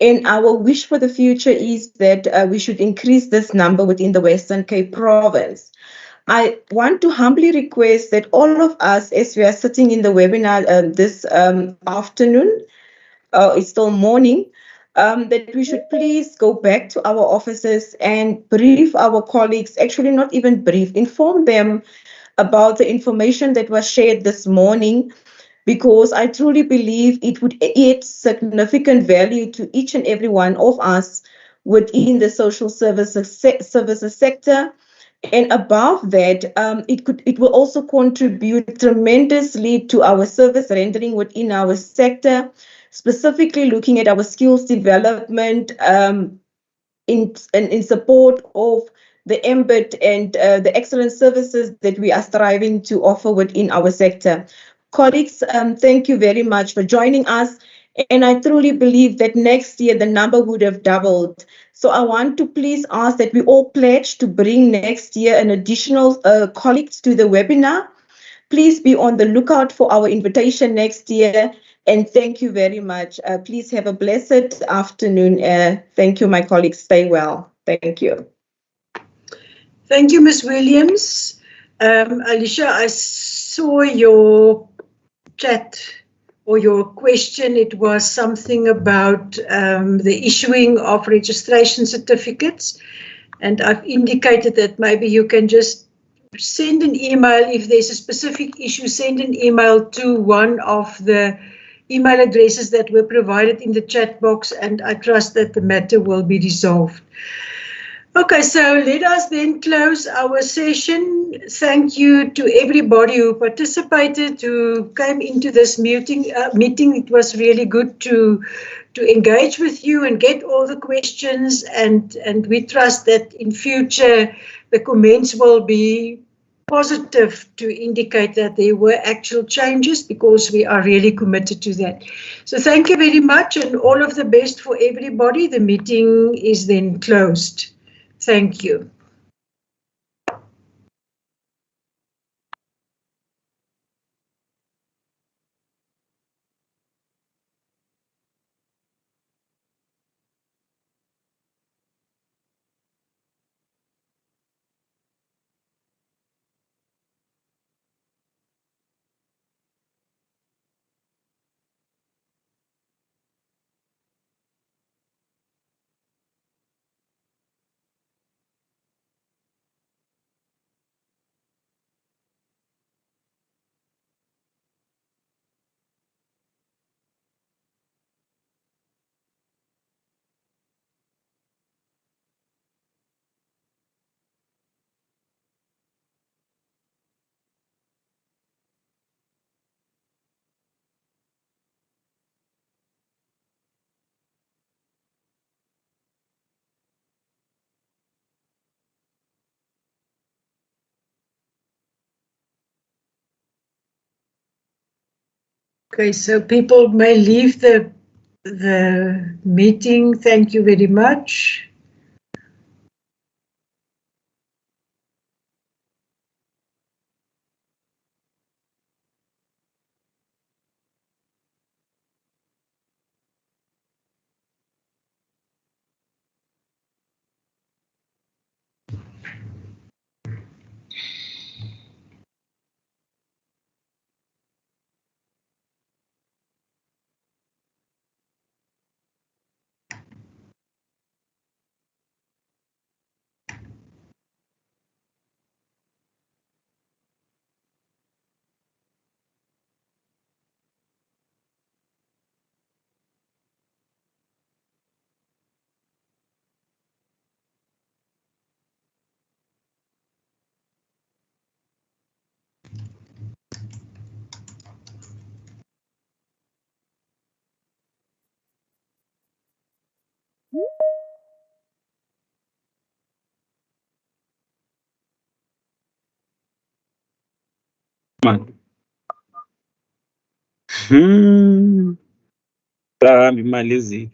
and our wish for the future is that we should increase this number within the Western Cape province. I want to humbly request that all of us, as we are sitting in the webinar this afternoon, it's still morning, that we should please go back to our offices and brief our colleagues, actually not even brief, inform them about the information that was shared this morning, because I truly believe it would add significant value to each and every one of us within the social services sector. And above that, it will also contribute tremendously to our service rendering within our sector, specifically looking at our skills development in support of the ambit and the excellent services that we are striving to offer within our sector. Colleagues, thank you very much for joining us. And I truly believe that next year the number would have doubled. So I want to please ask that we all pledge to bring next year an additional colleagues to the webinar. Please be on the lookout for our invitation next year. And thank you very much. Please have a blessed afternoon. Thank you, my colleagues. Stay well. Thank you. Thank you, Ms. Williams. Alicia, I saw your chat or your question. It was something about the issuing of registration certificates. And I've indicated that maybe you can just send an email. If there's a specific issue, send an email to one of the email addresses that were provided in the chat box, and I trust that the matter will be resolved. Okay, so let us then close our session. Thank you to everybody who participated, who came into this meeting. It was really good to engage with you and get all the questions, and we trust that in future the comments will be positive to indicate that there were actual changes, because we are really committed to that. So thank you very much and all of the best for everybody. The meeting is then closed. Thank you. Okay, so people may leave the meeting. Thank you very much. Imalizile.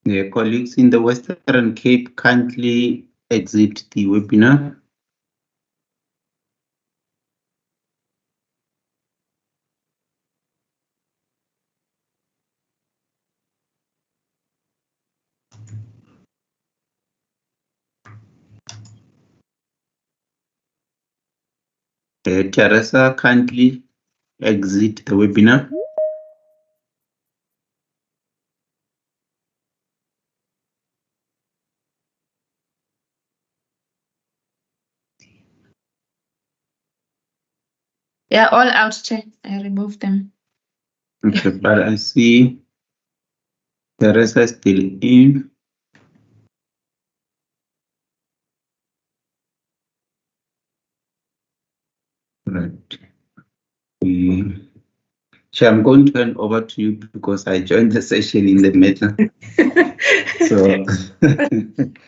The colleagues in the Western Cape kindly exit the webinar. Teresa, kindly exit the webinar. They're all out, Chair. I removed them. Okay, but I see Teresa is still in. Right. Chair, I'm going to hand over to you because I joined the session in the middle. So,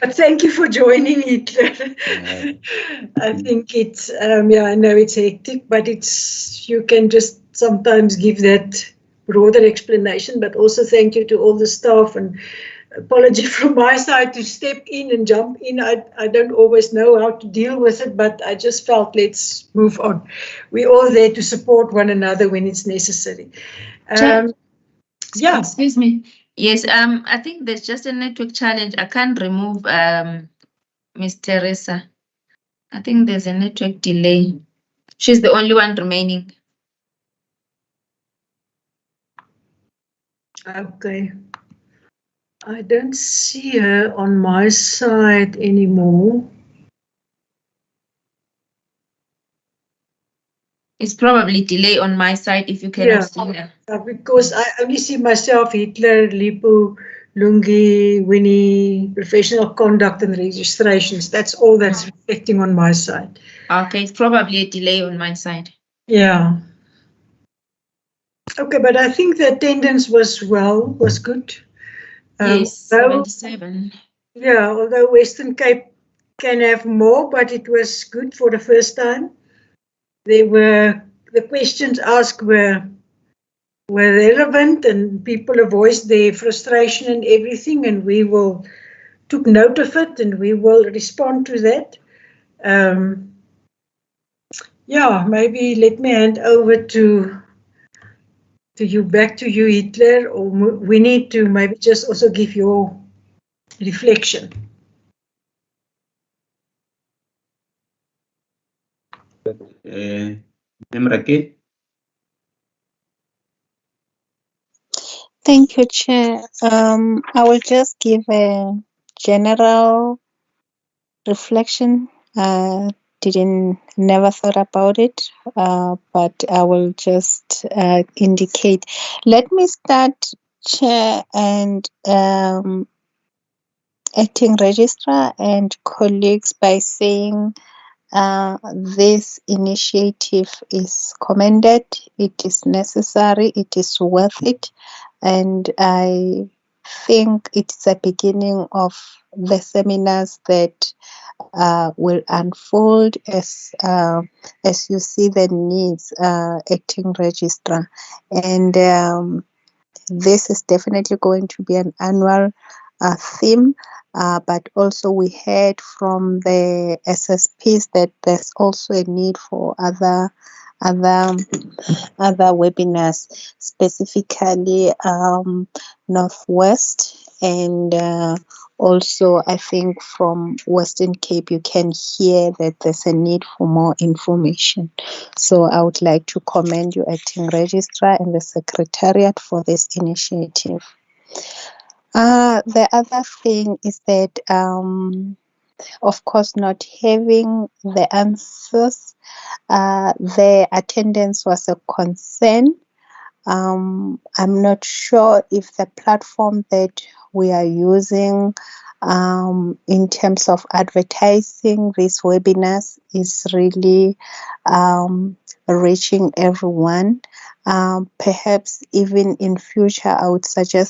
But thank you for joining it. I think it's yeah, I know it's hectic, but it's you can just sometimes give that broader explanation. But also thank you to all the staff, and apology from my side to step in and jump in. I don't always know how to deal with it, but I just felt let's move on. We're all there to support one another when it's necessary. Yeah. Excuse me. Yes, I think there's just a network challenge. I can't remove Miss Teresa. I think there's a network delay. She's the only one remaining. Okay. I don't see her on my side anymore. It's probably delay on my side if you cannot see her. Because I only see myself, Hitler, Lipu, Lungi, Winnie, professional conduct and registrations. That's all that's reflecting on my side. Okay, it's probably a delay on my side. Yeah. Okay, but I think the attendance was good. Yes, 77. Yeah, although Western Cape can have more, but it was good for the first time. The questions asked were relevant, and people have voiced their frustration and everything, and we will took note of it and we will respond to that. Yeah, maybe let me hand over to you, back to you, Hitler, or we need to maybe just also give your reflection. Thank you, Chair. I will just give a general reflection. Never thought about it, but I will just indicate. Let me start Chair and acting registrar and colleagues by saying this initiative is commended, it is necessary, it is worth it, and I think it's a beginning of the seminars that will unfold as you see the needs, acting registrar, and this is definitely going to be an annual theme. But also we heard from the SSPs that there's also a need for other webinars, specifically Northwest, and also I think from Western Cape you can hear that there's a need for more information. So I would like to commend you, Acting Registrar, and the Secretariat for this initiative. The other thing is that of course, not having the answers, the attendance was a concern. I'm not sure if the platform that we are using in terms of advertising these webinars is really reaching everyone. Perhaps even in future, I would suggest